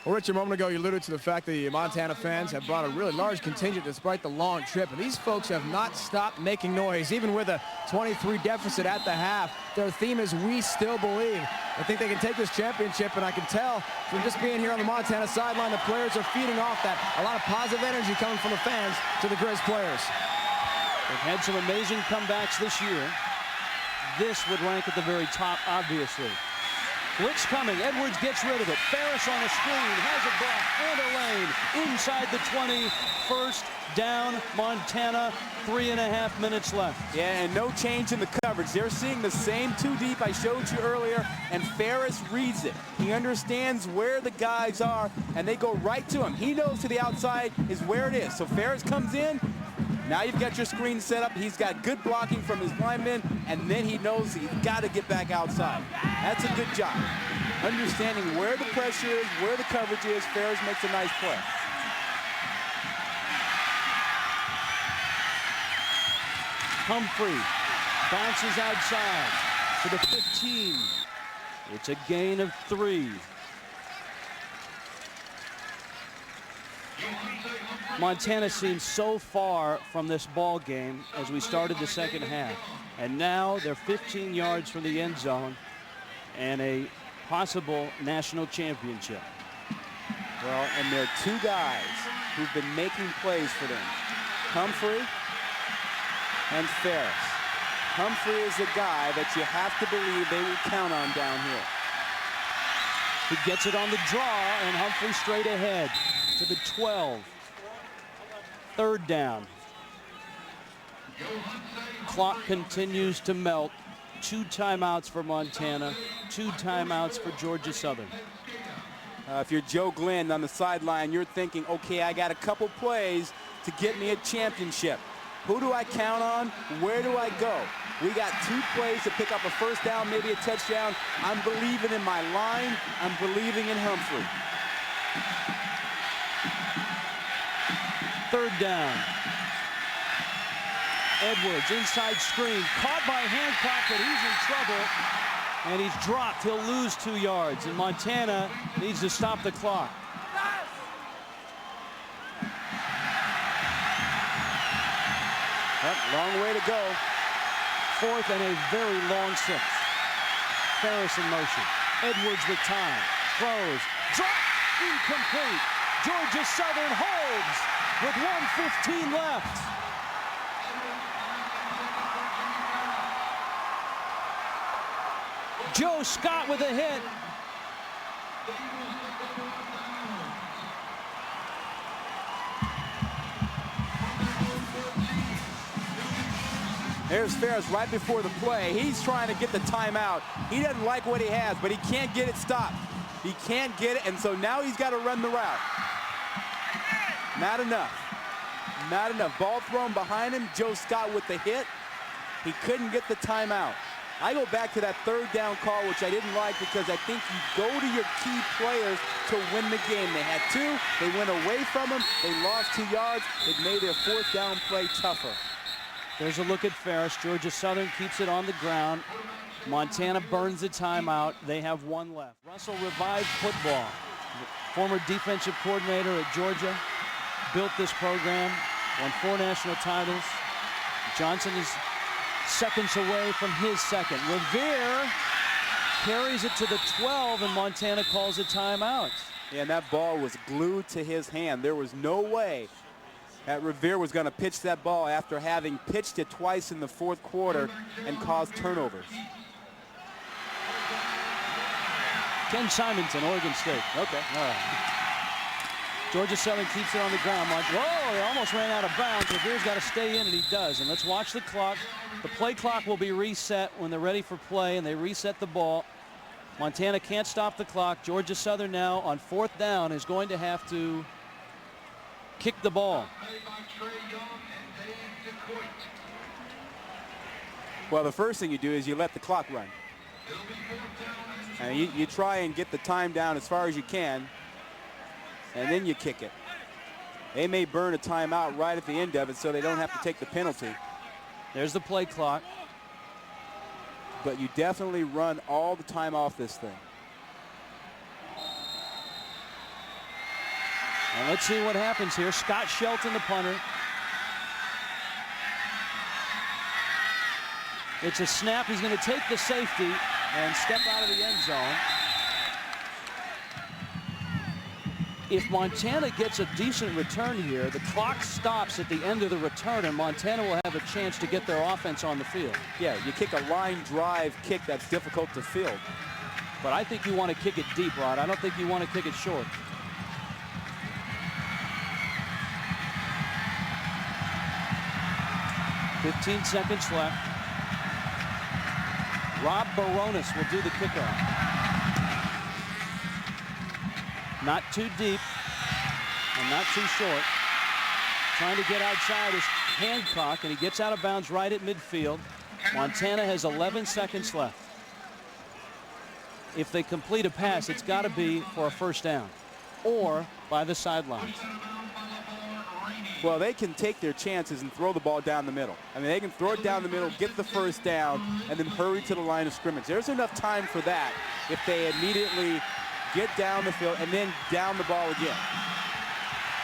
Speaker 4: Well, Rich, a moment ago you alluded to the fact that the Montana fans have brought a really large contingent despite the long trip. And these folks have not stopped making noise. Even with a 23 deficit at the half, their theme is "We Still Believe." I think they can take this championship, and I can tell from just being here on the Montana sideline, the players are feeding off that. A lot of positive energy coming from the fans to the Grizz players.
Speaker 1: They've had some amazing comebacks this year. This would rank at the very top, obviously. Blitz coming. Edwards gets rid of it. Ferris on the screen. Has a block and a lane. Inside the 20. First down, Montana. 3.5 minutes left.
Speaker 2: Yeah, and no change in the coverage. They're seeing the same 2 deep I showed you earlier, and Ferris reads it. He understands where the guys are, and they go right to him. He knows to the outside is where it is. So Ferris comes in. Now you've got your screen set up. He's got good blocking from his linemen, and then he knows he's got to get back outside. That's a good job. Understanding where the pressure is, where the coverage is, Ferris makes a nice play.
Speaker 1: Humphrey bounces outside to the 15. It's a gain of 3. Montana seems so far from this ball game as we started the second half. And now they're 15 yards from the end zone and a possible national championship.
Speaker 2: Well, and there are 2 guys who've been making plays for them. Humphrey and Ferris. Humphrey is a guy that you have to believe they will count on down here.
Speaker 1: He gets it on the draw, and Humphrey straight ahead to the 12. 3rd down. Clock continues to melt. 2 timeouts for Montana, 2 timeouts for Georgia Southern.
Speaker 2: If you're Joe Glenn on the sideline, you're thinking, okay, I got a couple plays to get me a championship. Who do I count on? Where do I go? We got 2 plays to pick up a first down, maybe a touchdown. I'm believing in my line. I'm believing in Humphrey.
Speaker 1: 3rd down. Edwards, inside screen, caught by Hancock, but he's in trouble, and he's dropped. He'll lose 2 yards, and Montana needs to stop the clock.
Speaker 2: Long way to go.
Speaker 1: 4th and a very long 6th. Ferris in motion. Edwards with time. Throws. Drop. Incomplete. Georgia Southern holds with 1:15 left. Joe Scott with a hit.
Speaker 2: There's Ferris right before the play. He's trying to get the timeout. He doesn't like what he has, but he can't get it stopped. He can't get it, and so now he's got to run the route. Not enough. Not enough. Ball thrown behind him. Joe Scott with the hit. He couldn't get the timeout. I go back to that third down call, which I didn't like, because I think you go to your key players to win the game. They had two. They went away from them. They lost 2 yards. It made their fourth down play tougher.
Speaker 1: There's a look at Ferris. Georgia Southern keeps it on the ground. Montana burns the timeout. They have one left. Russell revived football. Former defensive coordinator at Georgia. Built this program. Won 4 national titles. Johnson is seconds away from his second. Revere carries it to the 12, and Montana calls a timeout.
Speaker 2: Yeah, and that ball was glued to his hand. There was no way that Revere was going to pitch that ball after having pitched it twice in the fourth quarter and caused turnovers.
Speaker 1: Ken Simonton, Oregon State.
Speaker 2: Okay.
Speaker 1: All right. Georgia Southern keeps it on the ground. Whoa, he almost ran out of bounds. Revere's got to stay in, and he does. And let's watch the clock. The play clock will be reset when they're ready for play, and they reset the ball. Montana can't stop the clock. Georgia Southern now on 4th down is going to have to kick the ball.
Speaker 2: Well, the first thing you do is you let the clock run. And you try and get the time down as far as you can, and then you kick it. They may burn a timeout right at the end of it so they don't have to take the penalty.
Speaker 1: There's the play clock.
Speaker 2: But you definitely run all the time off this thing.
Speaker 1: And let's see what happens here. Scott Shelton, the punter. It's a snap. He's going to take the safety and step out of the end zone. If Montana gets a decent return here, the clock stops at the end of the return, and Montana will have a chance to get their offense on the field.
Speaker 2: Yeah, you kick a line drive kick that's difficult to field.
Speaker 1: But I think you want to kick it deep, Rod. I don't think you want to kick it short. "15 seconds left. Rob Baronis will do the kickoff. Not too deep and not too short. Trying to get outside is Hancock, and he gets out of bounds right at midfield. Montana has 11 seconds left. If they complete a pass, it's got to be for a first down or by the sidelines.
Speaker 2: Well, they can take their chances and throw the ball down the middle. I mean, they can throw it down the middle, get the first down, and then hurry to the line of scrimmage. There's enough time for that if they immediately get down the field and then down the ball again.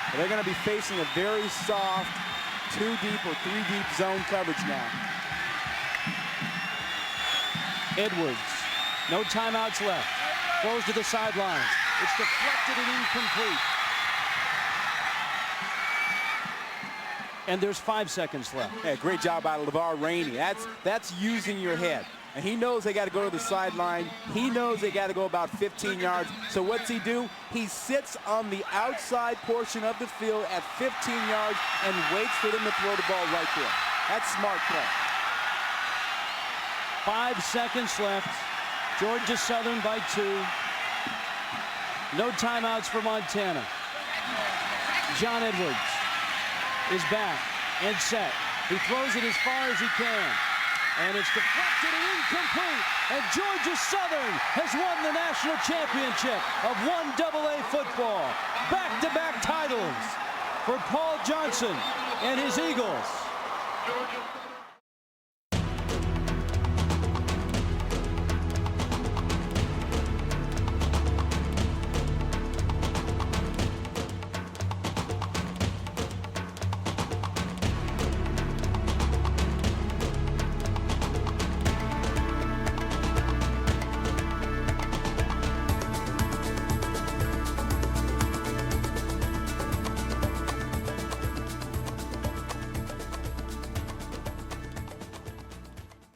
Speaker 2: But they're going to be facing a very soft 2 deep or 3 deep zone coverage now.
Speaker 1: Edwards, no timeouts left. Throws to the sidelines. It's deflected and incomplete. And there's 5 seconds left.
Speaker 2: Yeah, great job out of LeVar Rainey. That's using your head. And he knows they got to go to the sideline. He knows they got to go about 15 yards. So what's he do? He sits on the outside portion of the field at 15 yards and waits for them to throw the ball right there. That's smart play.
Speaker 1: 5 seconds left. Georgia Southern by 2. No timeouts for Montana. John Edwards is back and set. He throws it as far as he can. And it's deflected and incomplete. And Georgia Southern has won the national championship of 1AA football. Back-to-back titles for Paul Johnson and his Eagles.